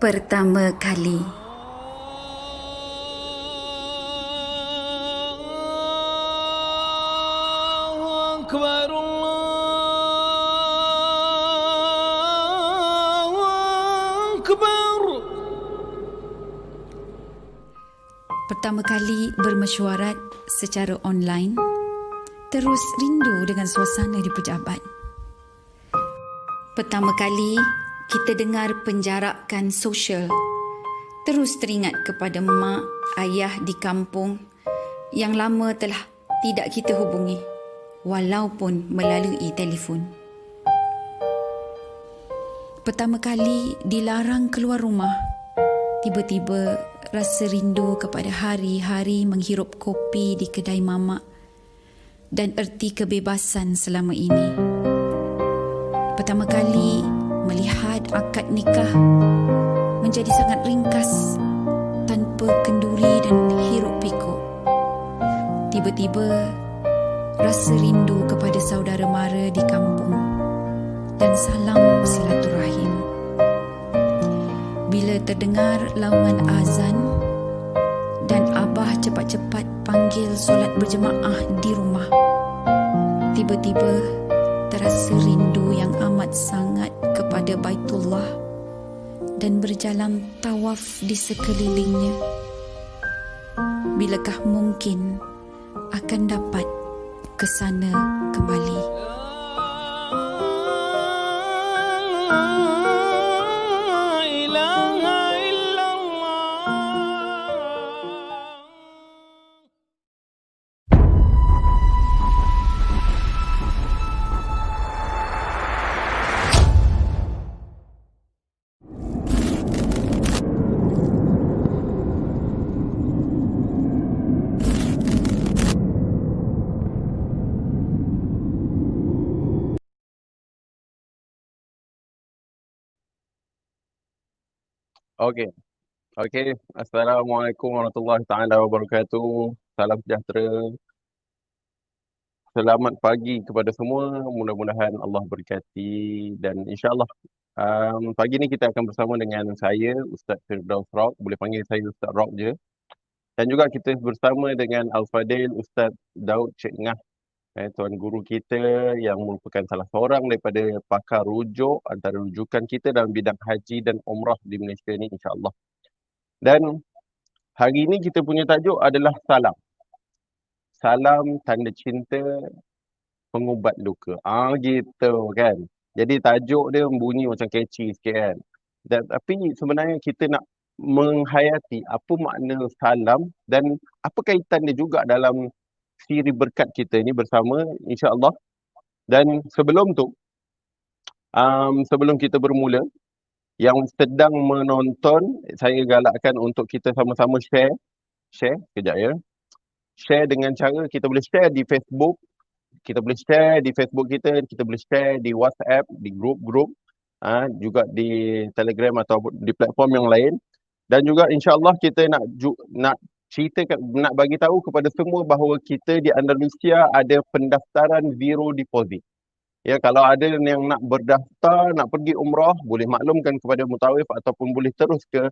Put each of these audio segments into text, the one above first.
Pertama kali. Allahu Akbar, Allahu Akbar. Pertama kali bermesyuarat secara online, terus rindu dengan suasana di pejabat. Pertama kali kita dengar penjarakan sosial, terus teringat kepada mak, ayah di kampung yang lama telah tidak kita hubungi, walaupun melalui telefon. Pertama kali dilarang keluar rumah, tiba-tiba rasa rindu kepada hari-hari menghirup kopi di kedai mamak dan erti kebebasan selama ini. Pertama kali melihat akad nikah menjadi sangat ringkas tanpa kenduri dan hiruk pikuk. Tiba-tiba rasa rindu kepada saudara mara di kampung dan salam silaturahim. Bila terdengar laungan azan dan abah cepat-cepat panggil solat berjemaah di rumah, tiba-tiba terasa rindu yang amat sangat kepada Baitullah dan berjalan tawaf di sekelilingnya. Bilakah mungkin akan dapat ke sana kembali? Okey. Assalamualaikum warahmatullahi taala wabarakatuh. Salam sejahtera. Selamat pagi kepada semua. Mudah-mudahan Allah berkati dan insya-Allah pagi ni kita akan bersama dengan saya Ustaz Firdaus Rock. Boleh panggil saya Ustaz Rock je. Dan juga kita bersama dengan Al-Fadil Ustaz Daud Cik Ngah, tuan guru kita yang merupakan salah seorang daripada pakar rujuk antara rujukan kita dalam bidang haji dan umrah di Malaysia ni insya-Allah. Dan hari ini kita punya tajuk adalah salam. Salam tanda cinta pengubat luka. Gitu kan. Jadi tajuk dia bunyi macam catchy sikit kan. Tapi sebenarnya kita nak menghayati apa makna salam dan apa kaitan dia juga dalam siri berkat kita ni bersama insya-Allah. Dan sebelum tu, sebelum kita bermula, yang sedang menonton, saya galakkan untuk kita sama-sama share, kejap ya. Share dengan cara kita boleh share di Facebook, kita boleh share di Facebook kita boleh share di WhatsApp, di grup-grup, juga di Telegram atau di platform yang lain. Dan juga insya-Allah kita nak ceritakan, nak bagi tahu kepada semua bahawa kita di Andalusia ada pendaftaran zero deposit. Ya, kalau ada yang nak berdaftar, nak pergi umrah, boleh maklumkan kepada mutawif ataupun boleh terus ke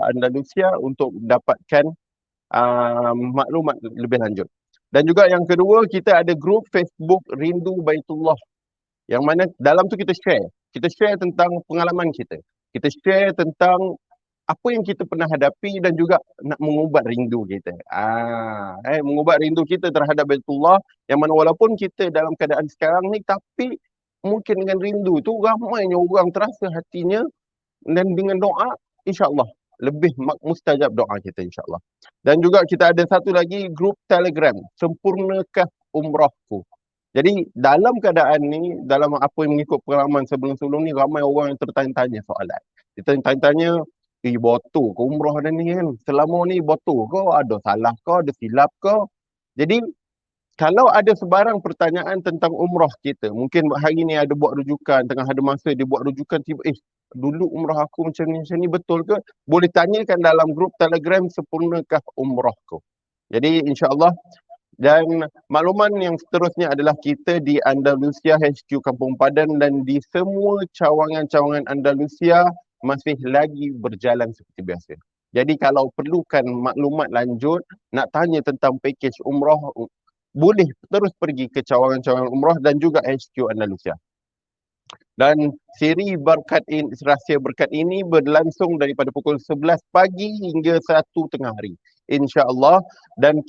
Andalusia untuk dapatkan maklumat lebih lanjut. Dan juga yang kedua, kita ada grup Facebook Rindu Baitullah. Yang mana dalam tu kita share tentang pengalaman kita. Kita share tentang apa yang kita pernah hadapi dan juga nak mengubat rindu kita. Mengubat rindu kita terhadap Baitullah, yang mana walaupun kita dalam keadaan sekarang ni, tapi mungkin dengan rindu tu ramainya orang terasa hatinya, dan dengan doa insya-Allah lebih mustajab doa kita insya-Allah. Dan juga kita ada satu lagi grup Telegram, Sempurnakah Umrahku. Jadi dalam keadaan ni, dalam apa yang mengikut pengalaman sebelum-sebelum ni, ramai orang yang tertanya-tanya soalan. Kita tanya-tanya, botol ke umrah dah ni kan? Selama ni botol ke? Ada salah ke? Ada silap ke? Jadi kalau ada sebarang pertanyaan tentang umrah kita, mungkin hari ni ada buat rujukan, tengah ada masa dia buat rujukan, tiba dulu umrah aku macam ni betul ke? Boleh tanyakan dalam grup Telegram Sempurnakah Umrahku. Jadi insya-Allah. Dan makluman yang seterusnya adalah kita di Andalusia HQ Kampung Padan dan di semua cawangan-cawangan Andalusia masih lagi berjalan seperti biasa. Jadi kalau perlukan maklumat lanjut, nak tanya tentang pakej umrah, boleh terus pergi ke cawangan-cawangan umrah dan juga HQ Andalusia. Dan siri berkat ini, rahsia berkat ini berlangsung daripada pukul 11 pagi hingga 1 tengah hari. InsyaAllah. Dan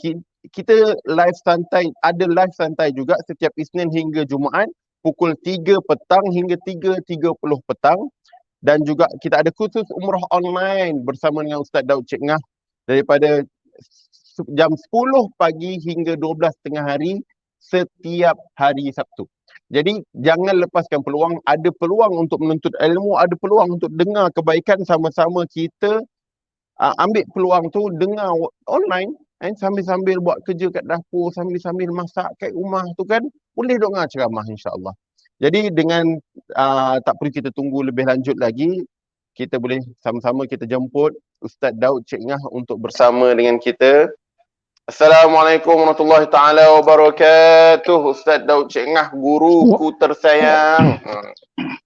kita live santai, ada live santai juga setiap Isnin hingga Jumaat pukul 3 petang hingga 3.30 petang. Dan juga kita ada kursus umrah online bersama dengan Ustaz Daud Cik Ngah daripada jam 10 pagi hingga 12 tengah hari setiap hari Sabtu. Jadi jangan lepaskan peluang, ada peluang untuk menuntut ilmu, ada peluang untuk dengar kebaikan, sama-sama kita ambil peluang tu dengar online sambil-sambil buat kerja kat dapur, sambil-sambil masak kat rumah tu kan, boleh dengar ceramah insya-Allah. Jadi dengan tak perlu kita tunggu lebih lanjut lagi, kita boleh sama-sama kita jemput Ustaz Daud Cik Ngah untuk bersama dengan kita. Assalamualaikum warahmatullahi taala wabarakatuh. Ustaz Daud Cik Ngah, guruku tersayang.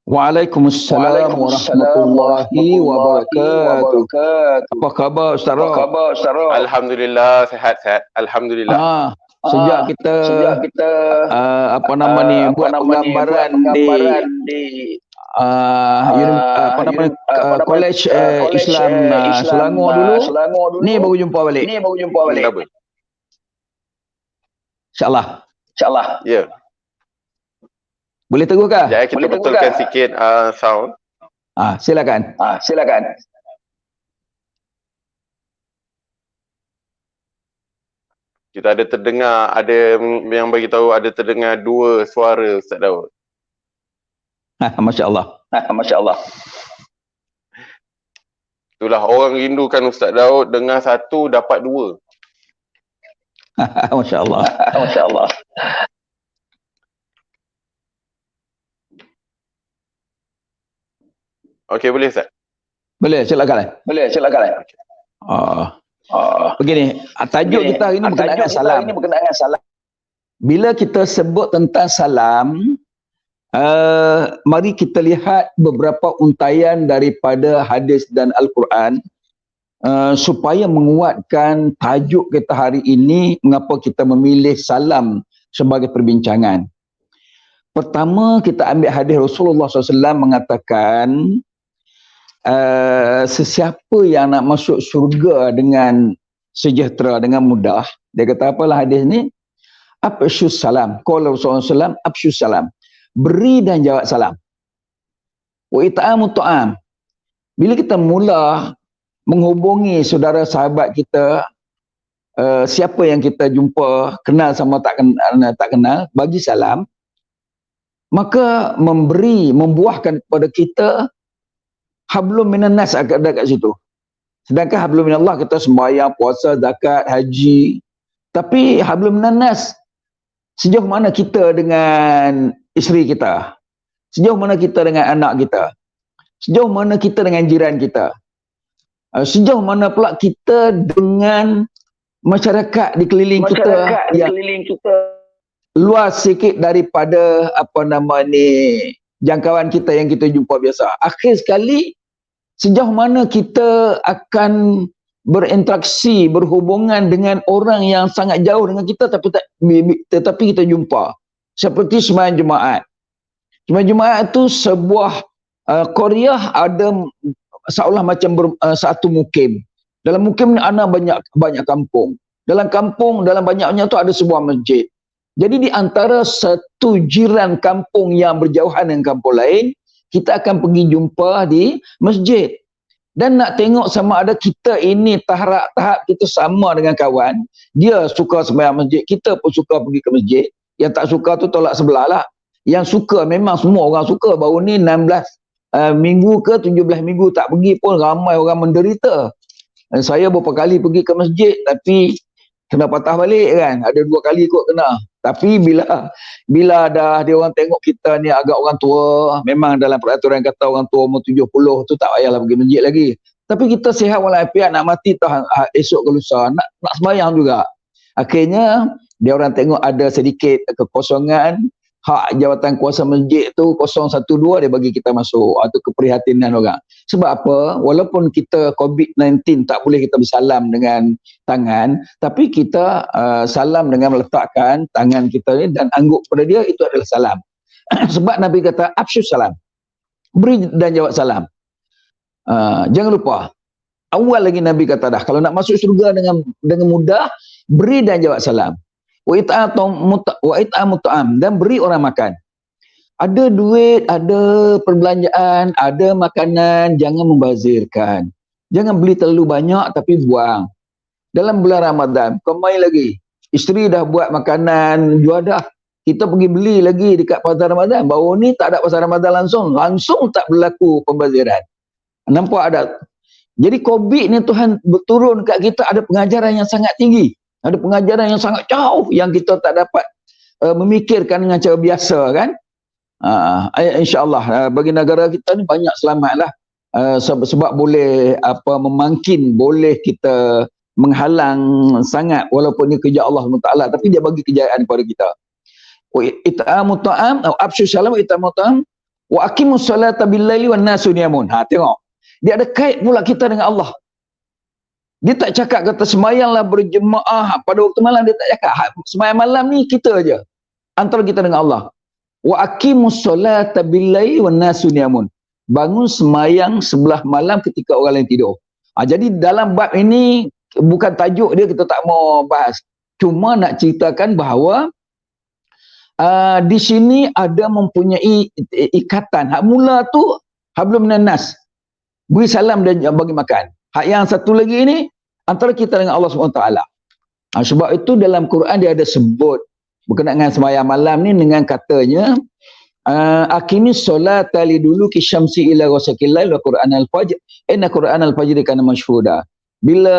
Waalaikumsalam warahmatullahi wabarakatuh. Apa khabar Ustaz Ra? Alhamdulillah, sihat-sihat. Alhamdulillah. Sejak kita apa nama ni buat penggambaran di College Islam Selangor dulu. Ni baru jumpa balik. InsyaAllah. Ya. Boleh teruskan? Jadi kita betulkan sikit sound. Silakan. Kita ada terdengar, ada yang bagi tahu ada terdengar 2 suara Ustaz Daud. Masya-Allah. Itulah orang rindukan Ustaz Daud, dengar 1 dapat 2. Masya-Allah. Okey, boleh Ustaz? Boleh, silakan. Begini, tajuk kita hari ini berkenaan dengan salam. Bila kita sebut tentang salam, mari kita lihat beberapa untaian daripada hadis dan Al-Quran supaya menguatkan tajuk kita hari ini, mengapa kita memilih salam sebagai perbincangan. Pertama, kita ambil hadis Rasulullah SAW mengatakan, sesiapa yang nak masuk syurga dengan sejahtera, dengan mudah, dia kata apalah hadis ni? Afsyus salam. Qala Rasulullah SAW, afsyus salam. Beri dan jawab salam. Wa it'amu ta'am. Bila kita mula menghubungi saudara sahabat kita, siapa yang kita jumpa, kenal sama tak kenal, bagi salam, maka membuahkan kepada kita hablum minan nas ada kat situ. Sedangkan hablum minallah kita sembahyang, puasa, zakat, haji. Tapi hablum minan nas, sejauh mana kita dengan isteri kita? Sejauh mana kita dengan anak kita? Sejauh mana kita dengan jiran kita? Sejauh mana pula kita dengan masyarakat di keliling kita yang luas sikit daripada jangkauan kita yang kita jumpa biasa. Akhir sekali, sejauh mana kita akan berinteraksi, berhubungan dengan orang yang sangat jauh dengan kita tetapi kita jumpa. Seperti sembahyang Jumaat. Sembahyang Jumaat itu sebuah qaryah, ada seolah macam satu mukim. Dalam mukim ni ada banyak kampung. Dalam kampung, dalam banyaknya tu ada sebuah masjid. Jadi di antara satu jiran kampung yang berjauhan dengan kampung lain, kita akan pergi jumpa di masjid. Dan nak tengok sama ada kita ini tahap kita sama dengan kawan. Dia suka sembahyang masjid, kita pun suka pergi ke masjid. Yang tak suka tu tolak sebelah lah. Yang suka, memang semua orang suka. Baru ni 16 minggu ke 17 minggu tak pergi pun ramai orang menderita. Saya beberapa kali pergi ke masjid tapi kena patah balik kan. Ada 2 kali kot kena. Tapi bila dah dia orang tengok kita ni agak orang tua, memang dalam peraturan kata orang tua umur 70 tu tak payahlah pergi masjid lagi. Tapi kita sihat walafiat, nak mati tahan esok ke lusa, nak sembahyang juga. Akhirnya dia orang tengok ada sedikit kekosongan, hak jawatan kuasa masjid tu 012 dia bagi kita masuk. Itu keprihatinan orang. Sebab apa? Walaupun kita COVID-19 tak boleh kita bersalam dengan tangan, tapi kita salam dengan meletakkan tangan kita ni dan angguk pada dia, itu adalah salam. Sebab Nabi kata afsyus salam, beri dan jawab salam. Jangan lupa, awal lagi Nabi kata dah, kalau nak masuk syurga dengan mudah, beri dan jawab salam. Wa it'amu ta'am, dan beri orang makan. Ada duit, ada perbelanjaan, ada makanan, jangan membazirkan. Jangan beli terlalu banyak tapi buang. Dalam bulan Ramadan, kau main lagi. Isteri dah buat makanan, jual dah. Kita pergi beli lagi dekat pasar Ramadan. Baru ni tak ada pasar Ramadan langsung tak berlaku pembaziran. Nampak ada. Jadi COVID ni Tuhan berturun kat kita, ada pengajaran yang sangat tinggi. Ada pengajaran yang sangat jauh yang kita tak dapat memikirkan dengan cara biasa kan. InsyaAllah bagi negara kita ni banyak selamatlah. Sebab boleh memangkin, boleh kita menghalang sangat walaupun ni kerja Allah SWT, tapi dia bagi kejayaan kepada kita. Wa it'amu ta'am atau afshu salam wa it'amu ta'am wa aqimus salata bil laili wan nasu niyamun. Tengok. Dia ada kait pula kita dengan Allah. Dia tak cakap kata semayanglah berjemaah pada waktu malam, dia tak cakap. Semayang malam ni kita aja, antara kita dengan Allah. Wa aqimus salata bil laili wan nasu niyamun. Bangun semayang sebelah malam ketika orang lain tidur. Jadi dalam bab ini bukan tajuk dia, kita tak mau bahas. Cuma nak ceritakan bahawa di sini ada mempunyai ikatan. Hak mula tu hablum minan nas, beri salam dan bagi makan. Hak yang satu lagi ini antara kita dengan Allah SWT. Sebab itu dalam Quran dia ada sebut berkenaan dengan sembahyang malam ni dengan katanya aqimis solata liduluki syamsi ila ghasaqil lail wa Quranal fajr inna Quranal fajr kana mashhuda. Bila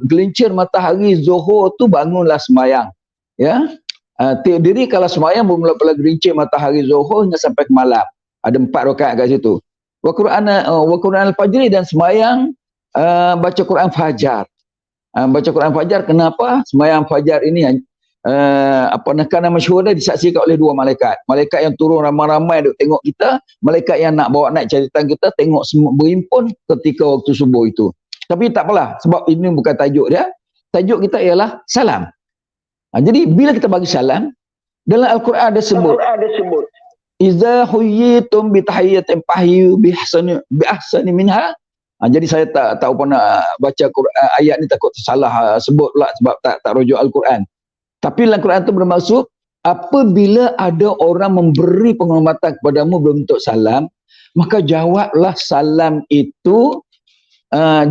gelincir matahari zuhur tu bangunlah sembahyang. Ya. Diri kalau sembahyang bermula-mula gelincir matahari zuhur hingga sampai ke malam. Ada 4 rakaat kat situ. Wa Quranal fajr, dan sembahyang baca Quran fajar. Baca Quran fajar, kenapa? Sembahyang fajar ini nakana masyhur disaksikan oleh 2 malaikat. Malaikat yang turun ramai-ramai duk tengok kita, malaikat yang nak bawa naik catatan kita tengok semua berhimpun ketika waktu subuh itu. Tapi tak apalah, sebab ini bukan tajuk dia. Tajuk kita ialah salam. Jadi bila kita bagi salam, dalam Al-Quran ada sebut iza huyyitum bi tahiyyatin fahiyyu bi ahsani minha. Jadi saya tak tahu pun nak baca Quran, ayat ni takut salah sebut pula sebab tak rujuk Al-Quran. Tapi dalam Quran tu bermaksud apabila ada orang memberi penghormatan kepadamu berbentuk salam, maka jawablah salam itu.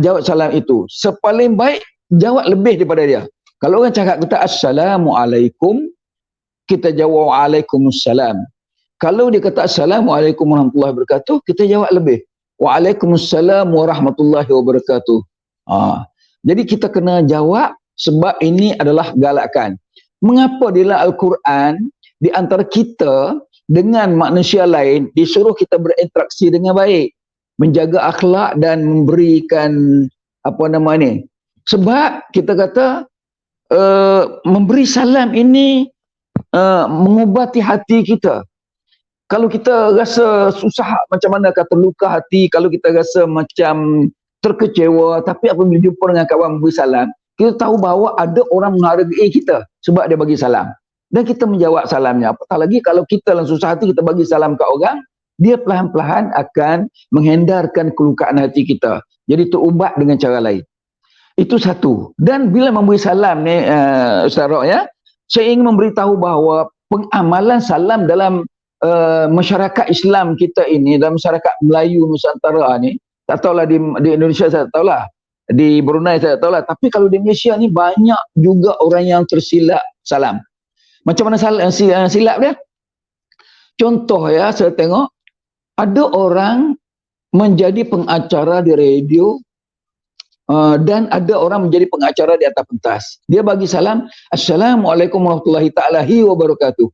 Jawab salam itu. Sepaling baik jawab lebih daripada dia. Kalau orang cakap kita Assalamualaikum, kita jawab Waalaikumsalam. Kalau dia kata Assalamualaikum warahmatullahi wabarakatuh, kita jawab lebih Waalaikumsalam warahmatullahi wabarakatuh. Jadi kita kena jawab sebab ini adalah galakan. Mengapa di dalam Al-Quran di antara kita dengan manusia lain disuruh kita berinteraksi dengan baik, menjaga akhlak dan memberikan sebab kita kata memberi salam ini mengubati hati kita. Kalau kita rasa susah, macam mana kata luka hati, kalau kita rasa macam terkecewa, tapi apabila jumpa dengan kawan memberi salam, kita tahu bahawa ada orang menghargai kita sebab dia bagi salam. Dan kita menjawab salamnya. Apatah lagi kalau kita dalam susah hati, kita bagi salam ke orang, dia perlahan-perlahan akan menghendarkan kelukaan hati kita. Jadi terubat dengan cara lain. Itu satu. Dan bila memberi salam ni, Ustaz Rok ya, saya ingin memberitahu bahawa pengamalan salam dalam masyarakat Islam kita ini, dalam masyarakat Melayu Nusantara ni, tak tahulah di Indonesia saya tak tahulah, di Brunei saya tak tahulah, tapi kalau di Malaysia ni banyak juga orang yang tersilap salam. Macam mana silap dia? Contoh ya, saya tengok ada orang menjadi pengacara di radio dan ada orang menjadi pengacara di atas pentas. Dia bagi salam, Assalamualaikum warahmatullahi ta'ala wabarakatuh.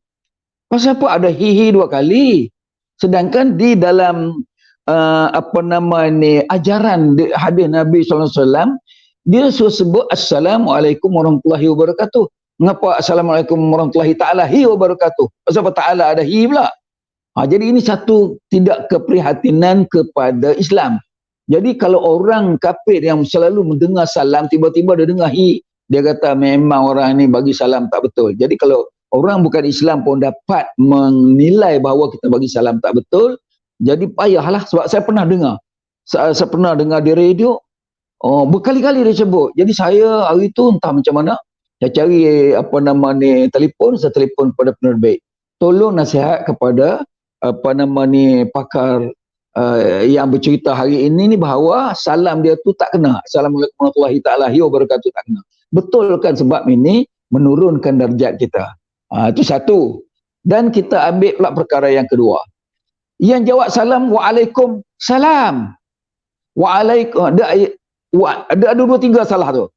Pasal apa ada hihi 2 kali? Sedangkan di dalam ajaran hadis Nabi SAW, dia suruh sebut Assalamualaikum warahmatullahi wabarakatuh. Mengapa Assalamualaikum warahmatullahi ta'ala wabarakatuh? Pasal ta'ala ada hi pula. Jadi ini satu tidak keprihatinan kepada Islam. Jadi kalau orang kafir yang selalu mendengar salam, tiba-tiba dia dengar hi, dia kata memang orang ni bagi salam tak betul. Jadi kalau orang bukan Islam pun dapat menilai bahawa kita bagi salam tak betul, jadi payahlah. Sebab saya pernah dengar. Saya pernah dengar di radio, berkali-kali dia sebut. Jadi saya hari tu entah macam mana, saya cari telefon, saya telefon kepada penerbit. Tolong nasihat kepada pakar yang bercerita hari ini ni bahawa salam dia tu tak kena. Assalamualaikum warahmatullahi ta'ala wabarakatuh tak kena. Betul kan, sebab ini menurunkan darjat kita. Itu satu. Dan kita ambil pula perkara yang kedua. Yang jawab salam, waalaikumsalam. Ada dua tiga salah tu.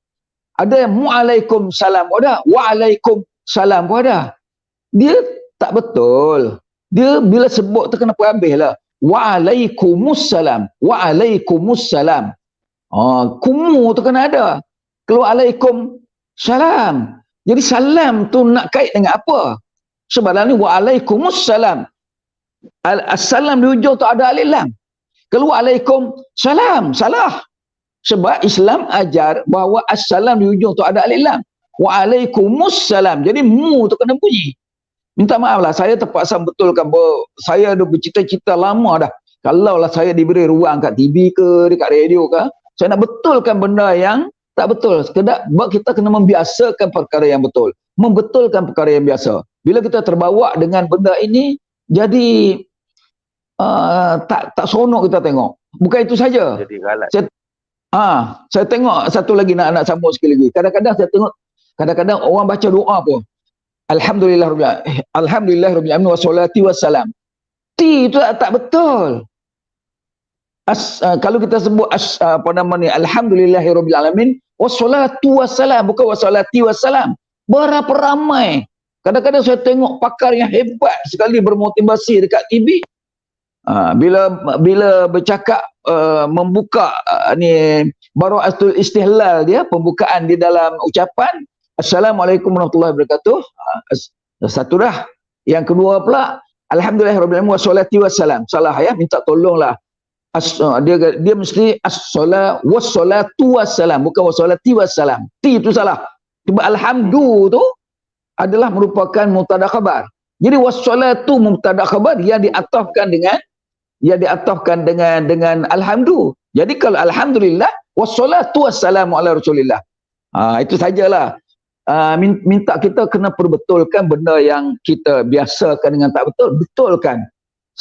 Ada yang waalaikumsalam pun ada, waalaikumsalam pun ada. Dia tak betul. Dia bila sebut tu kena habis lah. Waalaikumsalam. Waalaikumsalam. Kumu tu kena ada. Keluar alaikum salam. Jadi salam tu nak kait dengan apa? Sebab dalam ni waalaikumsalam. Assalam di hujung tu ada alif lam. Keluar alaikum salam. Salah. Sebab Islam ajar bahawa assalam di hujung tu ada alif lam. Waalaikumsalam. Jadi mu tu kena bunyi. Minta maaf lah, saya terpaksa betulkan bahawa saya dah bercita-cita lama dah. Kalaulah saya diberi ruang kat TV ke, dekat radio ke, saya nak betulkan benda yang tak betul. Sekedar kita kena membiasakan perkara yang betul. Membetulkan perkara yang biasa. Bila kita terbawa dengan benda ini, jadi tak seronok kita tengok. Bukan itu saja. Jadi galat. Saya tengok satu lagi nak sambung sekali lagi. Kadang-kadang saya tengok, kadang-kadang orang baca doa pun. Alhamdulillah rabbil alamin wassalatu wassalam. T itu tak betul. Kalau kita sebut alhamdulillahi rabbil alamin wassalatu wassalam, bukan wassalati wassalam. Berapa ramai. Kadang-kadang saya tengok pakar yang hebat sekali bermotivasi dekat TV. Bila bercakap membuka bara'atul istihlal dia, pembukaan di dalam ucapan Assalamualaikum warahmatullahi wabarakatuh. Satu dah. Yang kedua pula, alhamdulillahirabbil alamin wassalatu wassalam. Salah ya, minta tolonglah. Dia mesti wassalatu wassalam, bukan wassalati wassalam. T itu salah. Sebab alhamdu tu adalah merupakan mubtada khabar. Jadi wassalatu mubtada khabar yang diatafkan dengan alhamdu. Jadi kalau alhamdulillah wassalatu wassalamu ala rasulillah. Itu sajalah. Minta kita kena perbetulkan benda yang kita biasakan dengan tak betul, betulkan.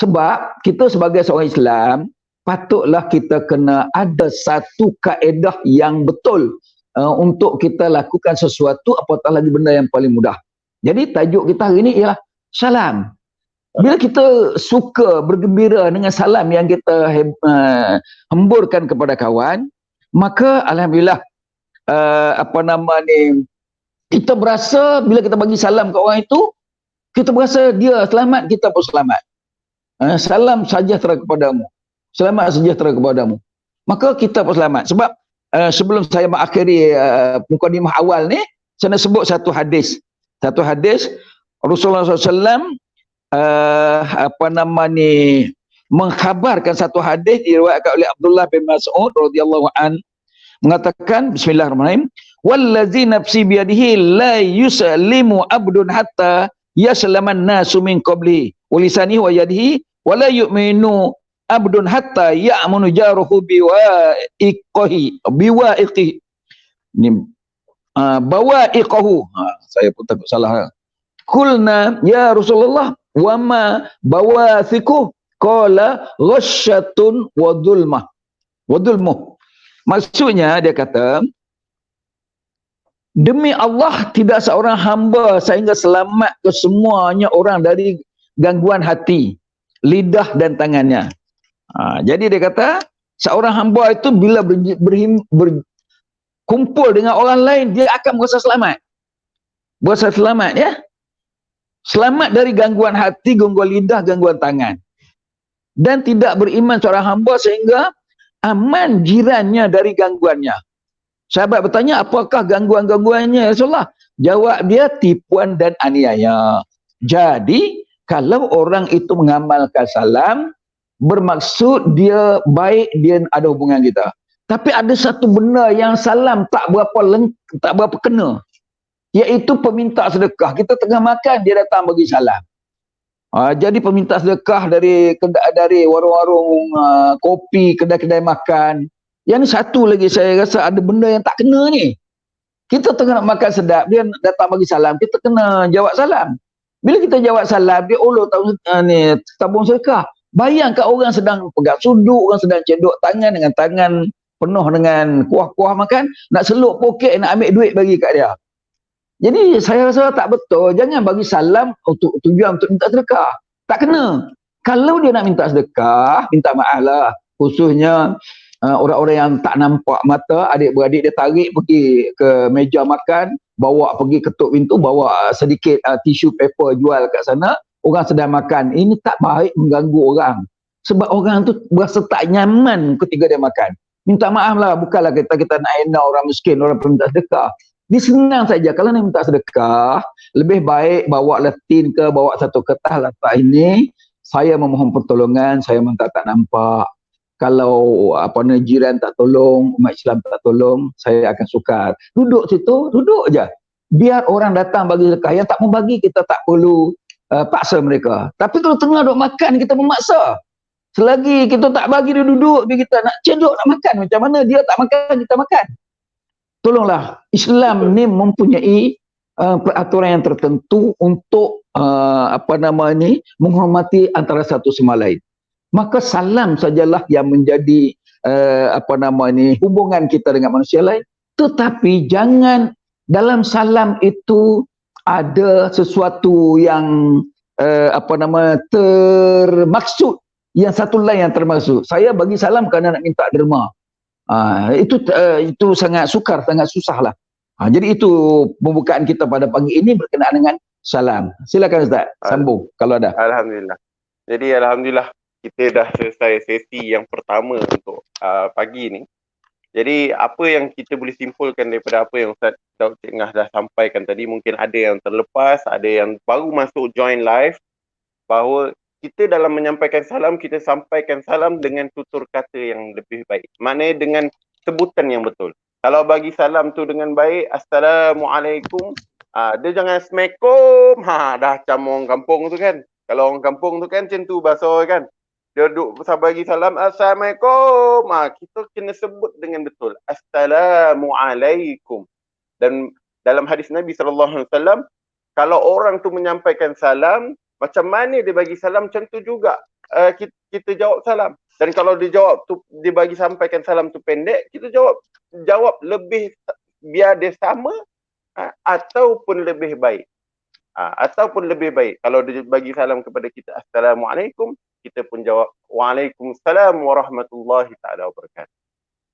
Sebab kita sebagai seorang Islam, patutlah kita kena ada satu kaedah yang betul untuk kita lakukan sesuatu, apatah lagi benda yang paling mudah. Jadi tajuk kita hari ini ialah salam. Bila kita suka bergembira dengan salam yang kita hemburkan kepada kawan, maka alhamdulillah kita berasa bila kita bagi salam ke orang itu, kita berasa dia selamat, kita pun selamat. Salam sejahtera kepadamu. Selamat sejahtera kepadamu. Maka kita pun selamat. Sebab sebelum saya mengakhiri mukadimah awal ni, saya nak sebut satu hadis. Satu hadis Rasulullah SAW mengkhabarkan satu hadis diriwayatkan oleh Abdullah bin Mas'ud radhiyallahu an, mengatakan bismillahirrahmanirrahim, wallazi nafsi biyadihi la yuslimu abdun hatta yaslaman nasu min qabli wa lisanihi wa yadihi wa la yu'minu abdun hatta ya'munu jaruhu biwa'iqihi bawa'iqahu. Saya pun takut salah. Qulna ya Rasulullah wa ma bawathiku, qala ghasyatun wa dhulmuh. Maksudnya dia kata, demi Allah tidak seorang hamba sehingga selamat ke semuanya orang dari gangguan hati, lidah dan tangannya. Jadi dia kata seorang hamba itu bila berkumpul dengan orang lain, dia akan merasa selamat. Merasa selamat ya. Selamat dari gangguan hati, gangguan lidah, gangguan tangan. Dan tidak beriman seorang hamba sehingga aman jirannya dari gangguannya. Sahabat bertanya, apakah gangguan-gangguannya Rasulullah? Jawab dia tipuan dan aniaya. Jadi, kalau orang itu mengamalkan salam, bermaksud dia baik, dia ada hubungan kita. Tapi ada satu benda yang salam tak berapa kena, iaitu peminta sedekah. Kita tengah makan, dia datang bagi salam. Jadi peminta sedekah dari warung-warung kopi, kedai-kedai makan. Yang satu lagi saya rasa ada benda yang tak kena ni. Kita tengah nak makan sedap, dia datang bagi salam, kita kena jawab salam. Bila kita jawab salam, dia ulur tabung sedekah. Bayangkan orang sedang pegang suduk, orang sedang cedok tangan dengan tangan penuh dengan kuah-kuah makan, nak seluk poket, nak ambil duit bagi kat dia. Jadi saya rasa tak betul. Jangan bagi salam untuk tujuan untuk minta sedekah. Tak kena. Kalau dia nak minta sedekah, minta maaf lah. Khususnya orang-orang yang tak nampak mata, adik-beradik dia tarik pergi ke meja makan, bawa pergi ketuk pintu, bawa sedikit tisu paper jual kat sana. Orang sedang makan. Ini tak baik mengganggu orang. Sebab orang tu berasa tak nyaman ketika dia makan. Minta maaf lah. Bukanlah kita nak hina orang miskin, orang peminta sedekah. Dia senang saja. Kalau nak minta sedekah, lebih baik bawa tin ke, bawa satu kertas letak ini, saya memohon pertolongan, saya minta tak nampak. Kalau jiran tak tolong, umat Islam tak tolong, saya akan sukar. Duduk situ, duduk je. Biar orang datang bagi sedekah. Yang tak mau bagi, kita tak perlu paksa mereka. Tapi kalau tengah duduk makan, kita memaksa. Selagi kita tak bagi dia duduk, kita nak cedok nak makan. Macam mana dia tak makan, kita makan. Tolonglah, Islam ni mempunyai peraturan yang tertentu untuk menghormati antara satu sama lain. Maka salam sajalah yang menjadi hubungan kita dengan manusia lain. Tetapi jangan dalam salam itu ada sesuatu yang termaksud, yang satu lain yang termaksud. Saya bagi salam kerana nak minta derma. Itu sangat sukar, sangat susah lah. Jadi itu pembukaan kita pada pagi ini berkenaan dengan salam. Silakan Ustaz, sambung kalau ada. Alhamdulillah. Jadi Alhamdulillah kita dah selesai sesi yang pertama untuk pagi ni. Jadi apa yang kita boleh simpulkan daripada apa yang Ustaz Daud Cik Ngah dah sampaikan tadi, mungkin ada yang terlepas, ada yang baru masuk join live, bahawa kita dalam menyampaikan salam, kita sampaikan salam dengan tutur kata yang lebih baik. Maknanya dengan sebutan yang betul. Kalau bagi salam tu dengan baik, Assalamualaikum, dia jangan Assalamualaikum, dah macam orang kampung tu kan. Kalau orang kampung tu kan macam tu bahasa kan. Dia duduk bagi salam, Assalamualaikum, kita kena sebut dengan betul, Assalamualaikum. Dan dalam hadis Nabi SAW, kalau orang tu menyampaikan salam, macam mana dia bagi salam, macam tu juga kita jawab salam. Dan kalau dia jawab tu, dia bagi sampaikan salam tu pendek, kita jawab lebih, biar dia sama ataupun lebih baik. Ataupun lebih baik. Kalau dia bagi salam kepada kita, Assalamualaikum, kita pun jawab, Waalaikumsalam warahmatullahi ta'ala wabarakatuh.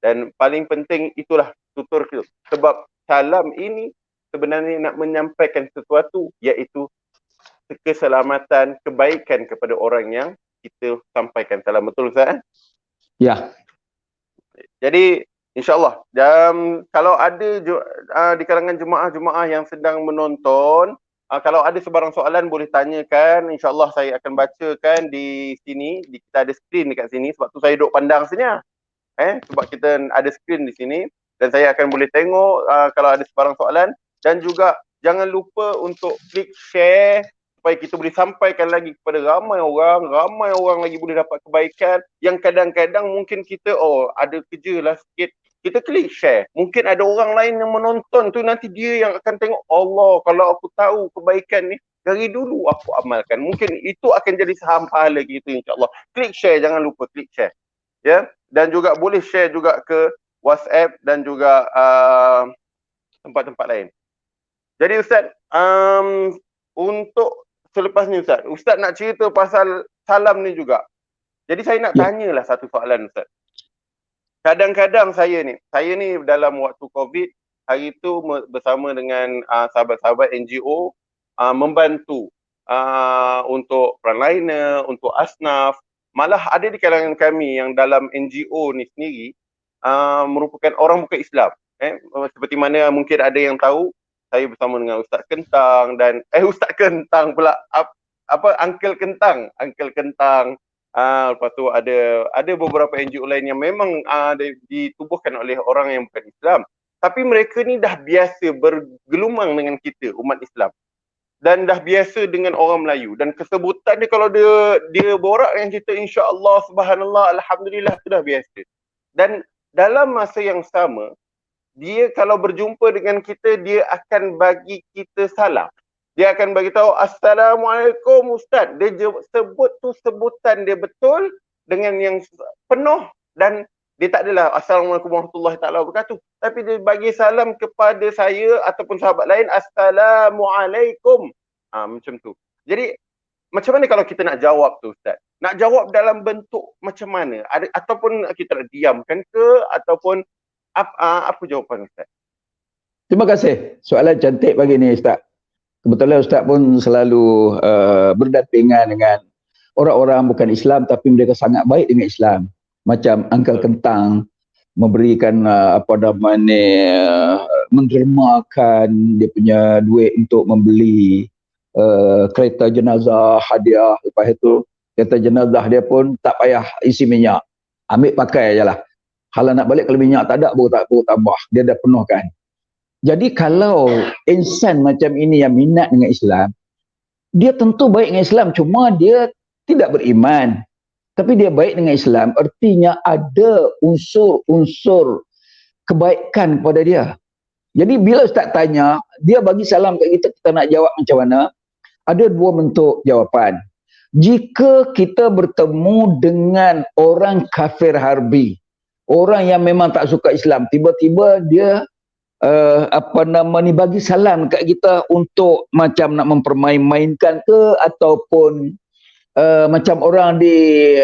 Dan paling penting itulah tutur kita. Sebab salam ini sebenarnya nak menyampaikan sesuatu, iaitu keselamatan, kebaikan kepada orang yang kita sampaikan salam. Betul Ustaz? Ya. Jadi insyaAllah kalau ada di kalangan jemaah-jemaah yang sedang menonton, kalau ada sebarang soalan boleh tanyakan. InsyaAllah saya akan bacakan di sini. Kita ada skrin dekat sini, sebab tu saya duduk pandang sini sebab kita ada skrin di sini dan saya akan boleh tengok kalau ada sebarang soalan. Dan juga jangan lupa untuk klik share supaya kita boleh sampaikan lagi kepada ramai orang lagi boleh dapat kebaikan. Yang kadang-kadang mungkin kita ada kerja lah sikit, kita klik share. Mungkin ada orang lain yang menonton tu, nanti dia yang akan tengok, Allah, kalau aku tahu kebaikan ni dari dulu aku amalkan. Mungkin itu akan jadi saham pahala kita, insyaAllah. Klik share, jangan lupa klik share. Ya, dan juga boleh share juga ke WhatsApp dan juga tempat-tempat lain. Jadi Ustaz, untuk selepas ni Ustaz nak cerita pasal salam ni juga. Jadi saya nak tanyalah satu soalan Ustaz. Kadang-kadang saya ni dalam waktu COVID, hari tu bersama dengan sahabat-sahabat NGO membantu untuk frontliner, untuk asnaf. Malah ada di kalangan kami yang dalam NGO ni sendiri merupakan orang bukan Islam. Seperti mana mungkin ada yang tahu, saya bersama dengan Ustaz Kentang dan Ustaz Kentang pula, Uncle Kentang. Lepas tu ada beberapa NGO lain yang memang ditubuhkan oleh orang yang bukan Islam. Tapi mereka ni dah biasa bergelumang dengan kita, umat Islam. Dan dah biasa dengan orang Melayu. Dan kesebutan dia kalau dia borak dengan kita, insya-Allah, subhanallah, alhamdulillah, itu dah biasa. Dan dalam masa yang sama, dia kalau berjumpa dengan kita, dia akan bagi kita salam. Dia akan bagi tahu, Assalamualaikum Ustaz. Dia sebut tu sebutan dia betul dengan yang penuh, dan dia tak adalah Assalamualaikum warahmatullahi taala wabarakatuh, tapi dia bagi salam kepada saya ataupun sahabat lain, Assalamualaikum. Macam tu. Jadi macam mana kalau kita nak jawab tu, Ustaz? Nak jawab dalam bentuk macam mana? Ataupun kita nak diamkan ke, ataupun apa jawapan Ustaz? Terima kasih. Soalan cantik pagi ni, Ustaz. Kebetulan Ustaz pun selalu berdampingan dengan orang-orang bukan Islam tapi mereka sangat baik dengan Islam. Macam Uncle Kentang memberikan mendermakan dia punya duit untuk membeli kereta jenazah hadiah. Lepas itu kereta jenazah dia pun tak payah isi minyak, ambil pakai je lah. Kalau nak balik, kalau minyak tak ada baru tambah, dia dah penuhkan. Jadi kalau insan macam ini yang minat dengan Islam, dia tentu baik dengan Islam, cuma dia tidak beriman. Tapi dia baik dengan Islam, artinya ada unsur-unsur kebaikan kepada dia. Jadi bila Ustaz tanya, dia bagi salam kat kita, kita nak jawab macam mana? Ada dua bentuk jawapan. Jika kita bertemu dengan orang kafir harbi, orang yang memang tak suka Islam, tiba-tiba dia bagi salam kat kita untuk macam nak mempermain-mainkan ke, ataupun macam orang di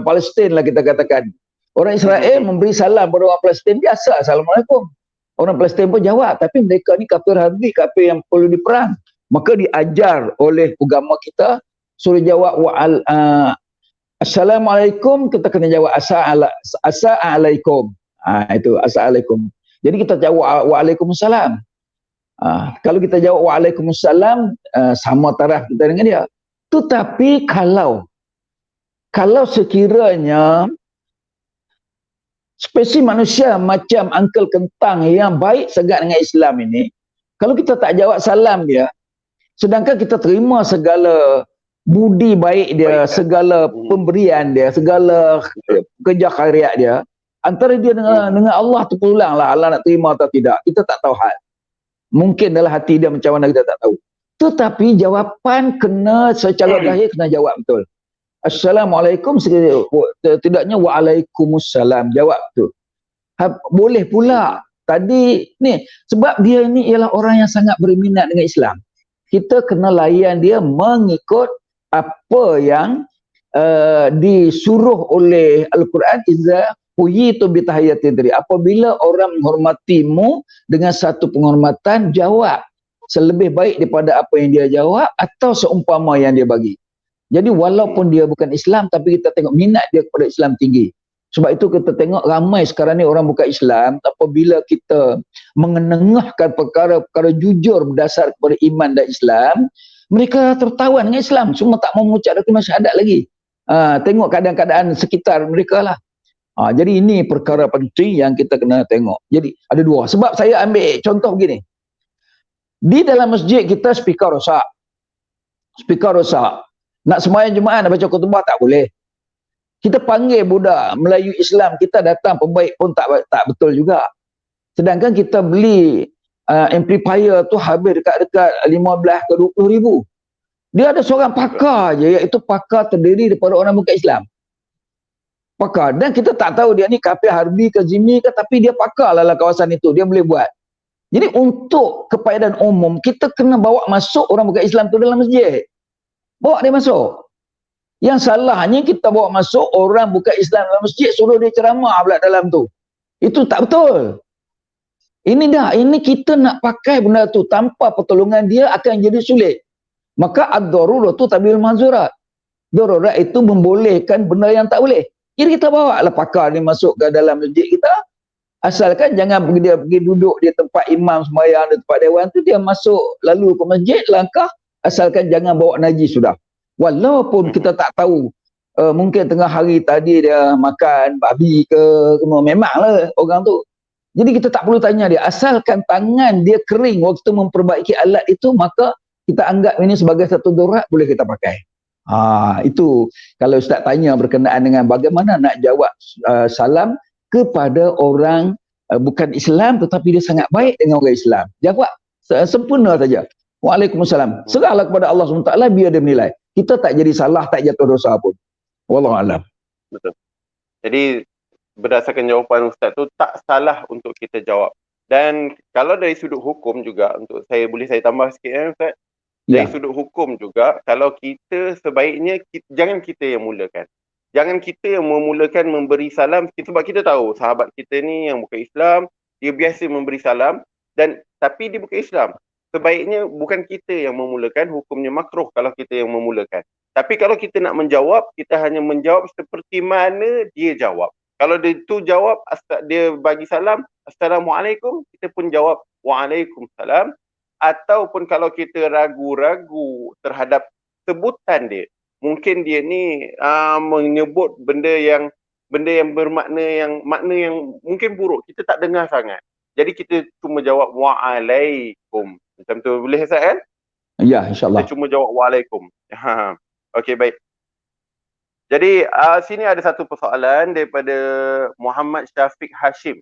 Palestin lah kita katakan. Orang Israel memberi salam pada orang Palestin biasa, Assalamualaikum. Orang Palestin pun jawab, tapi mereka ni kafir harbi, kafir yang perlu diperang. Maka diajar oleh agama kita, suruh jawab Assalamualaikum, kita kena jawab Assalamualaikum. Itu Assalamualaikum. Jadi kita jawab Waalaikumsalam. Kalau kita jawab Waalaikumsalam, sama taraf kita dengan dia. Tetapi kalau sekiranya spesies manusia macam Uncle Kentang yang baik sangat dengan Islam ini, kalau kita tak jawab salam dia, sedangkan kita terima segala budi baik dia, segala pemberian dia, segala kerja khairat dia, antara dia dengan Allah tu pulang lah, Allah nak terima atau tidak, kita tak tahu hal. Mungkin dalam hati dia macam mana kita tak tahu. Tetapi jawapan kena secara zahir kena jawab betul. Assalamualaikum, tidaknya Waalaikumsalam, jawab tu. Boleh pula tadi ni, sebab dia ni ialah orang yang sangat berminat dengan Islam. Kita kena layan dia mengikut apa yang disuruh oleh Al-Quran. Iza huyitu bitahiyatin dari, apabila orang menghormatimu dengan satu penghormatan, jawab selebih baik daripada apa yang dia jawab atau seumpama yang dia bagi. Jadi walaupun dia bukan Islam, tapi kita tengok minat dia kepada Islam tinggi. Sebab itu kita tengok ramai sekarang ni orang bukan Islam, apabila kita mengenengahkan perkara-perkara jujur berdasar kepada iman dan Islam, mereka tertawan dengan Islam, semua tak mau mengucap kalimah syahadat lagi. Tengok keadaan-keadaan sekitar mereka lah. Jadi ini perkara penting yang kita kena tengok. Jadi ada dua. Sebab saya ambil contoh begini. Di dalam masjid kita speaker rosak. Nak sembahyang Jumaat, nak baca khutbah tak boleh. Kita panggil budak Melayu Islam, kita datang pembaik pun tak betul juga. Sedangkan kita beli amplifier tu habis dekat 15 ke 20 ribu. Dia ada seorang pakar je, iaitu pakar terdiri daripada orang bukan Islam. Pakar. Dan kita tak tahu dia ni kafir harbi ke zimmi ke, tapi dia pakar lah kawasan itu, dia boleh buat. Jadi untuk kepaedan umum, kita kena bawa masuk orang bukan Islam tu dalam masjid. Bawa dia masuk. Yang salahnya kita bawa masuk orang bukan Islam dalam masjid, suruh dia ceramah pula dalam tu. Itu tak betul. Ini kita nak pakai benda tu, tanpa pertolongan dia akan jadi sulit. Maka ad-daruratu tabi'ul mahzurat. Darurat itu membolehkan benda yang tak boleh. Jadi kita bawa lah pakar ni masuk ke dalam masjid kita. Asalkan jangan dia pergi duduk di tempat imam sembahyang, di tempat dewan tu, dia masuk lalu ke masjid, langkah, asalkan jangan bawa najis sudah. Walaupun kita tak tahu, mungkin tengah hari tadi dia makan babi ke, memanglah orang tu. Jadi kita tak perlu tanya dia, asalkan tangan dia kering waktu memperbaiki alat itu, maka kita anggap ini sebagai satu darurat, boleh kita pakai. Itu kalau Ustaz tanya berkenaan dengan bagaimana nak jawab salam kepada orang bukan Islam tetapi dia sangat baik dengan orang Islam. Jawab sempurna saja. Waalaikumsalam. Serahlah kepada Allah SWT, biar dia menilai. Kita tak jadi salah, tak jatuh dosa pun. Wallahu a'lam. Betul. Jadi berdasarkan jawapan Ustaz tu, tak salah untuk kita jawab. Dan kalau dari sudut hukum juga, untuk saya tambah sikit Ustaz. Dari sudut hukum juga, kalau kita sebaiknya jangan kita yang mulakan. Jangan kita yang memulakan memberi salam, sebab kita tahu sahabat kita ni yang bukan Islam, dia biasa memberi salam, tapi dia bukan Islam. Sebaiknya bukan kita yang memulakan, hukumnya makruh kalau kita yang memulakan. Tapi kalau kita nak menjawab, kita hanya menjawab seperti mana dia jawab. Kalau dia tu jawab, dia bagi salam, Assalamualaikum, kita pun jawab Waalaikumsalam. Ataupun kalau kita ragu-ragu terhadap sebutan dia, mungkin dia ni menyebut benda yang bermakna makna yang mungkin buruk, kita tak dengar sangat. Jadi kita cuma jawab waalaikum. Macam tu boleh Ustaz kan? Ya, insya-Allah. Kita cuma jawab waalaikum. Okey, baik. Jadi sini ada satu persoalan daripada Muhammad Syafiq Hashim.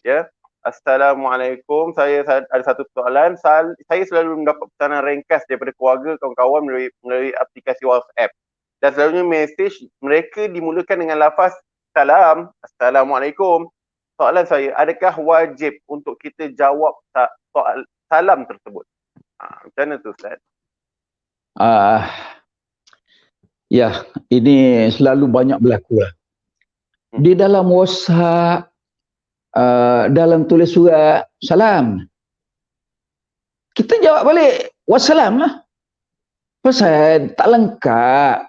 Ya. Assalamualaikum. Saya ada satu soalan. Saya selalu mendapat pesanan ringkas daripada keluarga, kawan-kawan melalui aplikasi WhatsApp. Dan selalunya mesej mereka dimulakan dengan lafaz salam, Assalamualaikum. Soalan saya, adakah wajib untuk kita jawab soal salam tersebut? Macam mana tu Ustaz? Ya, ini selalu banyak berlaku lah. Di dalam WhatsApp, dalam tulis surat salam, kita jawab balik wassalam lah. Pasal tak lengkap.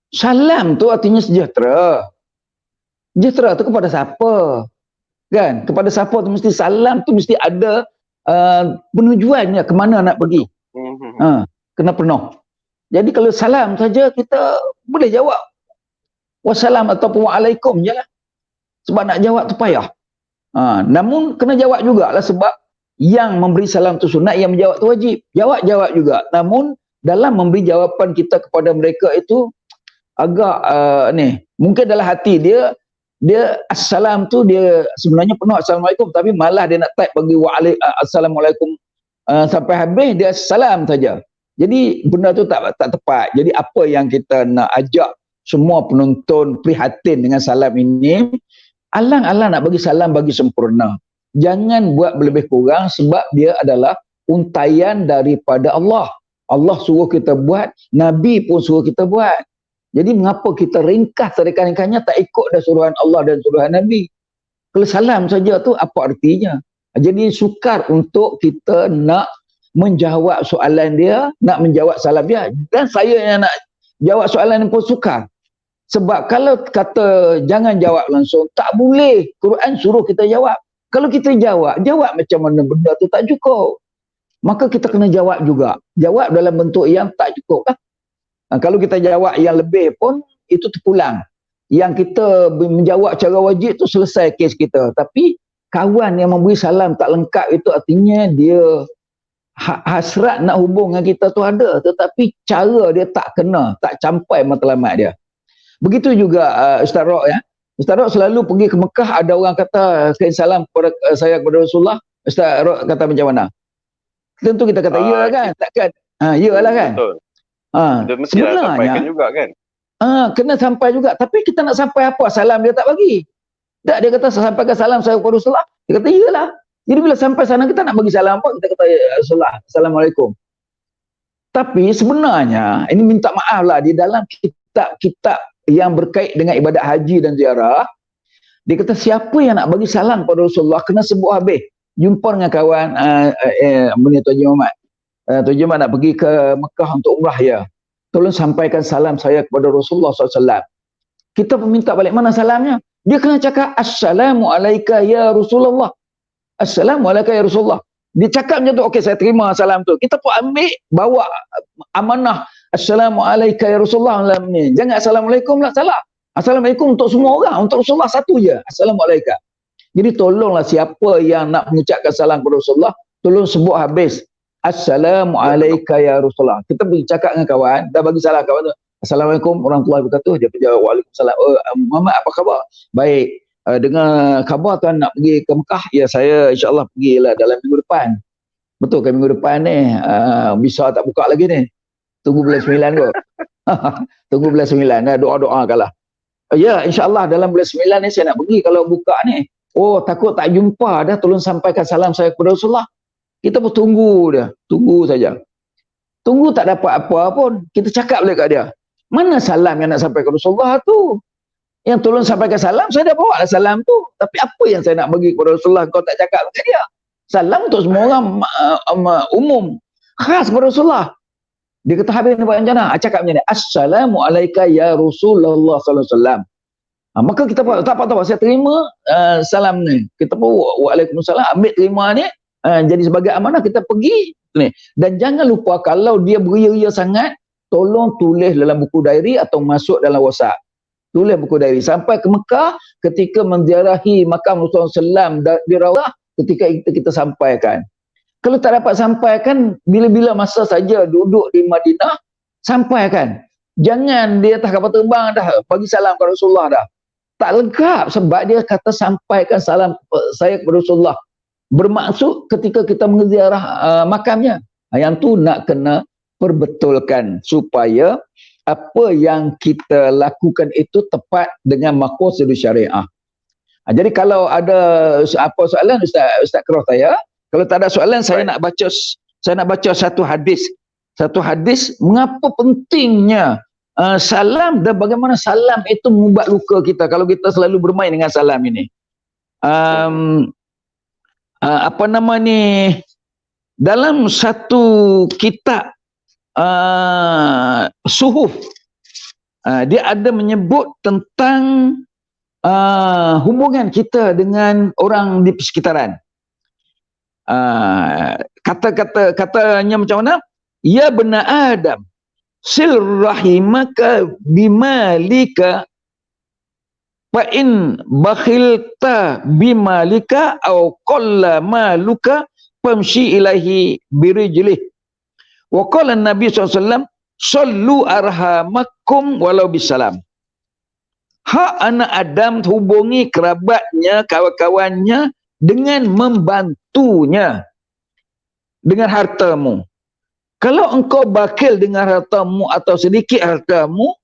Salam tu artinya sejahtera. Sejahtera tu kepada siapa? Kan? Kepada siapa tu mesti salam tu mesti ada penujuannya ke mana nak pergi. Kena penuh. Jadi kalau salam saja kita boleh jawab wassalam ataupun waalaikum je lah. Sebab nak jawab tu payah. Namun kena jawab jugalah sebab yang memberi salam tu sunat, yang menjawab tu wajib. Jawab juga. Namun dalam memberi jawapan kita kepada mereka itu agak mungkin dalam hati dia assalam tu dia sebenarnya penuh assalamualaikum, tapi malah dia nak type bagi assalamualaikum sampai habis dia salam saja. Jadi benda tu tak tepat. Jadi apa yang kita nak ajak semua penonton prihatin dengan salam ini, alang-alang nak bagi salam bagi sempurna. Jangan buat berlebih kurang sebab dia adalah untaian daripada Allah. Allah suruh kita buat, Nabi pun suruh kita buat. Jadi mengapa kita ringkas ringkas-ringkasnya tak ikut dah suruhan Allah dan suruhan Nabi? Kalau salam saja tu apa artinya? Jadi sukar untuk kita nak menjawab soalan dia, nak menjawab salam dia. Dan saya yang nak jawab soalan pun sukar. Sebab kalau kata jangan jawab langsung, tak boleh. Quran suruh kita jawab. Kalau kita jawab macam mana benda tu tak cukup. Maka kita kena jawab juga. Jawab dalam bentuk yang tak cukup. Kalau kita jawab yang lebih pun, itu terpulang. Yang kita menjawab cara wajib tu selesai kes kita. Tapi kawan yang memberi salam tak lengkap itu artinya dia hasrat nak hubung dengan kita tu ada. Tetapi cara dia tak kena, tak campai matlamat dia. Begitu juga Ustaz Rok ya. Ustaz Rok selalu pergi ke Mekah, ada orang kata kirim salam kepada saya kepada Rasulullah. Ustaz Rok kata macam mana? Tentu kita kata ya kan? Takkan? Iyalah kan? Betul. Dia mesti nak sampaikan juga kan? Kena sampai juga. Tapi kita nak sampai apa? Salam dia tak bagi. Tak, dia kata saya sampaikan salam saya kepada Rasulullah. Dia kata iyalah. Jadi bila sampai sana kita nak bagi salam apa? Kita kata ya Rasulullah, Assalamualaikum. Tapi sebenarnya ini minta maaf lah, di dalam kitab-kitab yang berkait dengan ibadat haji dan ziarah, dia kata siapa yang nak bagi salam pada Rasulullah kena sebut habis. Jumpa dengan kawan Tuan Muhammad. Tuan Muhammad nak pergi ke Mekah untuk umrah ya. Tolong sampaikan salam saya kepada Rasulullah SAW. Kita minta balik mana salamnya? Dia kena cakap Assalamualaikum ya Rasulullah. Assalamualaikum ya Rasulullah. Dia cakap macam tu, okey saya terima salam tu. Kita pun ambil, bawa amanah Assalamualaikum ya Rasulullah dalam ni. Jangan Assalamualaikum lah, salah. Assalamualaikum untuk semua orang, untuk Rasulullah satu je. Assalamualaikum. Jadi tolonglah siapa yang nak mengucapkan salam kepada Rasulullah, tolong sebut habis. Assalamualaikum ya Rasulullah. Kita pergi cakap dengan kawan, dah bagi salam kawan tu. Assalamualaikum warahmatullahi wabarakatuh. Dia jawab waalaikumsalam. Muhammad apa khabar? Baik. Dengar khabar tuan nak pergi ke Mekah? Ya saya insyaAllah pergilah dalam minggu depan. Betul kan minggu depan ni? Bisa tak buka lagi ni? Tunggu bulan 9 kot. Tunggu bulan 9. Doa-doa kalah. Ya insyaAllah dalam bulan 9 ni saya nak pergi kalau buka ni. Oh takut tak jumpa dah, tolong sampaikan salam saya kepada Rasulullah. Kita pun tunggu dia. Tunggu saja. Tunggu tak dapat apa pun. Kita cakap balik kat dia. Mana salam yang nak sampaikan Rasulullah tu? Yang tolong sampaikan salam, saya dah bawa lah salam tu. Tapi apa yang saya nak bagi kepada Rasulullah, kau tak cakap kat dia? Salam untuk semua orang umum. Khas kepada Rasulullah. Dia kata habis ni buat macam mana? Cakap macam ni. Assalamualaikum ya Rasulullah sallallahu alaihi wasallam. Maka kita tak apa-apa, saya terima salam ni. Kita pun waalaikumsalam, ambil terima ni, jadi sebagai amanah kita pergi ni. Dan jangan lupa kalau dia beria-ria sangat, tolong tulis dalam buku diary atau masuk dalam WhatsApp. Tulis buku diary. Sampai ke Mekah, ketika menziarahi makam Rasulullah SAW di Rawdah, ketika kita sampaikan. Kalau tak dapat sampaikan, bila-bila masa saja duduk di Madinah, sampaikan. Jangan dia atas kapal terbang dah, bagi salam kepada Rasulullah dah. Tak lengkap sebab dia kata sampaikan salam saya kepada Rasulullah. Bermaksud ketika kita menziarah makamnya. Yang tu nak kena perbetulkan supaya apa yang kita lakukan itu tepat dengan maqasid syariah. Jadi kalau ada apa soalan Ustaz Keroh saya, kalau tak ada soalan saya nak baca satu hadis. Satu hadis mengapa pentingnya salam dan bagaimana salam itu mengubat luka kita kalau kita selalu bermain dengan salam ini. Apa nama ni, dalam satu kitab Suhuf, dia ada menyebut tentang hubungan kita dengan orang di persekitaran. Katanya macam mana? Ya bena Adam, sil rahimaka bimalika fa in bakhilta bimalika aw qalla maluka famshi ilahi birijlih. Wa qala Nabi SAW, sallu arhamakum walau bisalam. Hak anak Adam hubungi kerabatnya, kawan-kawannya dengan membantunya dengan hartamu. Kalau engkau bakil dengan hartamu atau sedikit hartamu,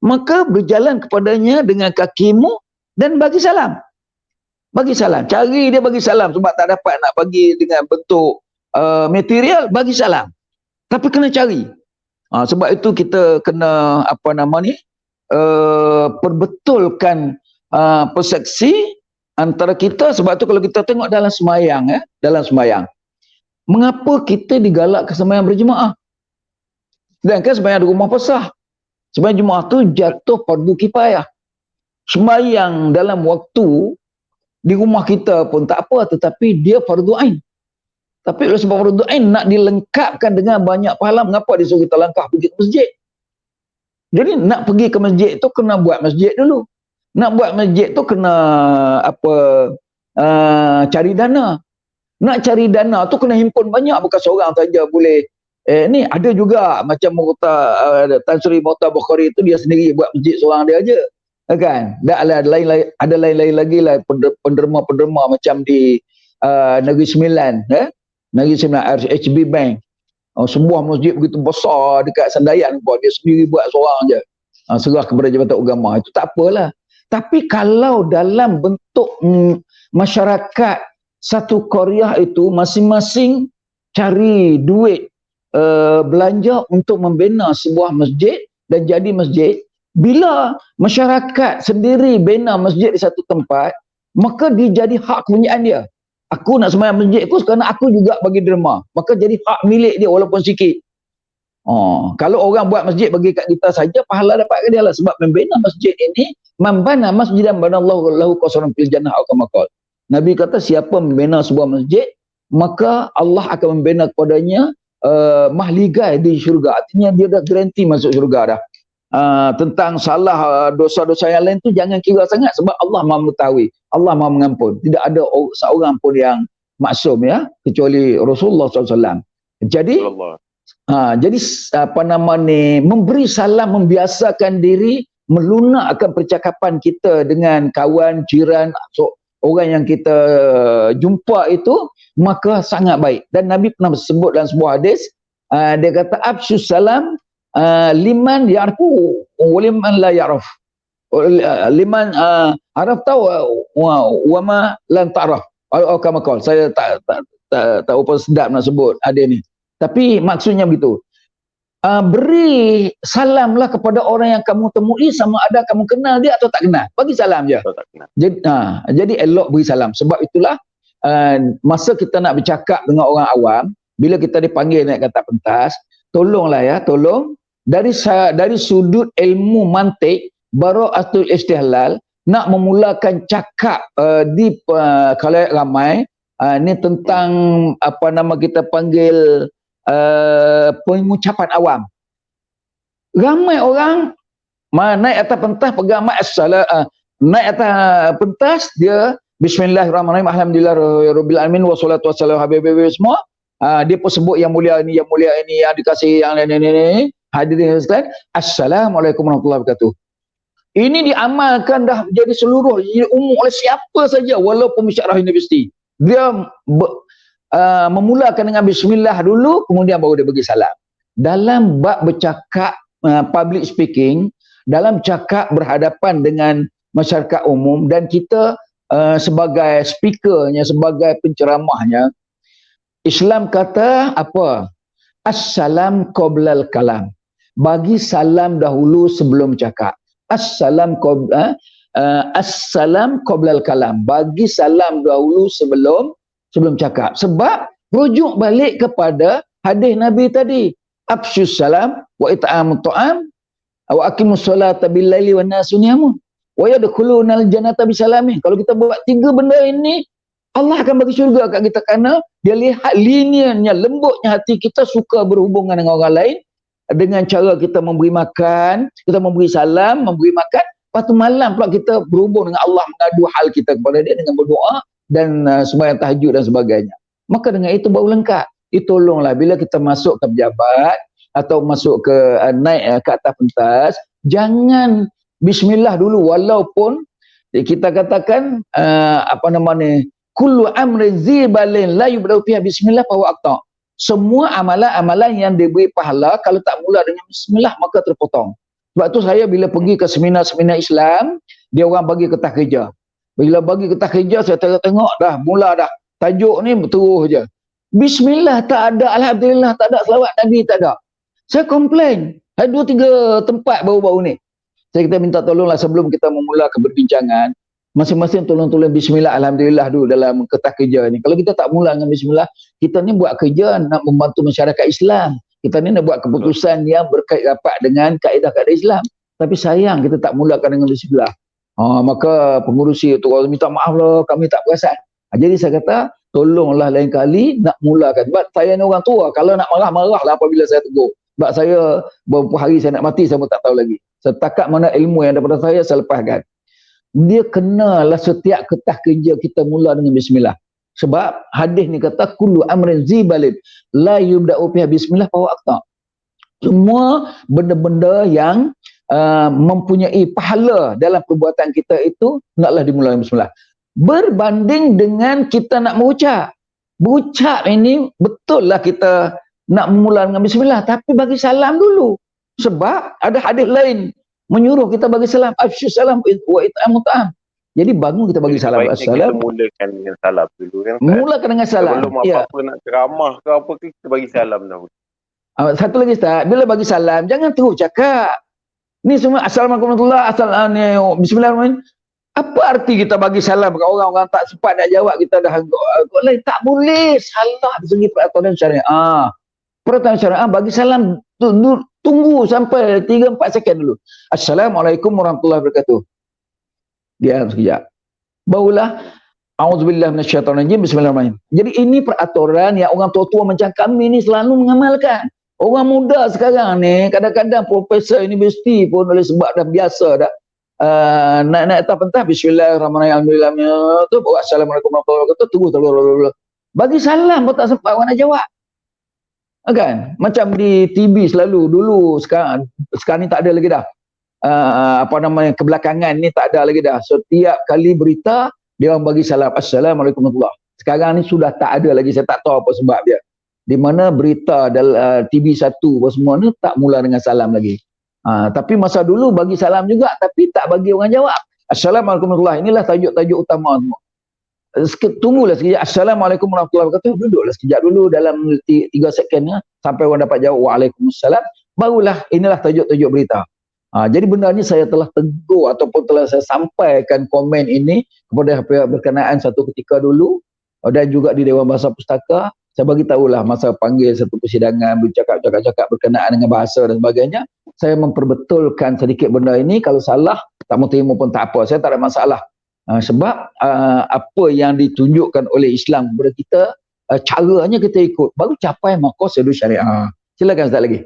maka berjalan kepadanya dengan kakimu dan bagi salam. Bagi salam. Cari dia bagi salam sebab tak dapat nak bagi dengan bentuk material, bagi salam. Tapi kena cari. Sebab itu kita kena perbetulkan persepsi antara kita. Sebab tu kalau kita tengok dalam semayang, dalam semayang, mengapa kita digalakkan semayang berjemaah? Sedangkan semayang di rumah pesah. Semayang jemaah tu jatuh fardu kifayah. Semayang dalam waktu di rumah kita pun tak apa, tetapi dia fardu ain. Tapi oleh sebab fardu ain nak dilengkapkan dengan banyak pahala, mengapa disuruh kita langkah pergi ke masjid? Jadi nak pergi ke masjid tu kena buat masjid dulu. Nak buat masjid tu kena cari dana. Nak cari dana tu kena himpun banyak, bukan seorang saja boleh. Ni ada juga macam Tan Sri Muhtar Bukhari tu dia sendiri buat masjid seorang dia aja. Kan? Ada lain-lain lagi lah penderma-penderma macam di Negeri Sembilan, Negeri Sembilan HB Bank. Sebuah masjid begitu besar dekat Sandayan, dia sendiri buat seorang je. Serah kepada Jabatan Agama. Itu tak apalah. Tapi kalau dalam bentuk masyarakat satu qaryah itu masing-masing cari duit belanja untuk membina sebuah masjid dan jadi masjid, bila masyarakat sendiri bina masjid di satu tempat, maka dia jadi hak kepunyaan dia. Aku nak sembahyang masjid aku kerana aku juga bagi derma, maka jadi hak milik dia walaupun sikit. Kalau orang buat masjid bagi kat kita saja, pahala dapat ke dia lah. Sebab membina masjid ini, membana masjidan banallahu lahu qasran fil jannah atau kama qala. Nabi kata siapa membina sebuah masjid, maka Allah akan membina kepadanya mahligai di syurga. Artinya dia dah garanti masuk syurga dah. Tentang salah dosa-dosa yang lain tu jangan kira sangat sebab Allah Maha mengetahui, Allah Maha mengampun. Tidak ada seorang pun yang maksum ya, kecuali Rasulullah SAW. Jadi Allah. jadi apa nama ni, memberi salam, membiasakan diri, melunakkan percakapan kita dengan kawan, jiran, orang yang kita jumpa itu, maka sangat baik. Dan Nabi pernah sebut dalam sebuah hadis, dia kata absyus salam liman ya'rifu wa liman la ya'raf. Liman araf tahu wa ma lan ta'raf. Kama qala. Saya tak apa sedap nak sebut ada ni. Tapi maksudnya begitu. Beri salamlah kepada orang yang kamu temui, sama ada kamu kenal dia atau tak kenal. Bagi salam je. Jadi elok beri salam. Sebab itulah masa kita nak bercakap dengan orang awam, bila kita dipanggil naik ke atas pentas, tolonglah ya, tolong dari sudut ilmu mantik, bara'atul istihlal, nak memulakan cakap di khalayak ramai, ni tentang apa nama kita panggil pengucapan awam. Ramai orang naik atas pentas pegang mic naik atas pentas dia bismillahirrahmanirrahim alhamdulillahirabbil alamin wassalatu wassalamu habibi semua. Dia pun sebut yang mulia ini, yang dikasihi, yang ini. Hadirin sekalian, assalamualaikum warahmatullahi wabarakatuh. Ini diamalkan dah jadi seluruh umum oleh siapa saja walaupun pensyarah universiti. Dia memulakan dengan bismillah dulu, kemudian baru dia bagi salam. Dalam bab bercakap public speaking, dalam cakap berhadapan dengan masyarakat umum, dan kita sebagai speakernya, sebagai penceramahnya, Islam kata apa? Assalam qoblal kalam. Bagi salam dahulu sebelum cakap. Assalam qoblal kalam. Bagi salam dahulu sebelum cakap. Sebab rujuk balik kepada hadis Nabi tadi. Afsyus salam wa it'amut ta'am wa aqimus solata bil laili wan nasu niyamun wa yadkhulunal jannata bisalamin. Kalau kita buat tiga benda ini, Allah akan bagi syurga kat kita, kerana dia lihat liniannya, lembutnya hati kita, suka berhubungan dengan orang lain dengan cara kita memberi makan, kita memberi salam, memberi makan. Lepas tu malam pula kita berhubung dengan Allah, mengadu hal kita kepada dia dengan berdoa dan sembahyang tahajud dan sebagainya. Maka dengan itu baru lengkap. Tolonglah bila kita masuk ke pejabat atau masuk ke naik ke atas pentas, jangan bismillah dulu, walaupun kita katakan apa nama ni, kullu amrin zibalin la yubda'u fiha bismillah fa huwa aqta. Semua amalan-amalan yang diberi pahala kalau tak mula dengan bismillah maka terpotong. Sebab tu saya bila pergi ke seminar-seminar Islam, dia orang bagi kertas kerja. Bila bagi kertas kerja, saya tengok dah mula dah tajuk ni terus je. Bismillah tak ada, alhamdulillah tak ada, selawat Nabi tak ada. Saya komplain. Ada 2-3 tempat baru-baru ni. Saya kita minta tolonglah sebelum kita memulakan perbincangan, masing-masing tolong bismillah alhamdulillah dulu dalam kertas kerja ni. Kalau kita tak mula dengan bismillah, kita ni buat kerja nak membantu masyarakat Islam. Kita ni nak buat keputusan yang berkait rapat dengan kaedah-kaedah Islam. Tapi sayang kita tak mulakan dengan bismillah. Maka pengurusi tu orang minta maaf lah, kami tak perasan. Jadi saya kata, tolonglah lain kali nak mulakan. Sebab saya ni orang tua, kalau nak marah-marah lah apabila saya tegur. Sebab saya beberapa hari saya nak mati, saya pun tak tahu lagi. Setakat mana ilmu yang daripada saya lepaskan. Dia kenalah setiap kertas kerja kita mula dengan bismillah. Sebab hadis ni kata kullu amrin zibalin la yubda'u fiha bismillah fa huwa aqta. Semua benda-benda yang mempunyai pahala dalam perbuatan kita itu naklah dimulai dengan bismillah. Berbanding dengan kita nak mengucap. Berucap ini betul lah kita nak memulai dengan bismillah, tapi bagi salam dulu. Sebab ada hadis lain menyuruh kita bagi salam, afsyus salam wa it'amut ta'am. Jadi bangun kita bagi salam. Kita mulakan dengan salam dulu kan. Mulakan dengan salam. Sebelum apa-apa nak ceramah ke apa ke, kita bagi salam dahulu. Satu lagi Ustaz, bila bagi salam jangan terus cakap. Ni semua assalamualaikum warahmatullahi wabarakatuh. Bismillahirrahmanirrahim. Apa arti kita bagi salam ke orang-orang tak sempat nak jawab, kita dah lain, tak boleh. Salah dari segi peraturan syariah. Peraturan syariah bagi salam tunggu sampai 3-4 second dulu. Assalamualaikum warahmatullahi wabarakatuh. Diam sekejap. Barulah auzubillahi minasyaitonirrajim, bismillahirrahmanirrahim. Jadi ini peraturan yang orang tua-tua macam kami ni selalu mengamalkan. Orang muda sekarang ni kadang-kadang profesor universiti pun oleh sebab dah biasa dah naik atas pentas bismillahirrahmanirrahim tu assalamualaikum warahmatullahi wabarakatuh, tunggu bagi salam pun tak sempat orang nak jawab. Kan macam di TV selalu dulu, sekarang ni tak ada lagi dah. Kebelakangan ni tak ada lagi dah. Setiap kali berita dia orang bagi salam assalamualaikum warahmatullahi wabarakatuh. Sekarang ni sudah tak ada lagi, saya tak tahu apa sebab dia. Di mana berita dalam TV1 apa semua ni tak mula dengan salam lagi. Tapi masa dulu bagi salam juga tapi tak bagi orang jawab. Assalamualaikum warahmatullahi wabarakatuh. Inilah tajuk-tajuk utama semua. Tunggulah sekejap. Assalamualaikum warahmatullahi wabarakatuh. Duduklah sekejap dulu dalam 3 second sampai orang dapat jawab waalaikumsalam. Barulah inilah tajuk-tajuk berita. Jadi benda ni saya telah tegur ataupun telah saya sampaikan komen ini kepada pihak berkenaan satu ketika dulu dan juga di Dewan Bahasa Pustaka. Saya bagi tahulah masa panggil satu persidangan bercakap-cakap berkenaan dengan bahasa dan sebagainya. Saya memperbetulkan sedikit benda ini. Kalau salah tak mau terima pun tak apa, saya tak ada masalah. Sebab apa yang ditunjukkan oleh Islam kepada kita, caranya kita ikut baru capai maqasid syariah. Silakan Ustaz lagi.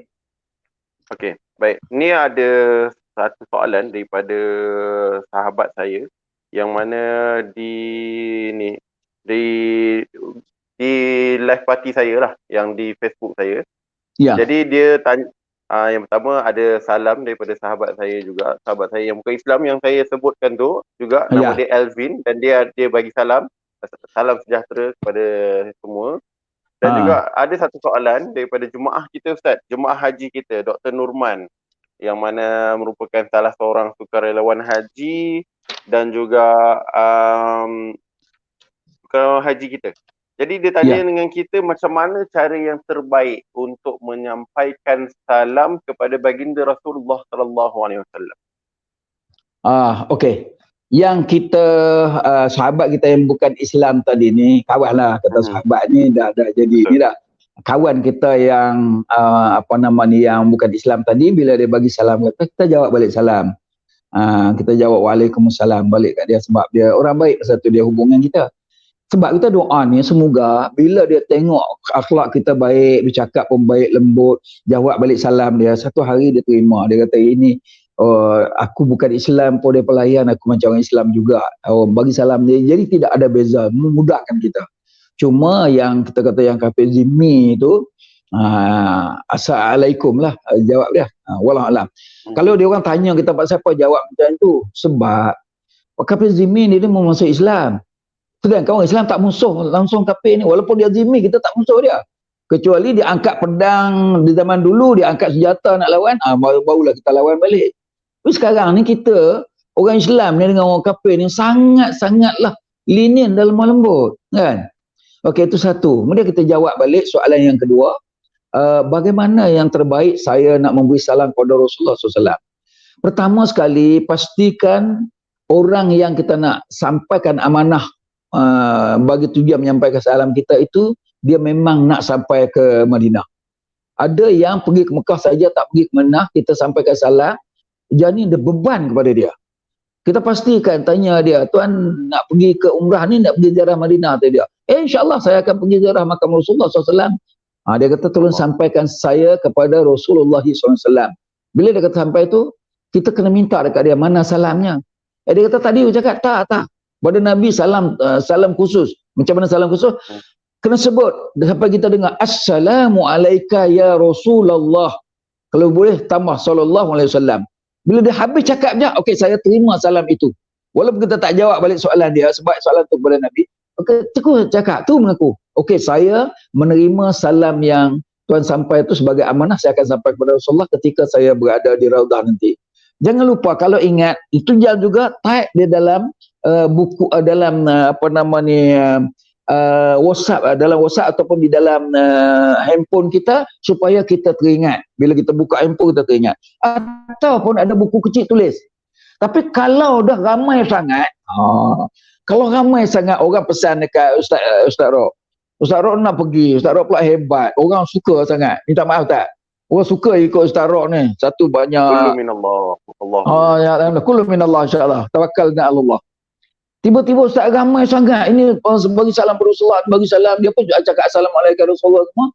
Okey, baik. Ni ada satu soalan daripada sahabat saya yang mana di live party saya lah, yang di Facebook saya. Ya. Jadi dia tanya, yang pertama ada salam daripada sahabat saya juga, sahabat saya yang bukan Islam yang saya sebutkan tu juga, nama dia Elvin, dan dia bagi salam sejahtera kepada semua. Dan juga ada satu soalan daripada jemaah kita Ustaz, jemaah haji kita, Dr. Nurman, yang mana merupakan salah seorang sukarelawan haji dan juga sukarelawan haji kita. Jadi dia tanya dengan kita macam mana cara yang terbaik untuk menyampaikan salam kepada baginda Rasulullah sallallahu alaihi wasallam. Okey. Yang kita sahabat kita yang bukan Islam tadi ni, kawan lah kata sahabat ni dah jadi ni dah. Kawan kita yang yang bukan Islam tadi, bila dia bagi salam kita jawab balik salam. Kita jawab waalaikumsalam balik kat dia sebab dia orang baik, pasal tu dia hubungan kita. Sebab kita doa ni semoga bila dia tengok akhlak kita baik, bercakap pun baik, lembut, jawab balik salam dia, satu hari dia terima. Dia kata ini aku bukan Islam pun dia pelayan aku macam orang Islam juga. Bagi salam dia. Jadi tidak ada beza, memudahkan kita. Cuma yang kita kata yang kafir zimmi tu assalamualaikum lah jawab dia. Wallahu alam. Kalau dia orang tanya kita pasal apa, jawab macam tu sebab kafir zimmi ni dia mau masuk Islam. Sedangkan orang Islam tak musuh langsung kafir ni, walaupun dia zimmi kita tak musuh dia. Kecuali dia angkat pedang di zaman dulu, dia angkat senjata nak lawan, barulah kita lawan balik. Tapi sekarang ni kita orang Islam ni dengan orang kafir ni sangat-sangatlah lenient dalam lembut, kan? Okey, itu satu. Kemudian kita jawab balik soalan yang kedua, bagaimana yang terbaik saya nak memberi salam kepada Rasulullah SAW. Pertama sekali, pastikan orang yang kita nak sampaikan amanah bagi tujuan menyampaikan salam kita itu dia memang nak sampai ke Madinah. Ada yang pergi ke Mekah saja tak pergi ke Madinah, kita sampaikan salam, jadi ada beban kepada dia. Kita pastikan tanya dia, tuan nak pergi ke umrah ni, nak pergi ziarah Madinah tu dia. InsyaAllah saya akan pergi ziarah makam Rasulullah SAW. Dia kata tolong sampaikan saya kepada Rasulullah SAW. Bila dia kata sampai tu, kita kena minta dekat dia mana salamnya. Dia kata tadi aku cakap tak. Pada Nabi salam khusus. Macam mana salam khusus? Kena sebut sampai kita dengar assalamu alayka ya Rasulullah. Kalau boleh tambah sallallahu alaihi wasallam. Bila dia habis cakap je, okey saya terima salam itu. Walaupun kita tak jawab balik soalan dia sebab soalan tu kepada Nabi. Okey, cukup cakap tu mengaku. Okey, saya menerima salam yang tuan sampai itu sebagai amanah, saya akan sampai kepada Rasulullah ketika saya berada di Raudah nanti. Jangan lupa kalau ingat itu jangan juga type dia dalam buku dalam WhatsApp, dalam WhatsApp ataupun di dalam handphone kita supaya kita teringat. Bila kita buka handphone kita teringat. Ataupun ada buku kecil tulis. Tapi kalau dah ramai sangat, kalau ramai sangat orang pesan dekat Ustaz Rok. Ustaz Rok nak pergi, Ustaz Rok pula hebat, orang suka sangat. Minta maaf tak? Orang suka ikut Ustaz Rock ni. Satu Kullu banyak. minallah. Allah. Ya Alhamdulillah. Kullu minallah insyaAllah. Tawakkalna Allah. Tiba-tiba Ustaz ramai sangat. Ini bagi salam pada Rasulullah. Bagi salam. Dia pun cakap Assalamualaikum Rasulullah semua.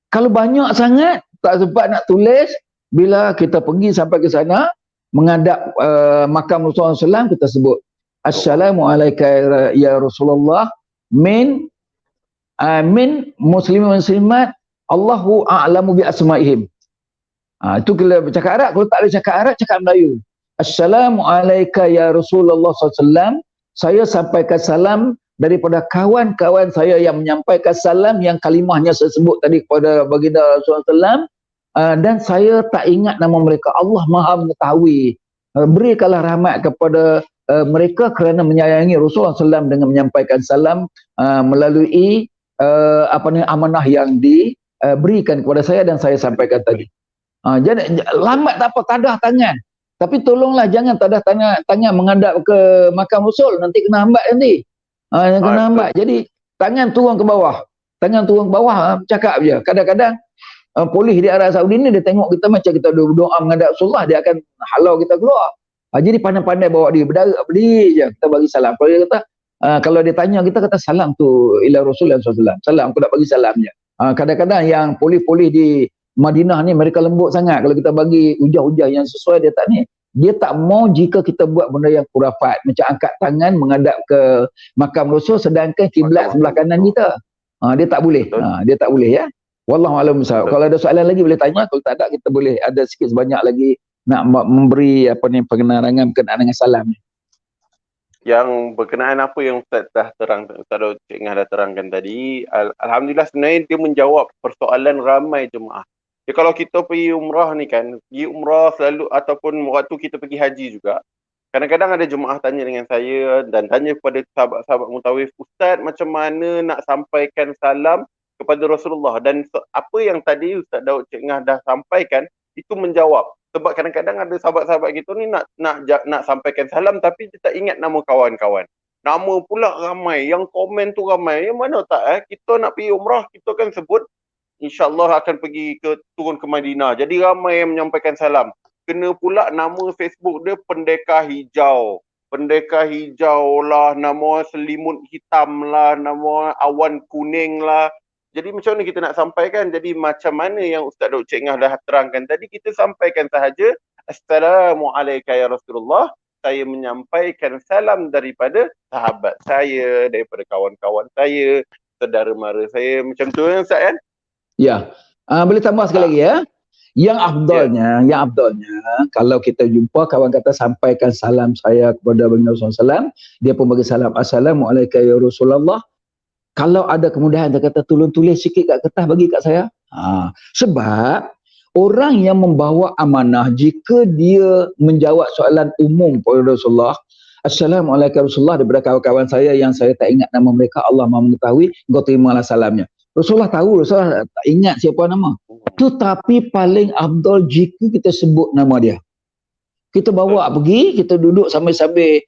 Kalau banyak sangat, tak sempat nak tulis. Bila kita pergi sampai ke sana, menghadap makam Rasulullah SAW, kita sebut Assalamualaikum ya Rasulullah min muslimin muslimat Allahu a'lamu bi asma'ihim. Itu kalau bercakap Arab. Kalau tak ada cakap Arab, cakap Melayu. Assalamualaikum ya Rasulullah SAW. Saya sampaikan salam daripada kawan-kawan saya yang menyampaikan salam yang kalimahnya saya sebut tadi kepada baginda Rasulullah SAW. Dan saya tak ingat nama mereka. Allah Maha mengetahui. Berikanlah rahmat kepada mereka kerana menyayangi Rasulullah SAW dengan menyampaikan salam melalui amanah yang diberikan kepada saya dan saya sampaikan tadi. Jadi lambat tak apa, tadah tangan. Tapi tolonglah jangan tadah tangan menghadap ke makam Rasul, nanti kena hambat nanti. Kena hambat. Jadi tangan turun ke bawah. Tangan turun ke bawah, cakap je. Kadang-kadang polis di Arab Saudi ni dia tengok kita macam kita doa menghadap Rasulullah, dia akan halau kita keluar. Jadi pandai-pandai bawa dia, berdiri je kita bagi salam. Kalau dia kata kalau dia tanya kita kata salam tu ila Rasulullah SAW. Salam, aku nak bagi salam je. Kadang-kadang yang polis-polis di Madinah ni mereka lembut sangat. Kalau kita bagi hujah-hujah yang sesuai, dia tak ni. Dia tak mau jika kita buat benda yang khurafat, macam angkat tangan menghadap ke makam Rasul sedangkan kiblat sebelah kanan kita. Dia tak boleh. Dia tak boleh ya. Wallahu a'lam bishawab. Kalau ada soalan lagi boleh tanya, kalau tak ada kita boleh ada sikit sebanyak lagi nak memberi pengenarangan berkenaan dengan salam ni. Yang berkenaan apa yang Ustaz dah Cik Ngah dah terangkan tadi, alhamdulillah sebenarnya dia menjawab persoalan ramai jemaah. Jadi kalau kita pergi umrah ni kan, pergi umrah selalu ataupun waktu kita pergi haji juga, kadang-kadang ada jemaah tanya dengan saya dan tanya kepada sahabat-sahabat mutawif, Ustaz macam mana nak sampaikan salam kepada Rasulullah, dan apa yang tadi Ustaz Daud Cik Ngah dah sampaikan itu menjawab. Sebab kadang-kadang ada sahabat-sahabat kita ni nak sampaikan salam tapi dia tak ingat nama kawan-kawan. Nama pula ramai, yang komen tu ramai. Yang mana tak kita nak pergi umrah, kita kan sebut insya-Allah akan pergi turun ke Madinah. Jadi ramai yang menyampaikan salam. Kena pula nama Facebook dia Pendekar Hijau. Pendekar Hijau lah, nama Selimut Hitam lah, nama Awan Kuning lah. Jadi macam mana kita nak sampaikan? Jadi macam mana yang Ustaz Dr. Cik Ngah dah terangkan tadi, kita sampaikan sahaja Assalamualaikum ya Rasulullah. Saya menyampaikan salam daripada sahabat saya, daripada kawan-kawan saya, saudara mara saya. Macam tu kan Ustaz kan? Ya. Boleh tambah sekali lagi ya. Yang afdalnya kalau kita jumpa kawan kata sampaikan salam saya kepada baginda Rasulullah SAW, dia pun bagi salam Assalamualaikum ya Rasulullah. Kalau ada kemudahan dia kata tolong tulis sikit kat kertas bagi kat saya. Sebab orang yang membawa amanah jika dia menjawab soalan umum kepada Rasulullah, Assalamualaikum Rasulullah daripada kawan-kawan saya yang saya tak ingat nama mereka, Allah Maha mengetahui, engkau terimalah salamnya. Rasulullah tahu, Rasulullah tak ingat siapa nama. Tetapi paling afdal jika kita sebut nama dia. Kita bawa pergi, kita duduk sambil-sambil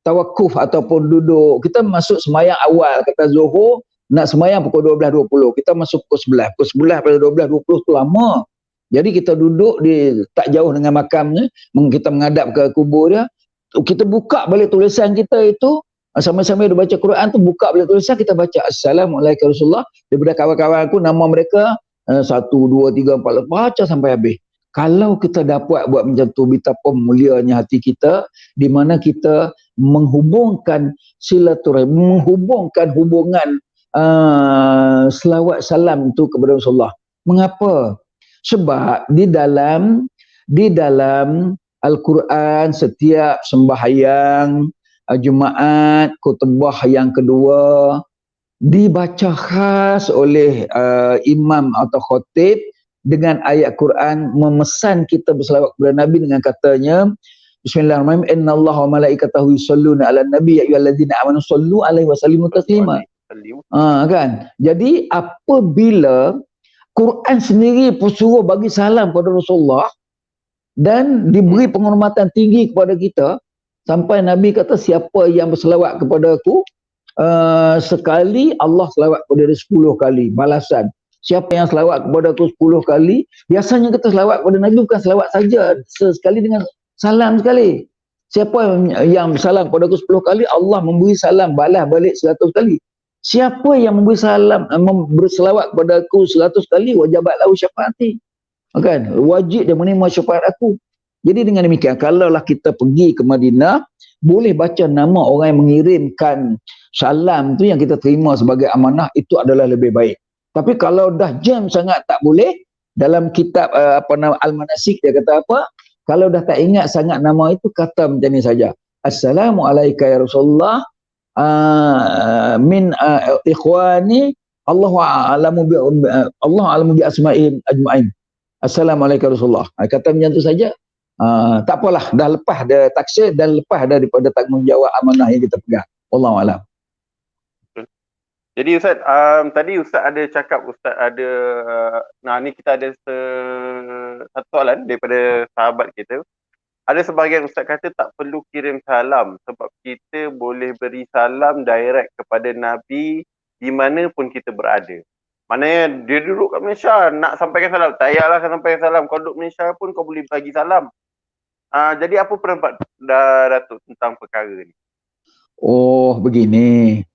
tawakuf ataupun duduk. Kita masuk semayang awal, kata Zuhur, nak semayang pukul 12.20. Kita masuk pukul 11. Pukul 11 pada 12.20 tu lama. Jadi kita duduk di tak jauh dengan makamnya, kita menghadap ke kubur dia. Kita buka balik tulisan kita itu, sama-sama dia baca Quran tu, buka balik tulisan, kita baca Assalamualaikum Rasulullah. Daripada kawan-kawan aku, nama mereka 1, 2, 3, 4, baca sampai habis. Kalau kita dapat buat macam tu, betapa mulianya hati kita, di mana kita menghubungkan silaturahim, menghubungkan hubungan selawat salam tu kepada Rasulullah. Mengapa? Sebab di dalam Al-Quran setiap sembahyang Jumaat khutbah yang kedua dibaca khas oleh imam atau khatib dengan ayat Quran memesan kita berselawat kepada Nabi dengan katanya Bismillahirrahmanirrahim, innallaha wa malaikatahu yusholluna 'alan nabi ya ayyuhalladzina amanu shollu 'alaihi wa sallimu taslima. Kan? Jadi apabila Quran sendiri pun suruh bagi salam kepada Rasulullah dan diberi penghormatan tinggi kepada kita, sampai Nabi kata siapa yang berselawat kepada aku sekali, Allah selawat kepada dia 10 kali balasan. Siapa yang selawat kepada aku 10 kali, biasanya kita selawat kepada Nabi bukan selawat saja, sekali dengan salam sekali. Siapa yang salam kepada aku 10 kali, Allah memberi salam balas balik 100 kali. Siapa yang memberi salam, berselawat kepada aku 100 kali, wajibat lahu syafaati. Kan? Wajib dia menerima syafaat aku. Jadi dengan demikian, kalaulah kita pergi ke Madinah, boleh baca nama orang yang mengirimkan salam tu yang kita terima sebagai amanah, itu adalah lebih baik. Tapi kalau dah jam sangat tak boleh, dalam kitab Al-Manasik dia kata apa? Kalau dah tak ingat sangat nama itu, kata macam ni saja. Assalamualaikum ya Rasulullah, min ikhwani, Allahu a'lamu bi asma'ihim ajma'in. Assalamualaikum Rasulullah. Kata macam tu saja. Tak apalah, dah lepas dah taksir dan lepas daripada tanggungjawab amanah yang kita pegang. Wallahu a'lam. Jadi Ustaz, tadi Ustaz ada cakap, Ustaz ada, ni kita ada satu soalan daripada sahabat kita. Ada sebahagian Ustaz kata tak perlu kirim salam sebab kita boleh beri salam direct kepada Nabi di mana pun kita berada. Maknanya dia duduk kat Malaysia, nak sampaikan salam, tak payahlah sampaikan salam. Kau duduk Malaysia pun kau boleh bagi salam. Jadi apa pendapat Datuk tentang perkara ni? Oh, begini.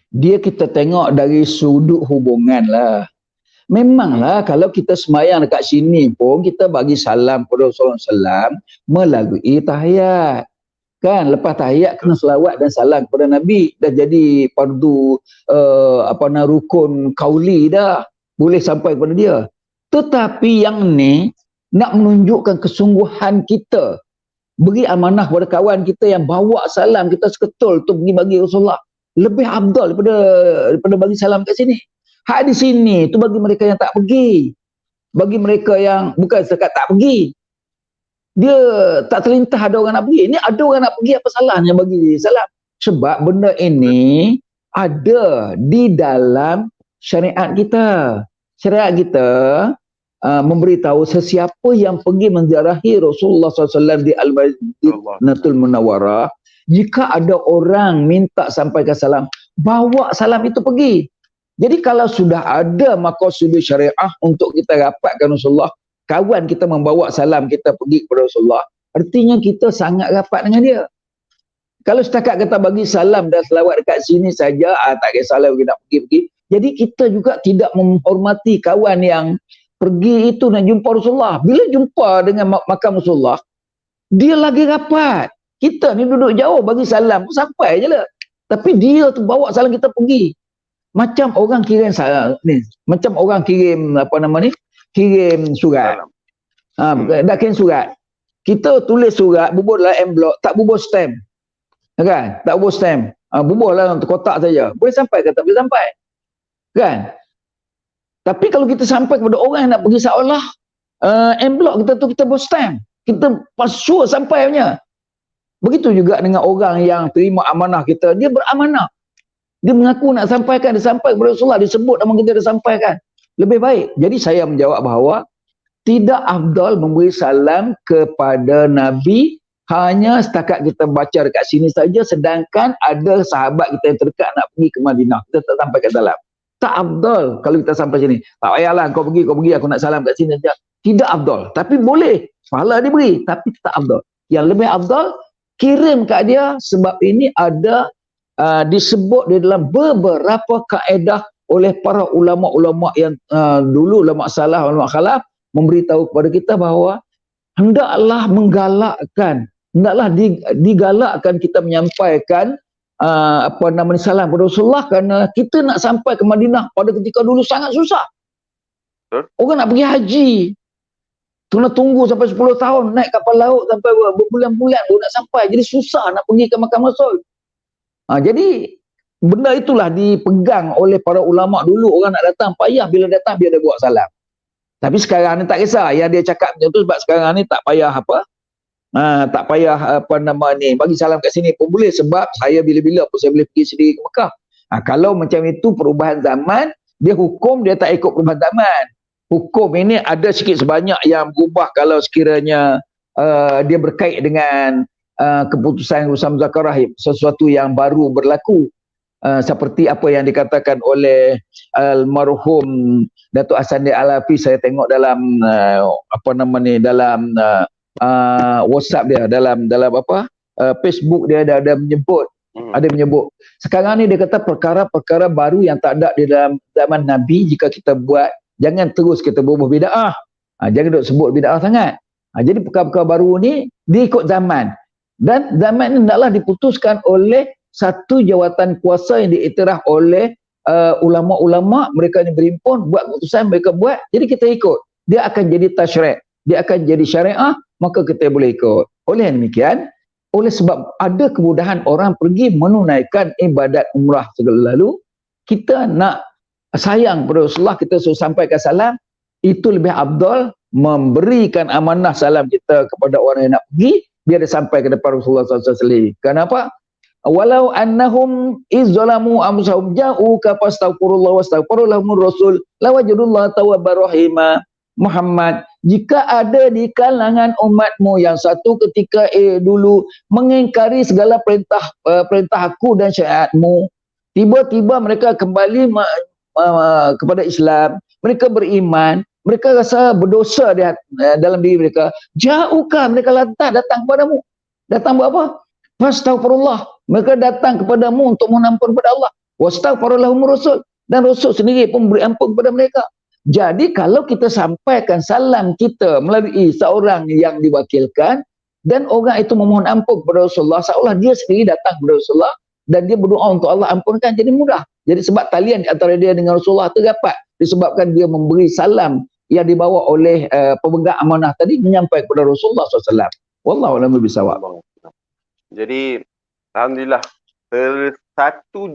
Dia kita tengok dari sudut hubungan lah. Memanglah kalau kita semayang dekat sini pun kita bagi salam kepada Rasulullah SAW melalui tahiyat. Kan, lepas tahiyat kena selawat dan salam kepada Nabi. Dah jadi fardu rukun kauli dah. Boleh sampai kepada dia. Tetapi yang ni nak menunjukkan kesungguhan kita. Beri amanah kepada kawan kita yang bawa salam kita seketul tu pergi bagi Rasulullah. Lebih afdal daripada bagi salam kat sini. Hak di sini tu bagi mereka yang tak pergi. Bagi mereka yang bukan setakat tak pergi. Dia tak terlintas ada orang nak pergi. Ini ada orang nak pergi, apa salahnya bagi salam? Sebab benda ini ada di dalam syariat kita. Syariat kita memberitahu sesiapa yang pergi menziarahi Rasulullah SAW di Al-Madinatul Munawwarah, jika ada orang minta sampaikan salam, bawa salam itu pergi. Jadi kalau sudah ada maqasid syariah untuk kita rapatkan Rasulullah, kawan kita membawa salam kita pergi kepada Rasulullah, artinya kita sangat rapat dengan dia. Kalau setakat kita bagi salam dan selawat dekat sini saja, tak kisahlah kita nak pergi-pergi. Jadi kita juga tidak menghormati kawan yang pergi itu nak jumpa Rasulullah. Bila jumpa dengan makam Rasulullah, dia lagi rapat. Kita ni duduk jauh bagi salam, sampai je lah. Tapi dia tu bawa salam kita pergi. Macam orang kirim salam ni, macam orang kirim kirim surat. Dah kirim surat. Kita tulis surat, bubur dalam envelope, tak bubur stamp. Kan? Tak bubur stamp. Bubur dalam kotak saja. Boleh sampai ke tak boleh sampai? Kan? Tapi kalau kita sampai kepada orang yang nak pergi seolah envelope kita tu kita bubur stamp. Kita sure sampai punya. Begitu juga dengan orang yang terima amanah kita, dia beramanah. Dia mengaku nak sampaikan, dia sampai kepada Rasulullah, disebut nama kita, dia sampaikan. Lebih baik. Jadi saya menjawab bahawa tidak afdal memberi salam kepada Nabi hanya setakat kita baca dekat sini saja, sedangkan ada sahabat kita yang terdekat nak pergi ke Madinah, kita tak sampaikan salam. Tak afdal kalau kita sampai sini. Tak payahlah kau pergi, aku nak salam kat sini saja. Tidak afdal. Tapi boleh. Pahala diberi. Tapi tak afdal. Yang lebih afdal, kirim kat dia, sebab ini ada disebut di dalam beberapa kaedah oleh para ulama-ulama yang dulu, ulama salaf, ulama khalaf, memberitahu kepada kita bahawa hendaklah digalakkan kita menyampaikan salam kepada Rasulullah, kerana kita nak sampai ke Madinah pada ketika dulu sangat susah. Orang nak pergi haji kena tunggu sampai 10 tahun, naik kapal laut sampai berbulan-bulan baru nak sampai. Jadi susah nak pergi ke makam Rasul. Jadi benda itulah dipegang oleh para ulama dulu. Orang nak datang payah, bila datang biar dia buat salam. Tapi sekarang ni tak kisah. Yang dia cakap macam tu sebab sekarang ni tak payah tak payah bagi salam kat sini pun boleh, sebab saya bila-bila pun saya boleh pergi sendiri ke Mekah. Kalau macam itu perubahan zaman, dia hukum dia tak ikut perubahan zaman. Hukum ini ada sikit sebanyak yang berubah kalau sekiranya dia berkait dengan keputusan urusan muzakarah, sesuatu yang baru berlaku. seperti apa yang dikatakan oleh almarhum Datuk Hassan Alafi. Saya tengok dalam dalam WhatsApp dia, dalam Facebook dia ada menyebut, sekarang ni dia kata perkara-perkara baru yang tak ada di dalam zaman Nabi, jika kita buat, jangan terus kita berubah bid'ah. Jangan duk sebut bid'ah sangat. Jadi perkara-perkara baru ni diikut zaman, dan zaman ini hendaklah diputuskan oleh satu jawatan kuasa yang diiktiraf oleh ulama-ulama. Mereka ni berimpun, buat keputusan, mereka buat, jadi kita ikut. Dia akan jadi tasyri', dia akan jadi syariah, maka kita boleh ikut. Oleh demikian, oleh sebab ada kemudahan orang pergi menunaikan ibadat umrah segala lalu, kita nak sayang pada Rasulullah, kita suruh sampaikan salam, itu lebih afdal memberikan amanah salam kita kepada orang yang nak pergi, biar dia sampai ke depan Rasulullah SAW. Kenapa? Walau annahum izzalamu amsahum ja'uka fastaghfirullah wastaghfirulahumur rasul lawajadullah tawwabur rahima. Muhammad, jika ada di kalangan umatmu yang satu ketika dulu mengingkari segala perintah aku dan syariatmu, tiba-tiba mereka kembali kepada Islam, mereka beriman, mereka rasa berdosa dalam diri mereka, jauhkah mereka datang kepadamu. Datang buat apa? Fastaghfirullah, mereka datang kepadamu untuk mengampun kepada Allah. Wastaghfirulahumur rasul, dan Rasul sendiri pun beri ampun kepada mereka. Jadi kalau kita sampaikan salam kita melalui seorang yang diwakilkan, dan orang itu memohon ampun kepada Rasulullah, seolah dia sendiri datang kepada Rasulullah dan dia berdoa untuk Allah ampunkan, jadi mudah. Jadi sebab talian di antara dia dengan Rasulullah itu dapat disebabkan dia memberi salam yang dibawa oleh pemegang amanah tadi menyampaikan kepada Rasulullah SAW. Wallahu a'lam bishawab. Jadi alhamdulillah 1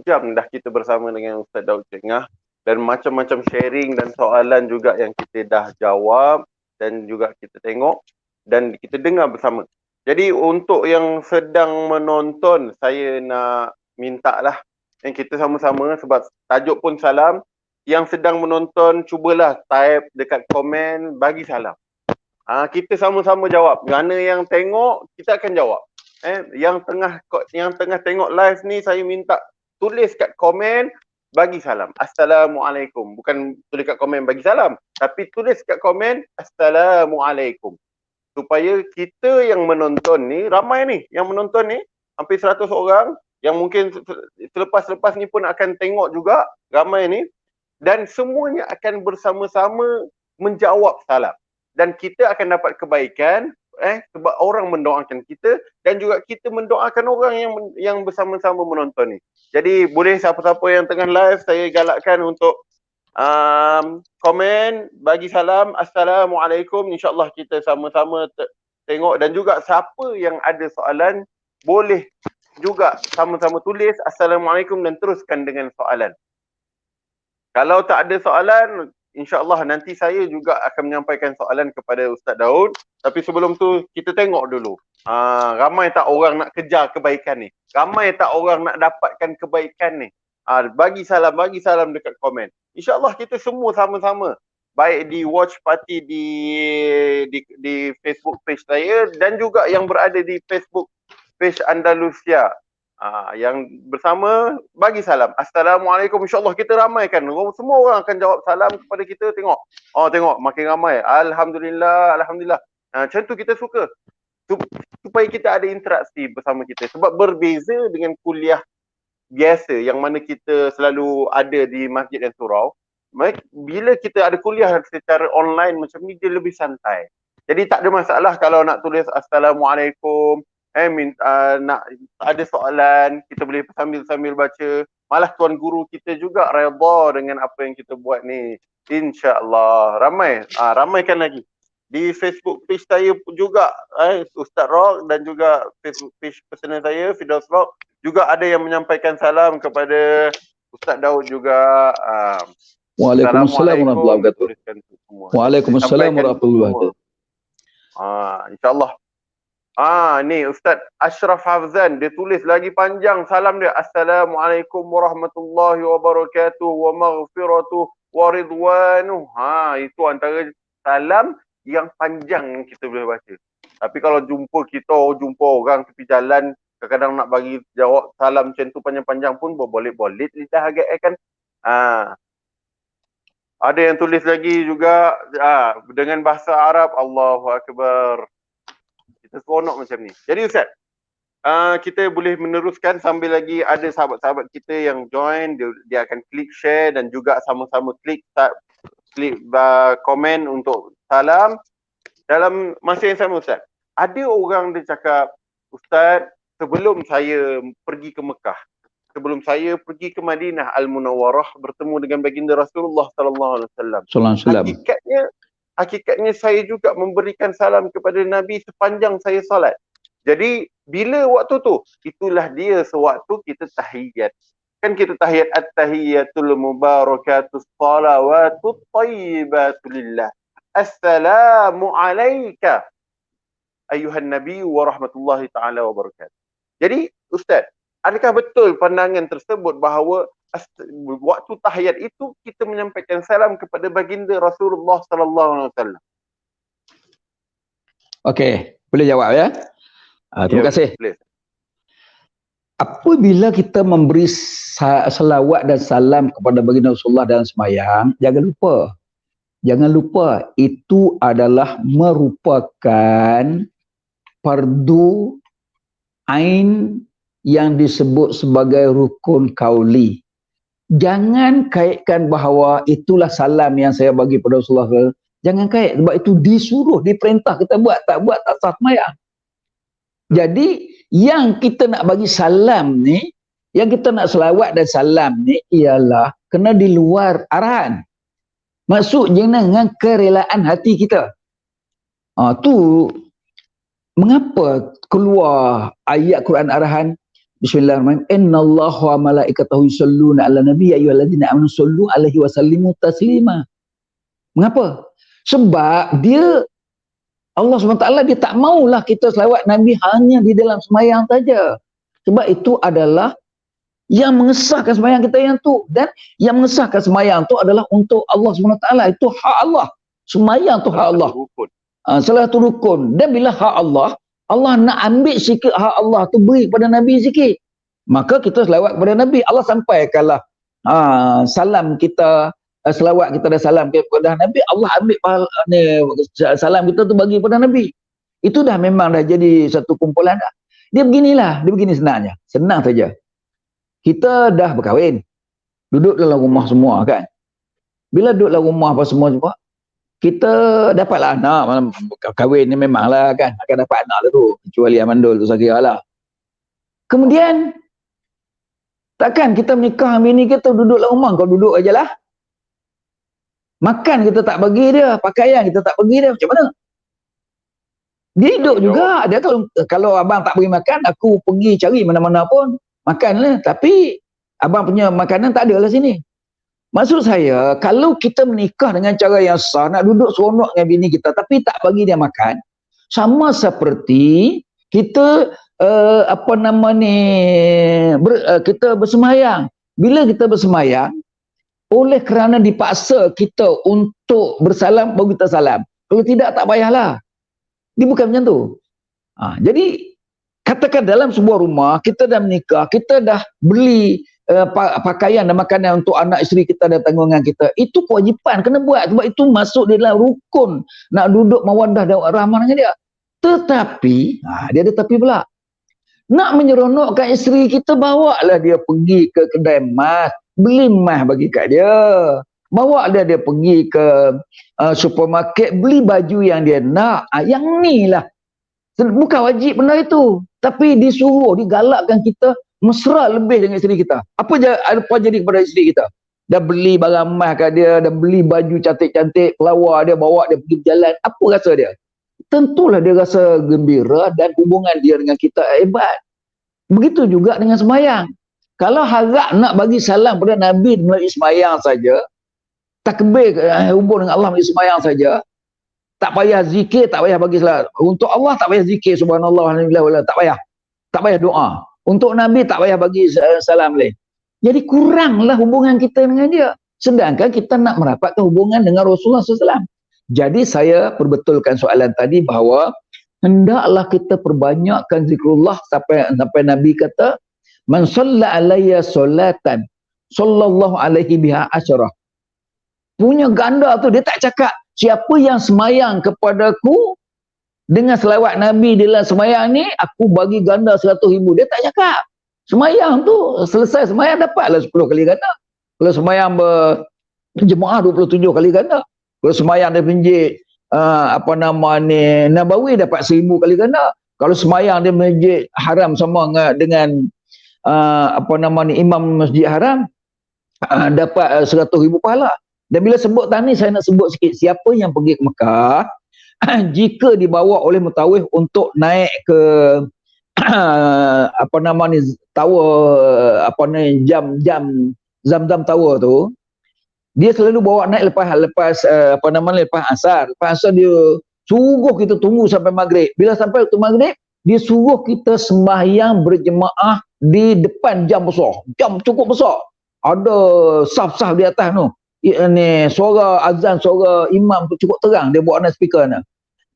jam dah kita bersama dengan Ustaz Daud Cengah, dan macam-macam sharing dan soalan juga yang kita dah jawab dan juga kita tengok dan kita dengar bersama. Jadi untuk yang sedang menonton, saya nak minta lah yang kita sama-sama, sebab tajuk pun salam, yang sedang menonton cubalah type dekat komen bagi salam. Kita sama-sama jawab. Mana yang tengok kita akan jawab. Yang tengah tengok live ni, saya minta tulis kat komen bagi salam. Assalamualaikum. Bukan tulis kat komen bagi salam, tapi tulis kat komen Assalamualaikum. Supaya kita yang menonton ni, ramai ni yang menonton ni, hampir 100 orang, yang mungkin selepas-lepas ni pun akan tengok juga, ramai ni, dan semuanya akan bersama-sama menjawab salam. Dan kita akan dapat kebaikan, sebab orang mendoakan kita, dan juga kita mendoakan orang yang bersama-sama menonton ni. Jadi boleh siapa-siapa yang tengah live, saya galakkan untuk komen bagi salam Assalamualaikum. InsyaAllah kita sama-sama tengok, dan juga siapa yang ada soalan boleh juga sama-sama tulis Assalamualaikum dan teruskan dengan soalan. Kalau tak ada soalan, InsyaAllah nanti saya juga akan menyampaikan soalan kepada Ustaz Daud. Tapi sebelum tu kita tengok dulu, ramai tak orang nak kejar kebaikan ni? Ramai tak orang nak dapatkan kebaikan ni? Bagi salam dekat komen. InsyaAllah kita semua sama-sama, baik di watch party di Facebook page saya, dan juga yang berada di Facebook page Andalusia. Yang bersama bagi salam Assalamualaikum. InsyaAllah kita ramaikan, semua orang akan jawab salam kepada kita. Tengok, tengok makin ramai. Alhamdulillah. Macam tu kita suka, supaya kita ada interaksi bersama kita. Sebab berbeza dengan kuliah biasa yang mana kita selalu ada di masjid dan surau, bila kita ada kuliah secara online macam ni, dia lebih santai. Jadi tak ada masalah kalau nak tulis Assalamualaikum, nak ada soalan, kita boleh sambil baca. Malah tuan guru kita juga redha dengan apa yang kita buat ni. InsyaAllah ramaikan lagi. Di Facebook page saya juga, Ustaz Rock, dan juga Facebook page personal saya, Firdaus Rock, juga ada yang menyampaikan salam kepada Ustaz Daud juga. Waalaikumsalam warahmatullahi wabarakatuh. Waalaikumsalam warahmatullahi wabarakatuh. InsyaAllah. Ni Ustaz Ashraf Hafzan, dia tulis lagi panjang salam dia. Assalamualaikum warahmatullahi wabarakatuh wa maghfiratuh wa ridwanuh. Itu antara salam yang panjang yang kita boleh baca. Tapi kalau jumpa orang tepi jalan, Kadang-kadang nak bagi jawab salam macam tu panjang-panjang pun boleh-boleh lidah agak kan. Ada yang tulis lagi juga dengan bahasa Arab. Allahu Akbar. Kita seronok macam ni. Jadi Ustaz, kita boleh meneruskan sambil lagi ada sahabat-sahabat kita yang join, dia akan klik share dan juga sama-sama klik komen untuk salam. Dalam masa yang sama Ustaz, ada orang dia cakap, Ustaz, sebelum saya pergi ke Mekah, sebelum saya pergi ke Madinah Al-Munawwarah bertemu dengan baginda Rasulullah sallallahu alaihi wasallam, hakikatnya saya juga memberikan salam kepada Nabi sepanjang saya solat. Jadi bila waktu tu, itulah dia sewaktu kita tahiyat. Kan kita tahiyat at-tahiyatul mubarakatus salawatut thayyibatu lillah. Assalamu alayka ayuhan nabi wa rahmatullahi ta'ala wa barakatuh. Jadi Ustaz, adakah betul pandangan tersebut bahawa waktu tahiyat itu kita menyampaikan salam kepada baginda Rasulullah sallallahu alaihi wasallam? Okey, boleh jawab ya? Terima kasih. Boleh. Apabila kita memberi selawat dan salam kepada baginda Rasulullah dalam sembahyang, jangan lupa itu adalah merupakan fardu ain yang disebut sebagai rukun kauli. Jangan kaitkan bahawa itulah salam yang saya bagi pada Rasulullah. Jangan kait, sebab itu disuruh, diperintah kita buat, tak sah sembahyang. Jadi yang kita nak bagi salam ni, yang kita nak selawat dan salam ni ialah kena di luar arahan. Maksudnya dengan kerelaan hati kita. Tu mengapa keluar ayat Quran arahan Bismillahirrahmanirrahim. Innallaha wa malaikatahu yusholluna 'alan nabi ya ayyuhalladzina amanu shollu 'alaihi wa sallimu taslima. Mengapa? Sebab dia Allah SWT dia tak maulah kita selawat Nabi hanya di dalam sembahyang saja. Sebab itu adalah yang mengesahkan sembahyang kita yang tu. Dan yang mengesahkan sembahyang tu adalah untuk Allah SWT. Itu hak Allah. Sembahyang tu hak Allah. Salah satu rukun. Dan bila hak Allah, Allah nak ambil sikit hak Allah tu beri kepada Nabi sikit. Maka kita selawat kepada Nabi. Allah sampaikanlah salam kita, selawat kita dan salam kepada Nabi, Allah ambil salam kita tu bagi kepada Nabi. Itu dah memang dah jadi satu kumpulan dah. Dia begini senangnya. Senang saja. Kita dah berkahwin. Duduk dalam rumah semua kan. Bila duduk dalam rumah apa semua, kita dapatlah anak. Kahwin ni memanglah kan, akan dapat anak tu. Kecuali Amandul tu saya kira lah. Kemudian, takkan kita menikah dengan bini kita duduk dalam rumah, kau duduk aja lah. Makan kita tak bagi dia, pakaian kita tak bagi dia, macam mana? Dia hidup juga. Dia kalau abang tak bagi makan, aku pergi cari mana-mana pun, makanlah. Tapi abang punya makanan tak ada lah sini. Maksud saya, kalau kita menikah dengan cara yang sah, nak duduk seronok dengan bini kita, tapi tak bagi dia makan, sama seperti kita kita bersembahyang. Bila kita bersembahyang, oleh kerana dipaksa kita untuk bersalam, baru kita salam. Kalau tidak, tak payahlah. Dia bukan macam tu. Jadi, katakan dalam sebuah rumah, kita dah menikah, kita dah beli pakaian dan makanan untuk anak isteri kita dan tanggungan kita. Itu kewajipan, kena buat. Sebab itu masuk di dalam rukun. Nak duduk mawaddah dan rahmah dengan dia. Tetapi, dia ada tapi pula. Nak menyeronokkan isteri kita, bawa lah dia pergi ke kedai emas. Beli emas bagi kat dia. Bawa dia pergi ke supermarket, beli baju yang dia nak. Yang ni lah. Bukan wajib benda itu. Tapi disuruh, digalakkan kita mesra lebih dengan isteri kita. Apa jadi kepada isteri kita? Dah beli barang emas kat dia, dah beli baju cantik-cantik, pelawar dia, bawa dia pergi jalan. Apa rasa dia? Tentulah dia rasa gembira dan hubungan dia dengan kita hebat. Begitu juga dengan sembahyang. Kalau harap nak bagi salam pada Nabi melalui sembahyang saja, takbir hubung dengan Allah melalui sembahyang saja, tak payah zikir, tak payah bagi salam. Untuk Allah tak payah zikir, subhanallah, alhamdulillah, tak payah. Tak payah doa. Untuk Nabi tak payah bagi salam lain. Jadi kuranglah hubungan kita dengan dia. Sedangkan kita nak merapatkan hubungan dengan Rasulullah SAW. Jadi saya perbetulkan soalan tadi bahawa hendaklah kita perbanyakkan zikrullah sampai Nabi kata, man shalla alayya salatan sallallahu alaihi biha asyarah. Punya ganda tu dia tak cakap siapa yang semayang kepadaku dengan selawat Nabi dalam semayang ni, aku bagi ganda 100,000. Dia tak cakap. Semayang tu, selesai semayang dapatlah 10 kali ganda. Kalau semayang berjemaah 27 kali ganda. Kalau semayang dia masjid Nabawi dapat 1,000 kali ganda. Kalau semayang dia masjid haram sama dengan imam masjid haram, dapat 100,000 pahala. Dan bila sebut tadi, saya nak sebut sikit siapa yang pergi ke Mekah jika dibawa oleh mutawif untuk naik ke tower jam Zamzam Tower tu, dia selalu bawa naik lepas asar. Lepas asar dia suruh kita tunggu sampai maghrib. Bila sampai waktu maghrib, dia suruh kita sembahyang berjemaah di depan jam besar. Jam cukup besar. Ada saf-saf di atas tu. Ini suara azan, suara imam tu cukup terang. Dia buat naik speaker ni.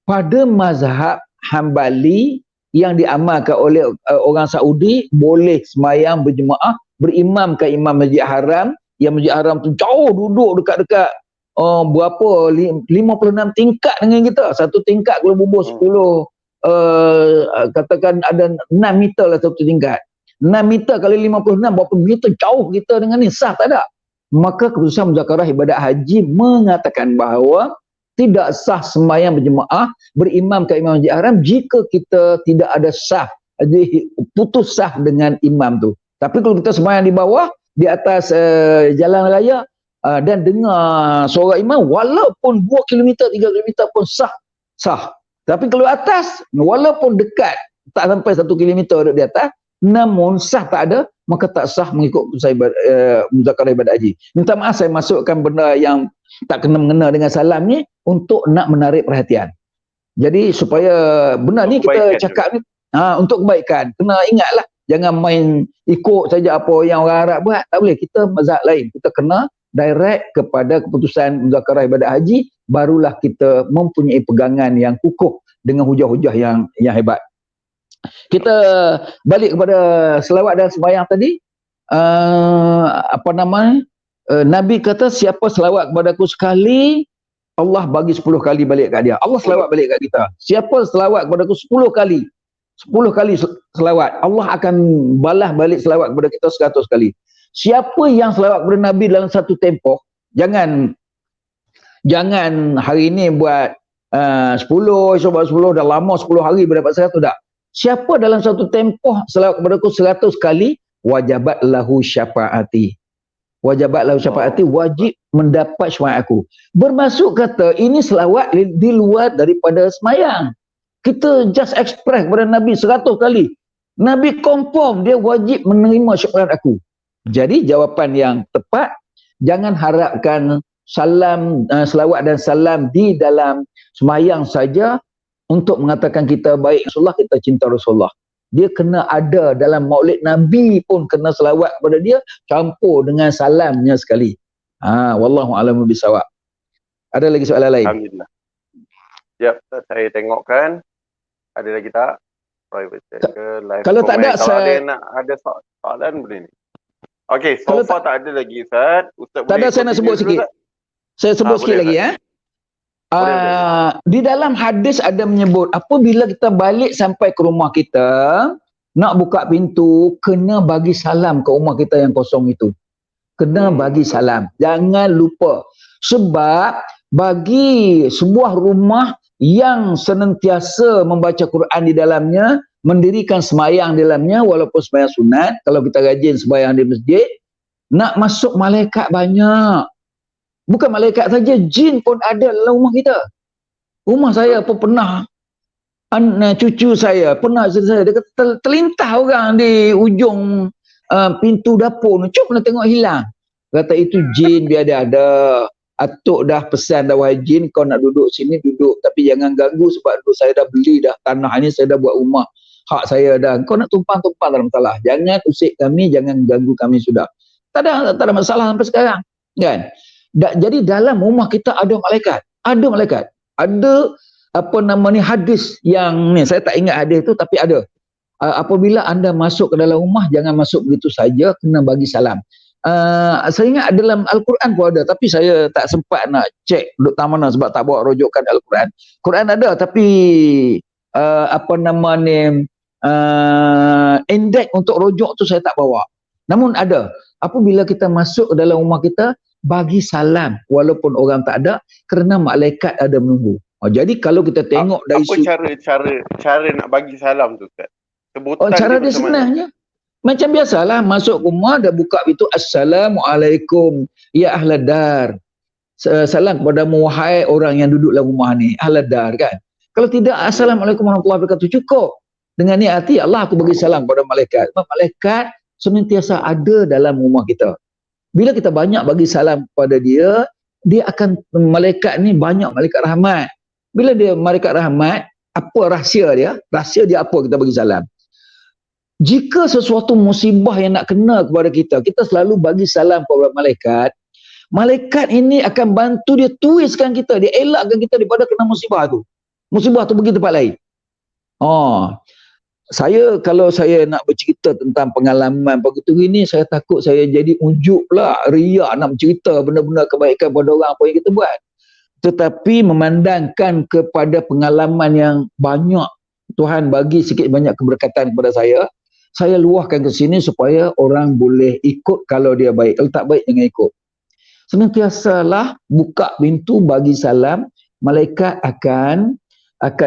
Pada mazhab Hambali yang diamalkan oleh orang Saudi, boleh sembahyang berjemaah berimamkan imam Masjid Haram. Yang Masjid Haram tu jauh, duduk dekat-dekat 56 tingkat dengan kita. Satu tingkat kalau bubuh 10 katakan ada 6 meter lah satu tingkat. 6 meter kali 56 berapa meter jauh kita dengan ni, sah tak ada. Maka keputusan Muzakarah Ibadat Haji mengatakan bahawa tidak sah sembahyang berjemaah berimamkan imam Masjid Haram jika kita tidak ada sah, jadi putus sah dengan imam tu. Tapi kalau kita sembahyang di bawah, di atas jalan raya dan dengar suara imam, walaupun 2 km, 3 km pun sah. Tapi kalau atas, walaupun dekat, tak sampai 1 km di atas, namun sah tak ada, maka tak sah mengikut Muzakarah Ibadat Haji. Minta maaf saya masukkan benda yang tak kena-mengena dengan salam ni untuk nak menarik perhatian. Jadi supaya benar ni kita cakap ni untuk kebaikan. Kena ingatlah, jangan main ikut saja apa yang orang Arab buat. Tak boleh, kita mazhab lain. Kita kena direct kepada keputusan Muzakarah Ibadat Haji, barulah kita mempunyai pegangan yang kukuh dengan hujah-hujah yang hebat. Kita balik kepada selawat dan sembahyang tadi. Nabi kata siapa selawat kepadaku sekali, Allah bagi 10 kali balik kat dia. Allah selawat balik kat kita. Siapa selawat kepadaku 10 kali, 10 kali selawat, Allah akan balas balik selawat kepada kita 100 kali. Siapa yang selawat kepada Nabi dalam satu tempoh, jangan hari ini buat 10, esok buat 10, dah lama 10 hari berdapat 100, tak. Siapa dalam satu tempoh selawat kepadaku 100 kali, wajabat lahu syafaati. Wajabat lahu syafaati, wajib mendapat syafaat aku. Bermaksud kata ini selawat di luar daripada semayang. Kita just express kepada Nabi 100 kali. Nabi confirm dia wajib menerima syafaat aku. Jadi jawapan yang tepat, jangan harapkan salam, selawat dan salam di dalam semayang saja untuk mengatakan kita baik Rasulullah, kita cinta Rasulullah. Dia kena ada dalam maulid Nabi pun kena selawat kepada dia, campur dengan salamnya sekali. Wallahu a'lam bishawab. Ada lagi soalan lain? Alhamdulillah. Ya, saya tengokkan. Ada lagi tak? Private chat ke live kalau comment. Tak ada, kalau ada nak ada soalan boleh ni. Okey, so far tak ada lagi Ustaz. Ustaz tak ada, saya nak sebut sikit. Saya sebut sikit lagi ya. Di dalam hadis ada menyebut apabila kita balik sampai ke rumah kita, nak buka pintu, kena bagi salam ke rumah kita yang kosong itu. Kena bagi salam. Jangan lupa. Sebab bagi sebuah rumah yang senantiasa membaca Quran di dalamnya, mendirikan semayang di dalamnya, walaupun semayang sunat, kalau kita rajin semayang di masjid, nak masuk malaikat banyak. Bukan malaikat saja, jin pun ada dalam rumah kita. Rumah saya pun pernah, cucu saya, pernah isteri saya, dia kata terlintah orang di ujung pintu dapur ni, cuba nak tengok hilang. Kata itu jin, biar dia ada. Atuk dah pesan dah, wahai jin, kau nak duduk sini, duduk. Tapi jangan ganggu sebab saya dah beli dah tanah ni, saya dah buat rumah. Hak saya dah. Kau nak tumpang-tumpang dalam masalah. Jangan usik kami, jangan ganggu kami sudah. Tak ada masalah sampai sekarang. Kan? Jadi dalam rumah kita ada malaikat. Ada malaikat. Ada apa nama ni, hadis yang ni, saya tak ingat hadis tu tapi ada. Apabila anda masuk ke dalam rumah, jangan masuk begitu saja, kena bagi salam. Saya ingat dalam Al-Quran pun ada, tapi saya tak sempat nak cek duduk tak mana sebab tak bawa rujukan Al-Quran. Quran ada tapi apa nama ni, indeks untuk rujuk tu saya tak bawa. Namun ada, apabila kita masuk ke dalam rumah kita, bagi salam walaupun orang tak ada, kerana malaikat ada menunggu. Jadi kalau kita tengok dari cara nak bagi salam tu, Ustaz? Sebutan cara dia sebenarnya macam biasalah, masuk rumah dah buka pintu, Assalamualaikum ya ahlad dar, salam kepadamu wahai orang yang duduk dalam rumah ni, ahlad dar kan. Kalau tidak, Assalamualaikum warahmatullahi wabarakatuh, cukup. Dengan ni hati, Allah aku bagi salam kepada malaikat. Sebab malaikat senantiasa ada dalam rumah kita. Bila kita banyak bagi salam kepada dia, dia akan, malaikat ni banyak malaikat rahmat. Bila dia malaikat rahmat, apa rahsia dia? Rahsia dia apa kita bagi salam? Jika sesuatu musibah yang nak kena kepada kita, kita selalu bagi salam kepada malaikat. Malaikat ini akan bantu dia tuiskan kita, dia elakkan kita daripada kena musibah tu. Musibah tu pergi tempat lain. Kalau saya nak bercerita tentang pengalaman begitu gini, saya takut saya jadi unjuk pula, riak nak bercerita benda-benda kebaikan pada orang apa yang kita buat. Tetapi memandangkan kepada pengalaman yang banyak, Tuhan bagi sikit banyak keberkatan kepada saya luahkan ke sini supaya orang boleh ikut kalau dia baik. Kalau tak baik, jangan ikut. Senantiasalah buka pintu bagi salam, malaikat akan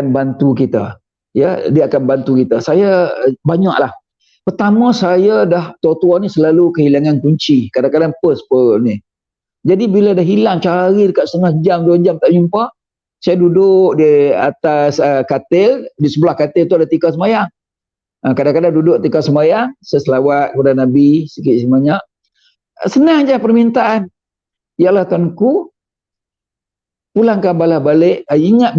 bantu kita. Ya, dia akan bantu kita. Saya banyaklah. Pertama, saya dah tua-tua ni selalu kehilangan kunci. Kadang-kadang purse pun ni. Jadi bila dah hilang, cari dekat setengah jam, 2 jam tak jumpa, saya duduk di atas katil. Di sebelah katil tu ada tikar semayang. Kadang-kadang duduk tikar semayang, saya selawat kepada Nabi sikit sebanyak. Senang je permintaan. Yalah Tuanku, pulangkan balas balik,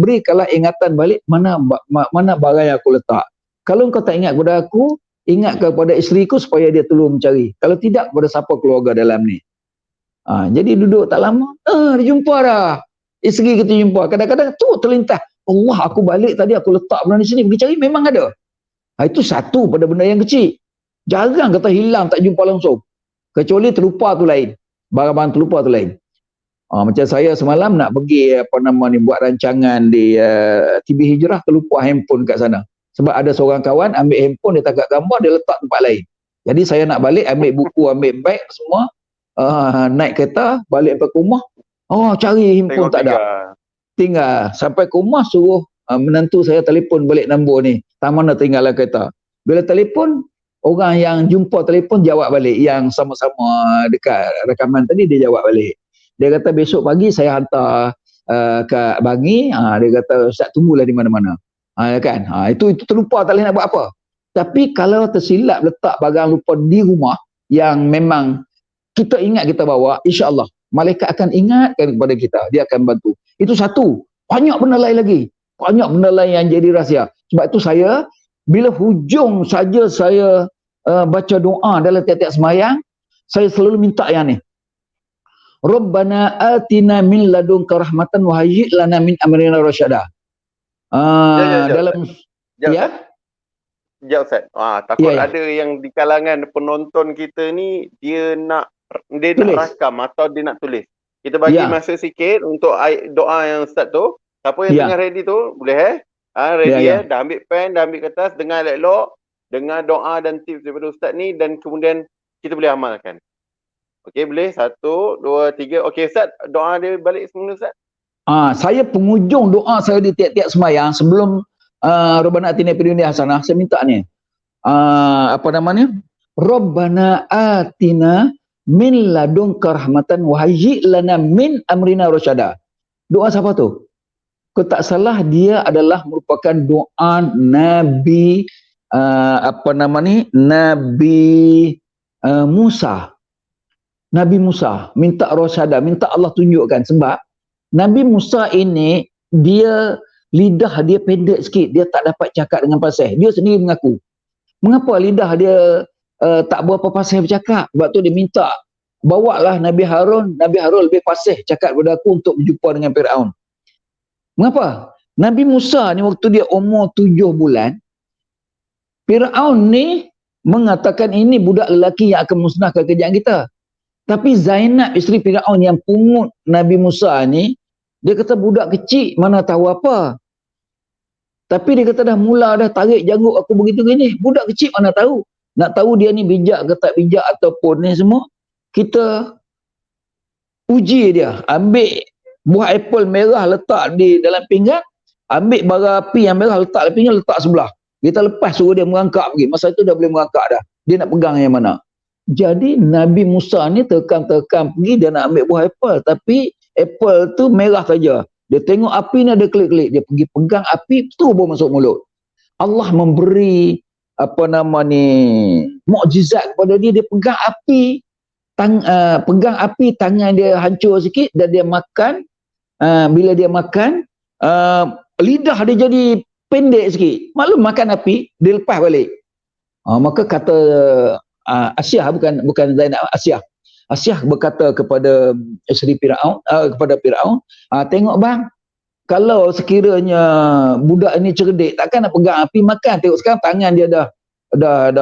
berikanlah ingatan balik mana barang yang aku letak. Kalau kau tak ingat kepada aku, ingat kepada isteriku supaya dia tolong mencari. Kalau tidak, kepada siapa keluarga dalam ni. Jadi duduk tak lama, dia jumpa dah. Isteri kita jumpa. Kadang-kadang tu terlintas, Allah, aku balik tadi, aku letak benda di sini, pergi cari, memang ada. Itu satu pada benda yang kecil. Jarang kata hilang, tak jumpa langsung. Kecuali terlupa tu lain. Barang-barang terlupa tu lain. Macam saya semalam nak pergi buat rancangan di TB Hijrah, terlupa handphone kat sana. Sebab ada seorang kawan ambil handphone, dia tangkap gambar, dia letak tempat lain. Jadi saya nak balik, ambil buku, ambil beg semua, naik kereta, balik ke rumah. Cari handphone tak ada. Tinggal. Sampai ke rumah suruh menantu saya telefon balik nombor ni. Tak mana tinggalan kereta. Bila telefon, orang yang jumpa telefon jawab balik. Yang sama-sama dekat rekaman tadi, dia jawab balik. Dia kata besok pagi saya hantar kat Bangi. Dia kata Ustaz tunggulah di mana-mana. Kan? Itu terlupa, tak boleh nak buat apa. Tapi kalau tersilap letak barang lupa di rumah yang memang kita ingat kita bawa, insya-Allah malaikat akan ingatkan kepada kita. Dia akan bantu. Itu satu. Banyak benda lain lagi. Banyak benda lain yang jadi rahsia. Sebab itu saya, bila hujung saja saya baca doa dalam tiap-tiap semayang, saya selalu minta yang ni. Rabbana atina min ladunka rahmatan wa hayyi' lana min amrina rasyada. Dalam Ustaz. Takut ada yang di kalangan penonton kita ni dia nak rakam atau dia nak tulis. Kita bagi masa sikit untuk doa yang Ustaz tu. Siapa yang tengah ready tu boleh ready dah ambil pen, dah ambil kertas, dengar elok-elok, dengar doa dan tips daripada Ustaz ni dan kemudian kita boleh amalkan. Okey, boleh? 1, 2, 3. Okey Ustaz, doa dia balik semula Ustaz. Saya penghujung doa saya di tiap-tiap semayang sebelum Rabbana atina fid dunya hasanah, saya minta ni. Rabbana atina min ladunka rahmatan wa hayyi' lana min amrina rasyada. Doa siapa tu? Kalau tak salah dia adalah merupakan doa Nabi Nabi Musa. Nabi Musa minta rasyada, minta Allah tunjukkan. Sebab Nabi Musa ini dia lidah dia pendek sikit, dia tak dapat cakap dengan fasih. Dia sendiri mengaku. Mengapa lidah dia tak berapa fasih bercakap? Sebab tu dia minta, bawalah Nabi Harun lebih fasih cakap kepada aku untuk berjumpa dengan Firaun. Mengapa? Nabi Musa ni waktu dia umur 7 bulan, Fir'aun ni mengatakan ini budak lelaki yang akan musnahkan kerajaan kita. Tapi Zainab, isteri Fir'aun yang pungut Nabi Musa ni, dia kata budak kecil mana tahu apa. Tapi dia kata dah mula dah tarik janggut aku begitu gini. Budak kecil mana tahu. Nak tahu dia ni bijak ke tak bijak ataupun ni semua, kita uji dia. Ambil buah apple merah letak di dalam pinggan, ambil bara api yang merah letak dalam pinggan, letak sebelah. Kita lepas suruh dia merangkak pergi. Masa itu dah boleh merangkak dah. Dia nak pegang yang mana. Jadi Nabi Musa ni terkam-terkam pergi, dia nak ambil buah apple. Tapi apple tu merah saja. Dia tengok api ni ada klik-klik. Dia pergi pegang api, terus masuk mulut. Allah memberi mukjizat kepada dia. Dia pegang api, tangan dia hancur sikit dan dia makan. Bila dia makan, lidah dia jadi pendek sikit. Maklum makan api, dia lepas balik. Maka kata Asyah, bukan Zainab, Asyah berkata kepada isteri Fir'aun, kepada Fir'aun, tengok bang, kalau sekiranya budak ini cerdik, takkan nak pegang api makan. Tengok sekarang tangan dia dah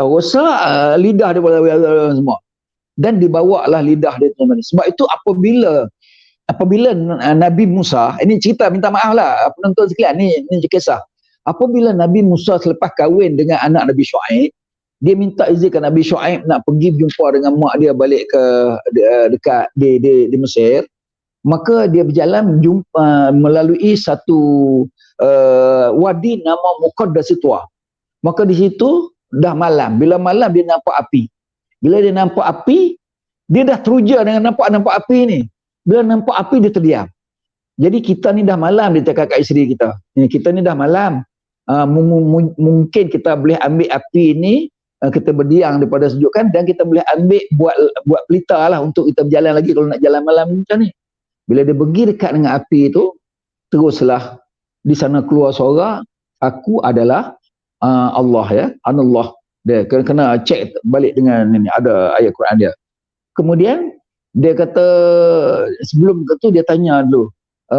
rosak, lidah dia semua. Dan dibawalah lidah dia tu. Sebab itu apabila Nabi Musa, ini cerita, minta maaf lah penonton sekalian, ni kisah. Apabila Nabi Musa selepas kahwin dengan anak Nabi Syuaib, dia minta izin ke Nabi Syuaib nak pergi berjumpa dengan mak dia balik ke dekat di Mesir. Maka dia berjalan melalui satu wadi nama Muqaddasitwa. Maka di situ dah malam. Bila malam dia nampak api. Bila dia nampak api, dia dah teruja dengan nampak api ni. Bila nampak api dia terdiam. Jadi kita ni dah malam, dia cakap kat isteri kita. Kita ni dah malam. Mungkin kita boleh ambil api ni, kita berdiam daripada sejuk kan, dan kita boleh ambil buat pelita lah untuk kita berjalan lagi kalau nak jalan malam macam ni. Bila dia pergi dekat dengan api tu, teruslah di sana keluar suara, aku adalah Allah, ya, Anallah. Dia kena cek balik dengan ini, ada ayat Quran dia. Kemudian dia kata, sebelum itu dia tanya dulu,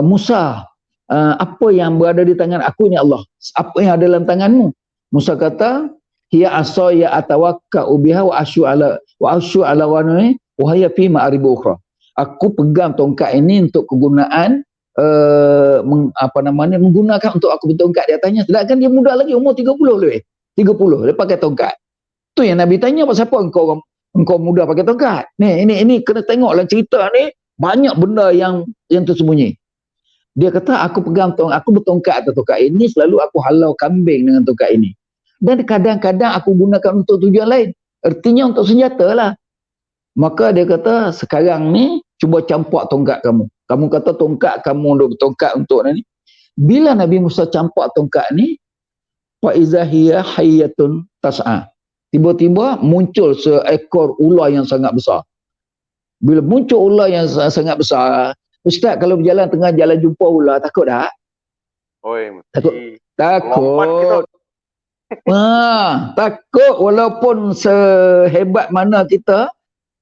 Musa, apa yang berada di tangan aku ni Allah? Apa yang ada dalam tanganmu? Musa kata, hiya asaya atawakka'u biha wa asyu ala wanai wa hiya fi ma'arib ukhra. Aku pegang tongkat ini untuk kegunaan menggunakan untuk aku bertongkat di atasnya. Sedangkan dia muda lagi, umur 30 lebih. 30 dia pakai tongkat. Tu yang Nabi tanya, pasal apa engkau muda pakai tongkat? Ini kena tengoklah cerita ni, banyak benda yang tersembunyi. Dia kata aku bertongkat atas tongkat ini, selalu aku halau kambing dengan tongkat ini. Dan kadang-kadang aku gunakan untuk tujuan lain. Artinya untuk senjata lah. Maka dia kata, sekarang ni cuba campak tongkat kamu. Kamu kata tongkat kamu bertongkat untuk ni. Bila Nabi Musa campak tongkat ni, fa iza hiya hayyatun tas'a. Tiba-tiba muncul seekor ular yang sangat besar. Bila muncul ular yang sangat besar, Ustaz, kalau berjalan tengah jalan jumpa ular, takut tak? Oi, Takut. Takut walaupun sehebat mana kita,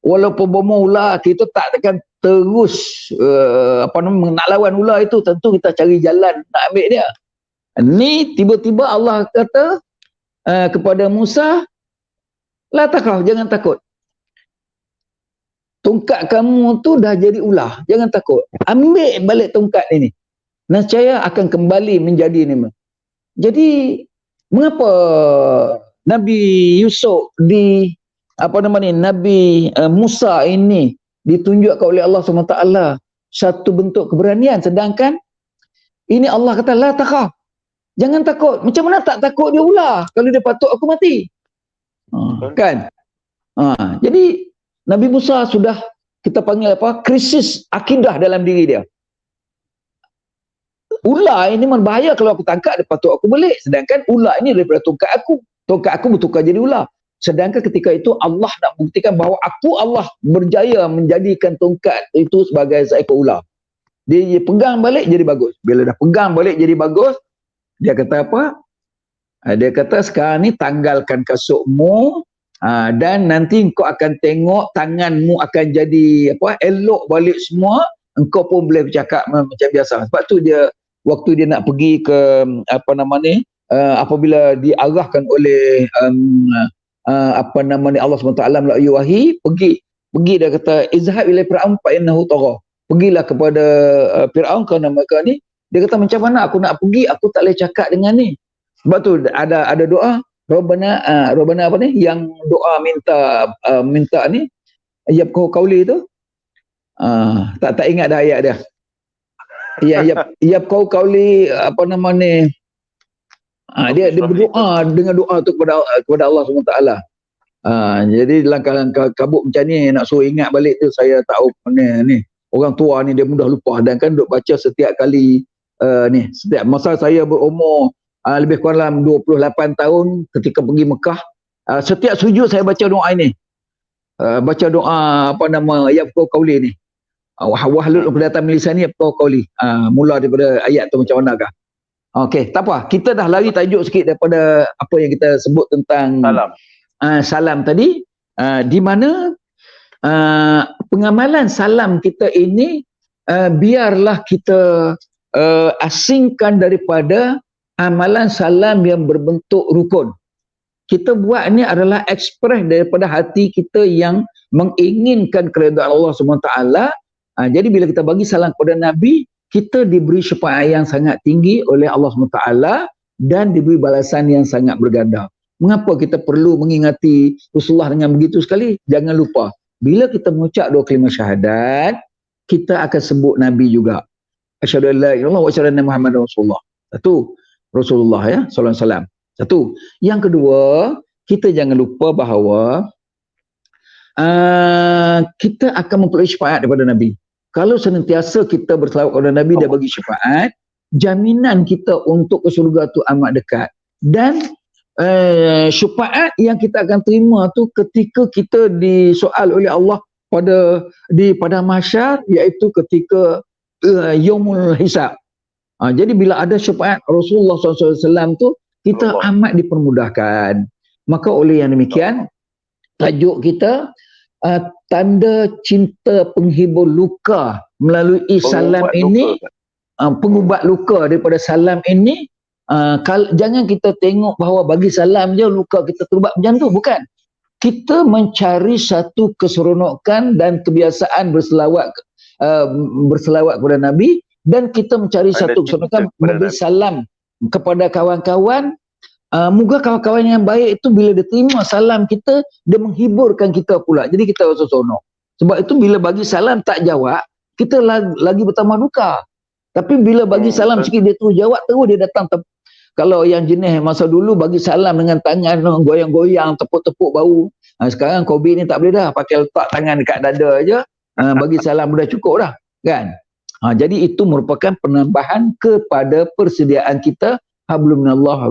walaupun bomo ular, kita tak akan terus nak lawan ular itu. Tentu kita cari jalan nak ambil dia. Ni tiba-tiba Allah kata kepada Musa, la takhaf, jangan takut. Tongkat kamu tu dah jadi ular, jangan takut. Ambil balik tongkat ini. Nescaya akan kembali menjadi ni. Jadi mengapa Nabi Yusuf Nabi Musa ini ditunjukkan oleh Allah SWT satu bentuk keberanian, sedangkan ini Allah kata la takhaf, jangan takut. Macam mana tak takut dia ular kalau dia patut aku mati? Kan? Jadi Nabi Musa sudah, kita panggil apa, krisis akidah dalam diri dia. Ular ini berbahaya, kalau aku tangkap dia patut aku belik, sedangkan ular ini daripada tongkat aku bertukar jadi ular. Sedangkan ketika itu Allah nak buktikan bahawa Allah berjaya menjadikan tongkat itu sebagai seekor ular. Dia pegang balik jadi bagus. Bila dah pegang balik jadi bagus, dia kata apa? Dia kata sekarang ni tanggalkan kasutmu, dan nanti engkau akan tengok tanganmu akan jadi elok balik semua, engkau pun boleh bercakap macam biasa. Sebab tu dia waktu dia nak pergi ke apa nama ni, apabila diarahkan oleh apa nama ni, Allah SWT melalui wahyi, pergi dia kata izhab ila fir'aun fa innahu tagha, pergilah kepada Firaun kerana mereka ni, dia kata macam mana aku nak pergi, aku tak boleh cakap dengan ni. Sebab tu ada doa Rabbana Rabbana apa ni, yang doa minta ni yabqau qauli tu, tak ingat dah ayat dia. Ya, yabqau qauli apa nama ni, dia berdoa dengan doa tu kepada Allah SWT. Jadi langkah-langkah kabut macam ni nak suruh ingat balik tu, saya tahu ni orang tua ni dia mudah lupa, dan kan duk baca setiap kali ni, setiap masa saya berumur lebih kurang dalam 28 tahun ketika pergi Mekah, setiap sujud saya baca doa ini, baca doa apa nama yabqau qauli ni, wahlul 'uqdatam min lisani yabqau qauli, mula daripada ayat tu macam manakah. Okey, tak apa, kita dah lari tajuk sikit daripada apa yang kita sebut tentang salam tadi, di mana pengamalan salam kita ini biarlah kita asingkan daripada amalan salam yang berbentuk rukun. Kita buat ni adalah ekspres daripada hati kita yang menginginkan keredaan Allah SWT. Jadi bila kita bagi salam kepada Nabi, kita diberi syafaat yang sangat tinggi oleh Allah SWT dan diberi balasan yang sangat berganda. Mengapa kita perlu mengingati Rasulullah dengan begitu sekali? Jangan lupa, bila kita mengucap dua kalimah syahadat, kita akan sebut Nabi juga. Asyhadu an la ilaha illallah wa asyhadu anna Muhammadar Rasulullah. Satu, Rasulullah ya, sallallahu alaihi wasallam. Satu. Yang kedua, kita jangan lupa bahawa kita akan memperoleh syafaat daripada Nabi. Kalau senantiasa kita berselawat kepada Nabi, dia bagi syafaat, jaminan kita untuk ke syurga tu amat dekat. Dan syafaat yang kita akan terima tu ketika kita disoal oleh Allah pada mahsyar, iaitu ketika yaumul hisab. Jadi bila ada syafaat Rasulullah SAW tu, kita amat dipermudahkan. Maka oleh yang demikian, tajuk kita tanda cinta penghibur luka melalui salam ini, pengubat luka daripada salam ini. Jangan kita tengok bahawa bagi salam je luka kita terubat macam tu, bukan. Kita mencari satu keseronokan dan kebiasaan berselawat kepada Nabi, dan kita mencari satu keseronokan memberi salam kepada kawan-kawan. Moga kawan-kawan yang baik itu bila dia terima salam kita, dia menghiburkan kita pula, jadi kita rasa seronok. Sebab itu bila bagi salam tak jawab, kita lagi bertambah duka. Tapi bila bagi salam sikit, dia terus jawab, terus dia datang. Kalau yang jenis masa dulu bagi salam dengan tangan goyang-goyang, tepuk-tepuk bau. Sekarang COVID ni tak boleh dah, pakai letak tangan dekat dada aja, bagi salam dah cukup dah, kan. Jadi itu merupakan penambahan kepada persediaan kita, hablum minallah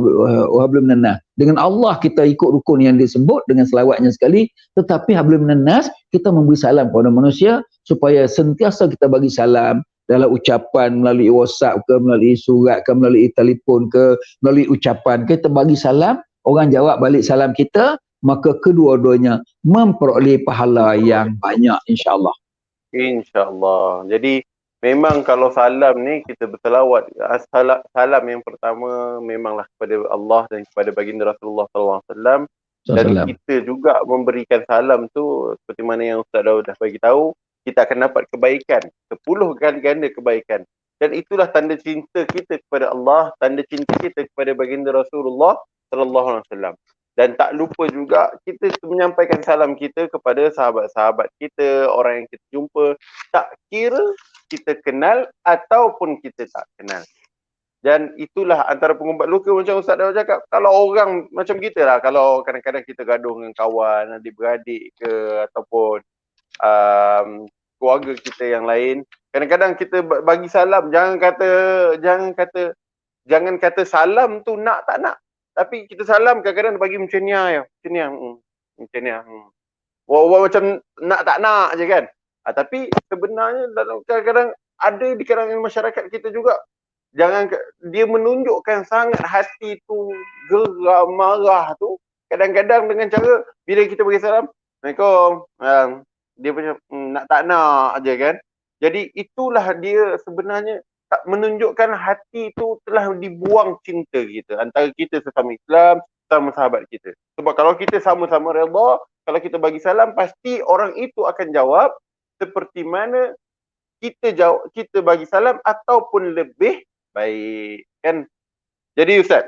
wa hablum minannas. Dengan Allah kita ikut rukun yang disebut dengan selawatnya sekali, tetapi hablum minannas kita memberi salam kepada manusia, supaya sentiasa kita bagi salam dalam ucapan, melalui WhatsApp ke, melalui surat ke, melalui telefon ke, melalui ucapan, kita bagi salam, orang jawab balik salam kita, maka kedua-duanya memperoleh pahala yang banyak, insya-Allah. InsyaAllah. Jadi memang kalau salam ni kita berselawat, salam yang pertama memanglah kepada Allah dan kepada baginda Rasulullah SAW. Dan kita juga memberikan salam tu seperti mana yang Ustaz Daud dah bagi tahu, kita akan dapat kebaikan, 10 kali ganda kebaikan. Dan itulah tanda cinta kita kepada Allah, tanda cinta kita kepada baginda Rasulullah SAW. Dan tak lupa juga kita menyampaikan salam kita kepada sahabat-sahabat kita, orang yang kita jumpa, tak kira kita kenal ataupun kita tak kenal. Dan itulah antara pengubat luka, macam Ustaz dah cakap. Kalau orang macam kita lah, kalau kadang-kadang kita gaduh dengan kawan, adik-beradik ke, ataupun keluarga kita yang lain, kadang-kadang kita bagi salam, jangan kata salam tu nak tak nak, tapi kita salam kadang-kadang bagi macam ni ya, macam ni. Macam nak tak nak je kan. Tapi sebenarnya kadang-kadang ada di kalangan masyarakat kita juga, dia menunjukkan sangat hati tu geram, marah tu, kadang-kadang dengan cara bila kita bagi salam, Assalamualaikum, dia punya nak tak nak aje kan. Jadi itulah dia sebenarnya tak menunjukkan hati itu telah dibuang cinta kita antara kita sesama Islam, sama sahabat kita. Sebab kalau kita sama-sama redha, kalau kita bagi salam, pasti orang itu akan jawab seperti mana kita bagi salam ataupun lebih baik, kan? Jadi Ustaz,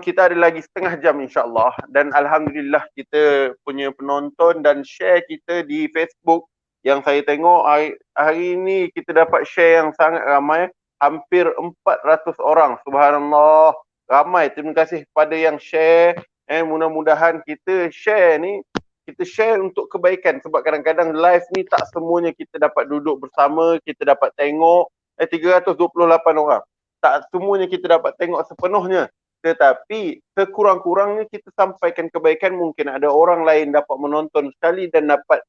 kita ada lagi setengah jam insyaAllah, dan Alhamdulillah kita punya penonton dan share kita di Facebook yang saya tengok hari ini kita dapat share yang sangat ramai, hampir 400 orang. Subhanallah, ramai. Terima kasih kepada yang share. Mudah-mudahan kita share ni, kita share untuk kebaikan, sebab kadang-kadang live ni tak semuanya kita dapat duduk bersama, kita dapat tengok 328 orang. Tak semuanya kita dapat tengok sepenuhnya. Tetapi sekurang-kurangnya kita sampaikan kebaikan, mungkin ada orang lain dapat menonton sekali dan dapat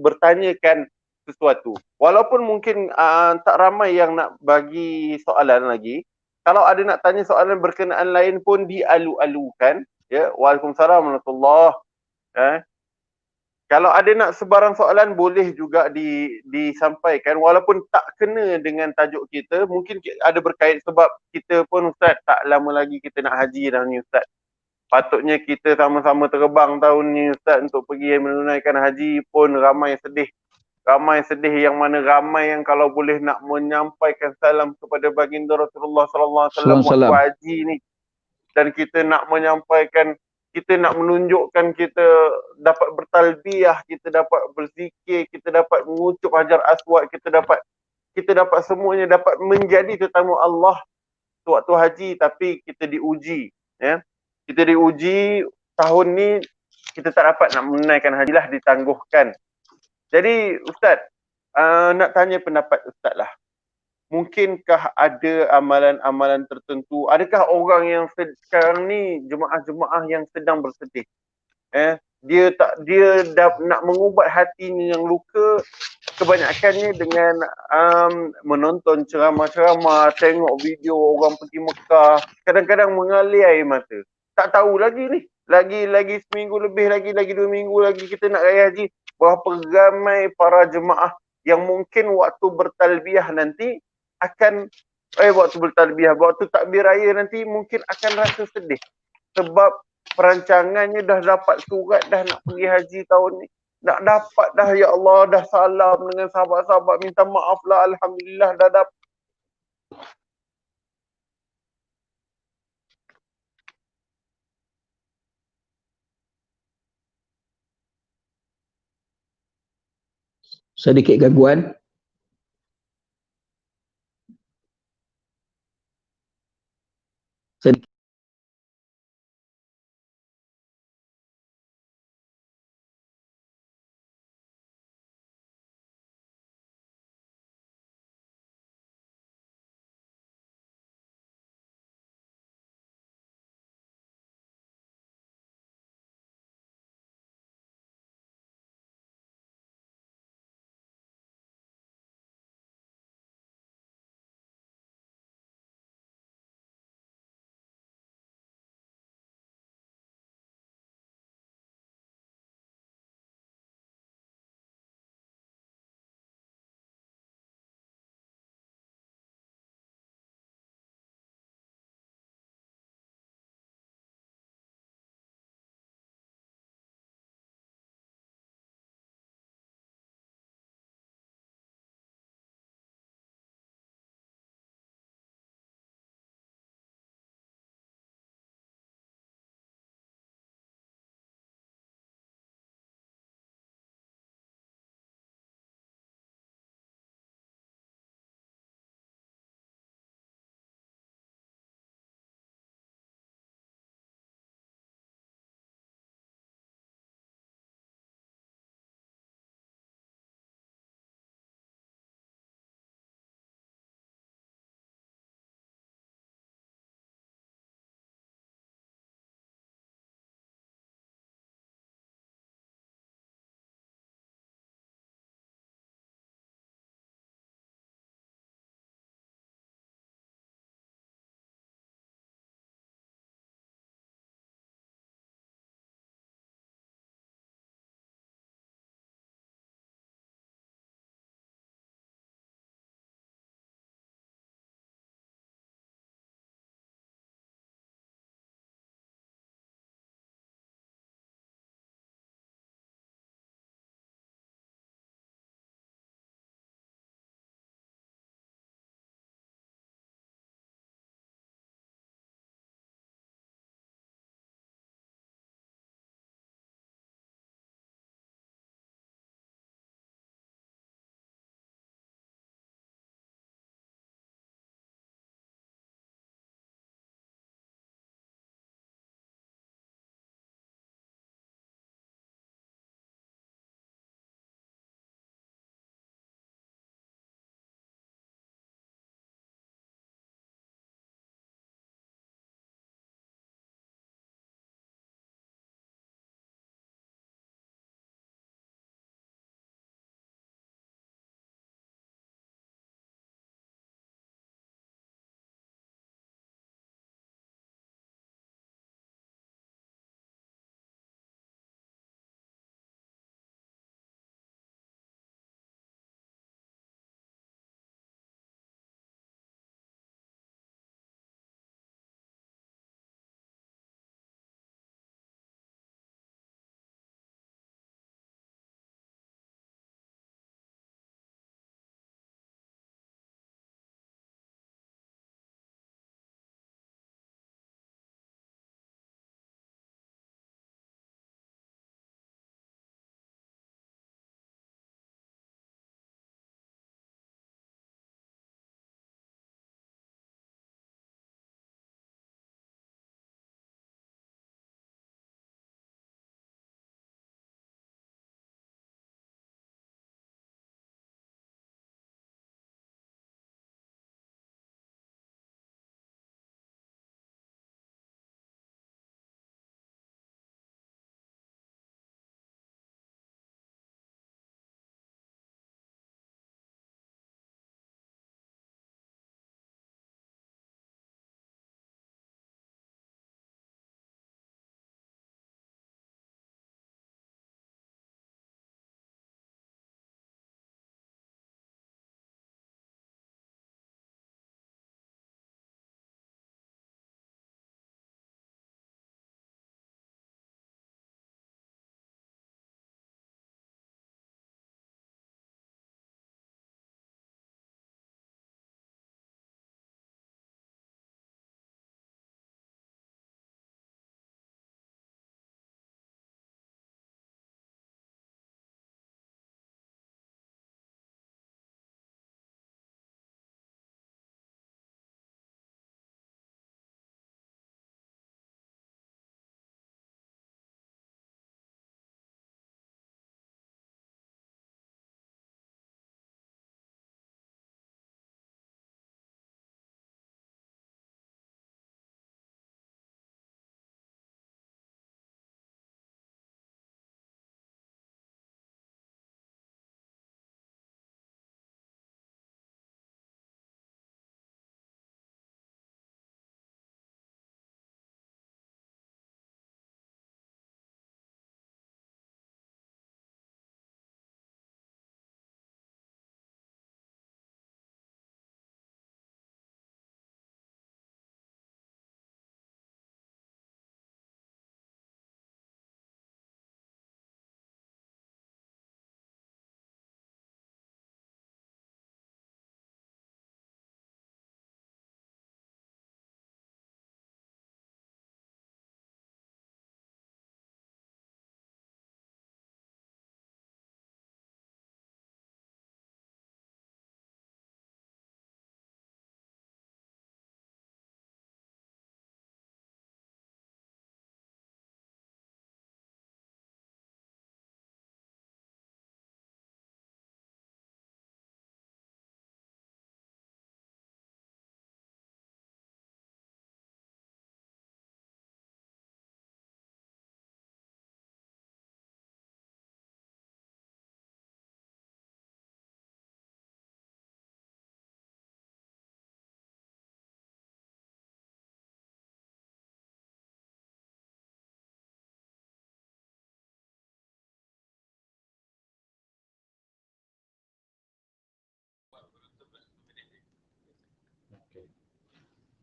bertanyakan sesuatu. Walaupun mungkin tak ramai yang nak bagi soalan lagi. Kalau ada nak tanya soalan berkenaan lain pun dialu-alukan. Ya, Waalaikumsalam warahmatullahi wabarakatuh. Kalau ada nak sebarang soalan boleh juga disampaikan walaupun tak kena dengan tajuk kita. Mungkin ada berkait sebab kita pun Ustaz tak lama lagi kita nak haji dah ni Ustaz. Patutnya kita sama-sama terbang tahun ni Ustaz untuk pergi menunaikan haji, pun ramai sedih. Ramai sedih yang mana ramai yang kalau boleh nak menyampaikan salam kepada baginda Rasulullah sallallahu alaihi wasallam waktu haji ni. Dan kita nak menyampaikan, kita nak menunjukkan kita dapat bertalbiyah, kita dapat berzikir, kita dapat mengucap hajar aswad, kita dapat semuanya dapat menjadi tetamu Allah sewaktu haji, tapi kita diuji, ya. Kita diuji tahun ni kita tak dapat nak menunaikan hajilah, ditangguhkan. Jadi Ustaz, nak tanya pendapat Ustaz lah. Mungkinkah ada amalan-amalan tertentu? Adakah orang yang sekarang ni jemaah-jemaah yang sedang bersedih? Dia nak mengubat hatinya yang luka, kebanyakannya dengan menonton ceramah-ceramah, tengok video orang pergi Mekah, kadang-kadang mengalir air mata. Tak tahu lagi ni, lagi seminggu lebih lagi 2 minggu lagi kita nak raya haji. Berapa ramai para jemaah yang mungkin waktu bertalbiyah nanti akan waktu takbir raya nanti mungkin akan rasa sedih sebab perancangannya dah dapat surat dah nak pergi haji tahun ni, nak dapat dah, ya Allah, dah salam dengan sahabat-sahabat, minta maaf lah, alhamdulillah dah dapat. Sedikit gangguan. Sedikit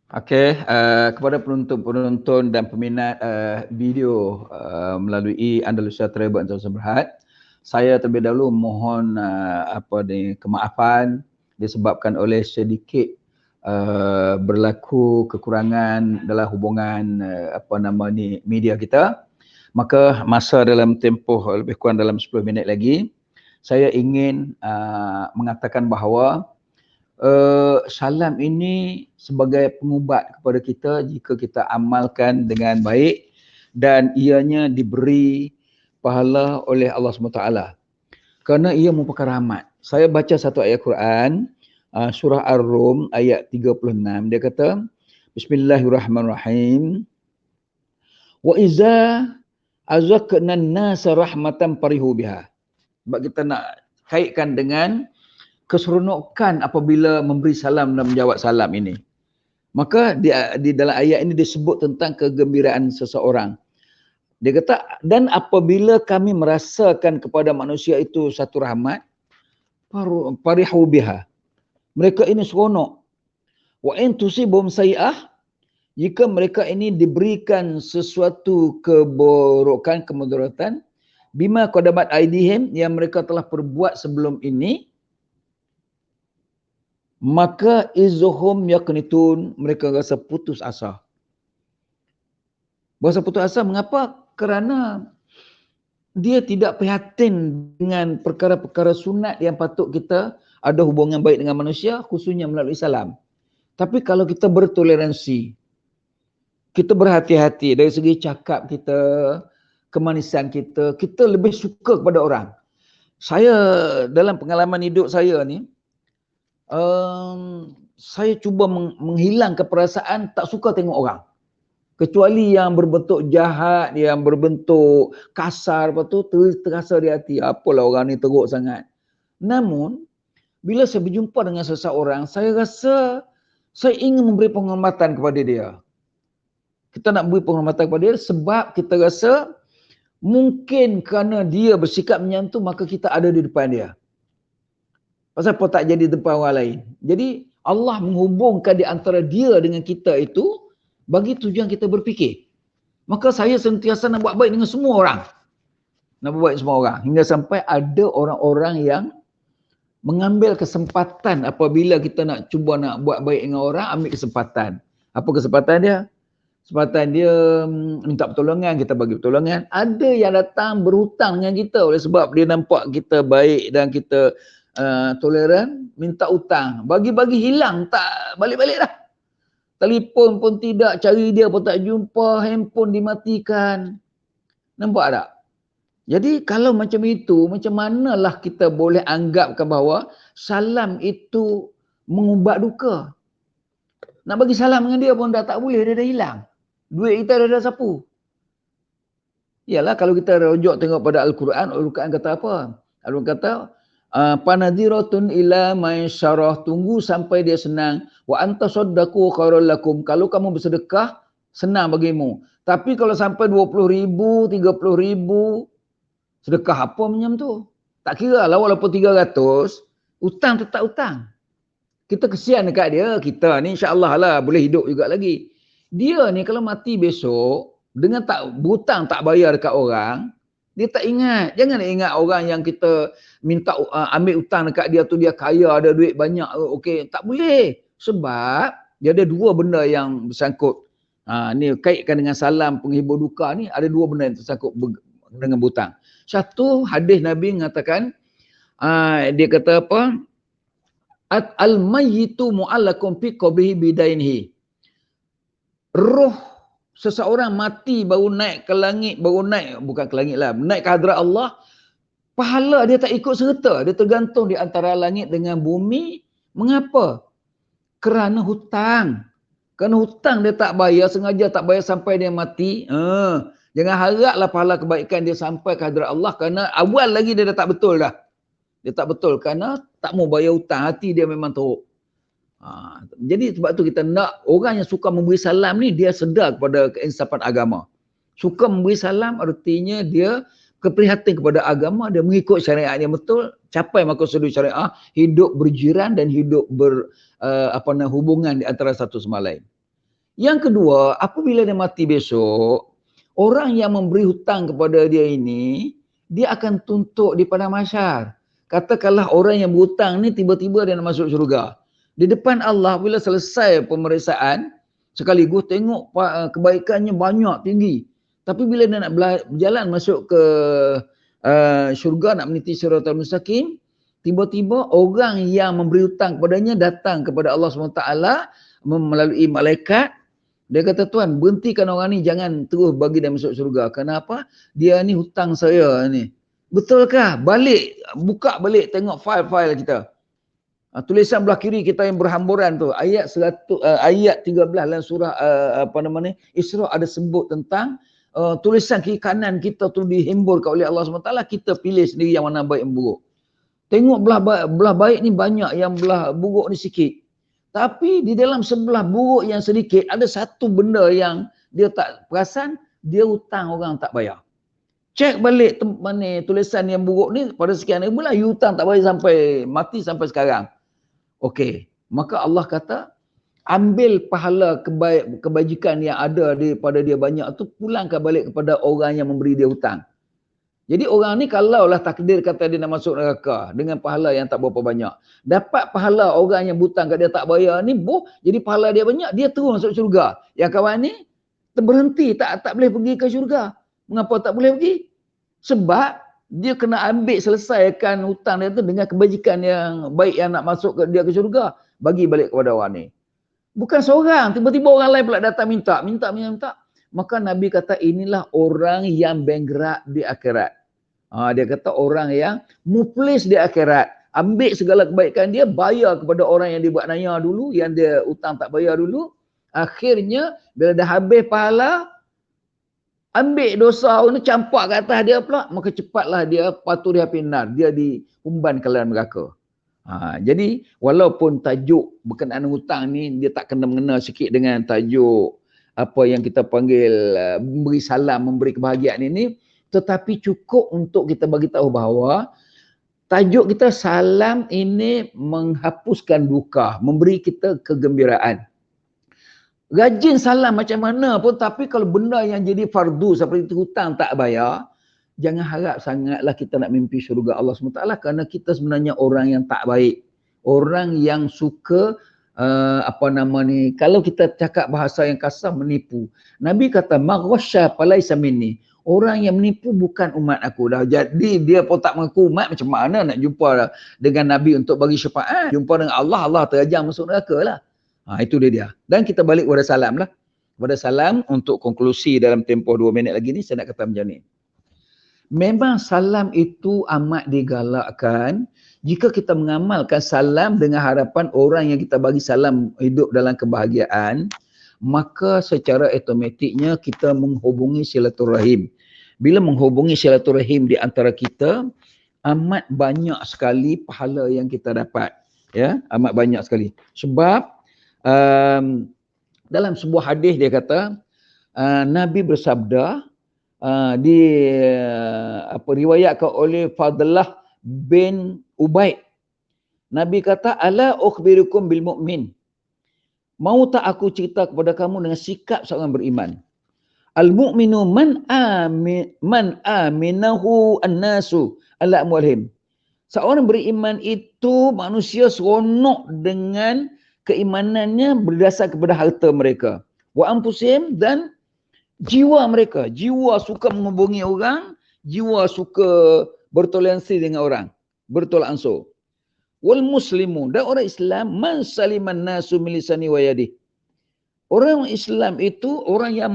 Okey, kepada penonton-penonton dan peminat video melalui Andalusia Travel Andalusia Berhad, saya terlebih dahulu mohon kemaafan disebabkan oleh sedikit berlaku kekurangan dalam hubungan media kita. Maka masa dalam tempoh lebih kurang dalam 10 minit lagi, saya ingin mengatakan bahawa salam ini sebagai pengubat kepada kita jika kita amalkan dengan baik dan ianya diberi pahala oleh Allah SWT. Kerana ia merupakan rahmat. Saya baca satu ayat Quran, surah Ar-Rum ayat 36. Dia kata, Bismillahirrahmanirrahim. Wa iza azaqna an-nasa rahmatan farihu biha. Sebab kita nak kaitkan dengan keseronokan apabila memberi salam dan menjawab salam ini. Maka di dalam ayat ini disebut tentang kegembiraan seseorang. Dia kata, dan apabila kami merasakan kepada manusia itu satu rahmat, farihu biha. Mereka ini seronok. Wa in tusibhum sayi'ah, jika mereka ini diberikan sesuatu keburukan, kemudaratan, bima qadamat aidihim, yang mereka telah perbuat sebelum ini, maka izuhum yaqnitun, mereka rasa putus asa. Rasa putus asa mengapa? Kerana dia tidak prihatin dengan perkara-perkara sunat yang patut kita ada hubungan baik dengan manusia, khususnya melalui salam. Tapi kalau kita bertoleransi, kita berhati-hati dari segi cakap kita, kemanisan kita, kita lebih suka kepada orang. Saya dalam pengalaman hidup saya ni, saya cuba menghilangkan perasaan tak suka tengok orang. Kecuali yang berbentuk jahat, yang berbentuk kasar, lepas tu terasa di hati, apalah orang ni teruk sangat. Namun, bila saya berjumpa dengan seseorang, saya rasa saya ingin memberi penghormatan kepada dia. Kita nak beri penghormatan kepada dia sebab kita rasa mungkin kerana dia bersikap menyentuh, maka kita ada di depan dia. Pasal apa tak jadi depan orang lain? Jadi Allah menghubungkan di antara dia dengan kita itu bagi tujuan kita berfikir. Maka saya sentiasa nak buat baik dengan semua orang. Nak buat baik dengan semua orang. Hingga sampai ada orang-orang yang mengambil kesempatan apabila kita nak cuba nak buat baik dengan orang, ambil kesempatan. Apa kesempatan dia? Kesempatan dia minta pertolongan, kita bagi pertolongan. Ada yang datang berhutang dengan kita oleh sebab dia nampak kita baik dan kita toleran, minta hutang. Bagi-bagi hilang, tak balik-balik dah. Telefon pun tidak, cari dia pun tak jumpa, handphone dimatikan. Nampak tak? Jadi kalau macam itu, macam manalah kita boleh anggapkan bahawa salam itu mengubat duka. Nak bagi salam dengan dia pun dah tak boleh, dia dah hilang. Duit kita dah sapu. Yalah, kalau kita rujuk tengok pada Al-Quran, Al-Quran kata apa? Al-Quran kata, panadhiratun ila maisyarah, tunggu sampai dia senang. Wa anta saddaqu khairul lakum, kalau kamu bersedekah senang bagimu. Tapi kalau sampai 20,000, 30,000, sedekah apa macam tu? Tak kira lah walaupun 300, hutang tetap hutang. Kita kesian dekat dia, kita ni insya-Allah lah boleh hidup juga lagi. Dia ni kalau mati besok dengan tak berhutang, tak bayar dekat orang, dia tak ingat. Jangan ingat orang yang kita minta ambil hutang dekat dia tu dia kaya, ada duit banyak. Okey, tak boleh. Sebab dia ada dua benda yang bersangkut. Ni kaitkan dengan salam penghibur duka ni, ada dua benda yang tersangkut dengan hutang. Satu, hadis Nabi mengatakan, dia kata apa? Al-mayyitu mu'allakum fi qabrihi bidainihi. Roh seseorang mati baru naik ke langit, baru naik, bukan ke langit lah, naik ke hadrat Allah, pahala dia tak ikut serta, dia tergantung di antara langit dengan bumi. Mengapa? Kerana hutang. Kerana hutang dia tak bayar, sengaja tak bayar sampai dia mati. Jangan haraplah pahala kebaikan dia sampai ke hadrat Allah, kerana awal lagi dia dah tak betul dah. Dia tak betul kerana tak mau bayar hutang, hati dia memang teruk. Jadi sebab tu kita nak orang yang suka memberi salam ni dia sedar kepada keinsafan agama. Suka memberi salam artinya dia keprihatin kepada agama, dia mengikut syariat yang betul, capai maqsud syariah, hidup berjiran dan hidup hubungan di antara satu sama lain. Yang kedua, apabila dia mati besok, orang yang memberi hutang kepada dia ini, dia akan tuntut di padang mahsyar. Katakanlah orang yang berhutang ni tiba-tiba dia nak masuk syurga. Di depan Allah bila selesai pemeriksaan, sekaligus tengok kebaikannya banyak, tinggi. Tapi bila dia nak berjalan masuk ke syurga, nak meniti siratal mustaqim, tiba-tiba orang yang memberi hutang kepadanya datang kepada Allah SWT melalui malaikat. Dia kata, Tuan, berhentikan orang ni, jangan terus bagi dia masuk syurga. Kenapa? Dia ni hutang saya ni. Betulkah? Balik, buka balik, tengok file-file kita. Tulisan belah kiri kita yang berhamburan tu, ayat 13 dalam surah Isra ada sebut tentang tulisan kiri kanan kita tu dihemburkan oleh Allah SWT, kita pilih sendiri yang mana baik yang buruk. Tengok belah baik ni banyak, yang belah buruk ni sikit. Tapi di dalam sebelah buruk yang sedikit, ada satu benda yang dia tak perasan, dia hutang orang tak bayar. Cek balik tulisan yang buruk ni, pada sekian ribu lah, you hutang tak bayar sampai mati sampai sekarang. Okey, maka Allah kata, ambil pahala kebajikan yang ada daripada dia banyak tu, pulangkan balik kepada orang yang memberi dia hutang. Jadi orang ni kalaulah takdir kata dia nak masuk neraka dengan pahala yang tak berapa banyak, dapat pahala orang yang hutang kat dia tak bayar ni, jadi pahala dia banyak, dia terus masuk syurga. Yang kawan ni berhenti, tak boleh pergi ke syurga. Mengapa tak boleh pergi? Sebab dia kena ambil selesaikan hutang dia tu dengan kebajikan yang baik yang nak masuk ke dia ke syurga, bagi balik kepada orang ni. Bukan seorang, tiba-tiba orang lain pula datang minta. Maka Nabi kata, inilah orang yang benggerak di akhirat. Dia kata orang yang muflis di akhirat. Ambil segala kebaikan dia, bayar kepada orang yang dia buat naya dulu, yang dia hutang tak bayar dulu. Akhirnya, bila dah habis pahala, ambil dosa ni campak ke atas dia pula, maka cepatlah dia patuh di api nar, dia diumban ke dalam neraka. Jadi walaupun tajuk berkenaan hutang ni dia tak kena-mengena sikit dengan tajuk apa yang kita panggil memberi salam, memberi kebahagiaan ini, tetapi cukup untuk kita bagi tahu bahawa tajuk kita salam ini menghapuskan duka, memberi kita kegembiraan. Rajin salam macam mana pun, tapi kalau benda yang jadi fardu seperti hutang tak bayar, jangan harap sangatlah kita nak mimpi syurga Allah SWT, kerana kita sebenarnya orang yang tak baik. Orang yang suka kalau kita cakap bahasa yang kasar, menipu. Nabi kata, maghwasya falaisa minni. Orang yang menipu bukan umat aku dah. Jadi dia pun tak mengaku umat, macam mana nak jumpa dengan Nabi untuk bagi syafaat? Jumpa dengan Allah terajang masuk neraka lah. Itu dia. Dan kita balik kepada salam lah. Kepada salam, untuk konklusi dalam tempoh 2 minit lagi ni, saya nak kata macam ni. Memang salam itu amat digalakkan jika kita mengamalkan salam dengan harapan orang yang kita bagi salam hidup dalam kebahagiaan, maka secara automatiknya kita menghubungi silaturahim. Bila menghubungi silaturahim di antara kita, amat banyak sekali pahala yang kita dapat. Ya, amat banyak sekali. Sebab dalam sebuah hadis dia kata, Nabi bersabda, riwayatkan oleh Fadlah bin Ubaid. Nabi kata, ala ukhbirukum bil mu'min. Mau tak aku cerita kepada kamu dengan sikap seorang beriman? Al mu'minu man aminahu an-nasu ala amwalihim. Seorang beriman itu manusia seronok dengan keimanannya berdasar kepada harta mereka. Wa anfusihim, dan jiwa mereka. Jiwa suka menghubungi orang, jiwa suka bertoleransi dengan orang, bertolak ansur. Wal muslimu, dan orang Islam, man saliman nasu min lisani wa yadi. Orang Islam itu orang yang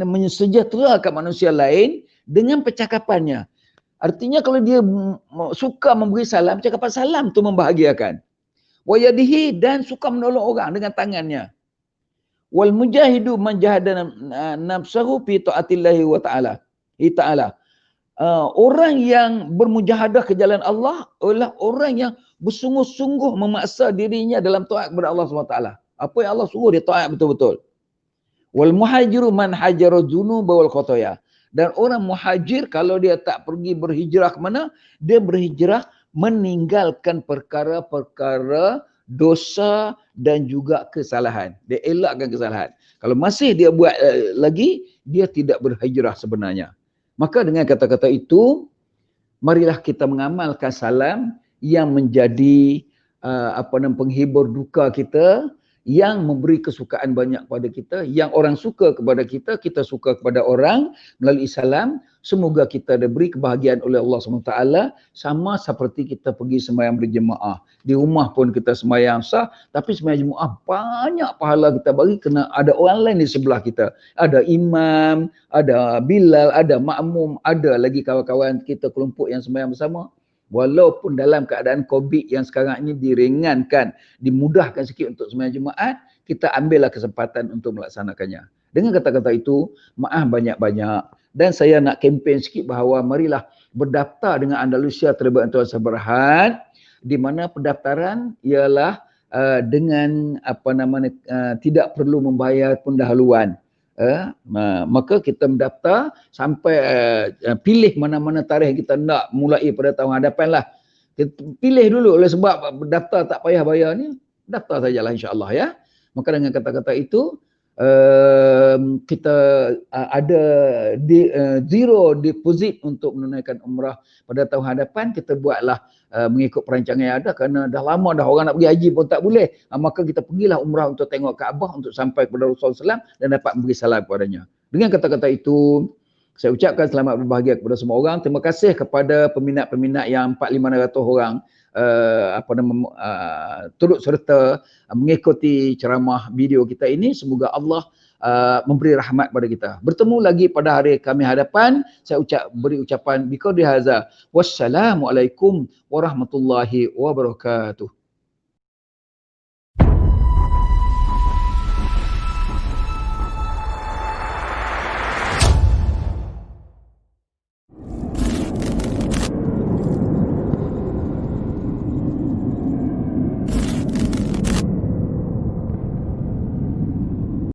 mensejahterakan manusia lain dengan percakapannya. Artinya kalau dia suka memberi salam, cakapan salam tu membahagiakan. Wa yadihi, dan suka menolong orang dengan tangannya. Wal mujahidu man jahada nafsahu fi taatillahi wa ta'ala. Orang yang bermujahadah ke jalan Allah adalah orang yang bersungguh-sungguh memaksa dirinya dalam taat kepada Allah SWT. Apa yang Allah suruh dia taat betul-betul. Wal muhajiru man hajara dzunuba wal khotoya. Dan orang muhajir kalau dia tak pergi berhijrah ke mana, dia berhijrah meninggalkan perkara-perkara dosa dan juga kesalahan. Dia elakkan kesalahan. Kalau masih dia buat lagi, dia tidak berhijrah sebenarnya. Maka dengan kata-kata itu, marilah kita mengamalkan salam yang menjadi penghibur duka kita, yang memberi kesukaan banyak kepada kita, yang orang suka kepada kita, kita suka kepada orang melalui salam. Semoga kita diberi kebahagiaan oleh Allah SWT, sama seperti kita pergi sembahyang berjemaah. Di rumah pun kita sembahyang sah, tapi sembahyang jemaah banyak pahala kita bagi kerana ada orang lain di sebelah kita. Ada imam, ada Bilal, ada makmum, ada lagi kawan-kawan kita kelompok yang sembahyang bersama. Walaupun dalam keadaan COVID yang sekarang ini diringankan, dimudahkan sikit untuk sembahyang Jumaat, kita ambillah kesempatan untuk melaksanakannya. Dengan kata-kata itu, maaf banyak-banyak. Dan saya nak kempen sikit bahawa marilah berdaftar dengan Andalusia Terlibat Antuan Berhad, di mana pendaftaran ialah dengan tidak perlu membayar pendahuluan. Maka kita mendaftar sampai pilih mana-mana tarikh kita nak mulai pada tahun hadapan lah. Kita pilih dulu, oleh sebab daftar tak payah bayar ni, daftar sajalah insya-Allah ya. Maka dengan kata-kata itu kita ada zero deposit untuk menunaikan umrah pada tahun hadapan. Kita buatlah mengikut perancangan yang ada, kerana dah lama dah orang nak pergi haji pun tak boleh. Maka kita pergilah umrah untuk tengok Kaabah, untuk sampai kepada Rasulullah SAW dan dapat memberi salam kepadanya. Dengan kata-kata itu, saya ucapkan selamat berbahagia kepada semua orang. Terima kasih kepada peminat-peminat yang 4,500 orang turut serta mengikuti ceramah video kita ini. Semoga Allah memberi rahmat kepada kita. Bertemu lagi pada hari kami hadapan. Saya beri ucapan biqadri hadza. Wassalamualaikum warahmatullahi wabarakatuh.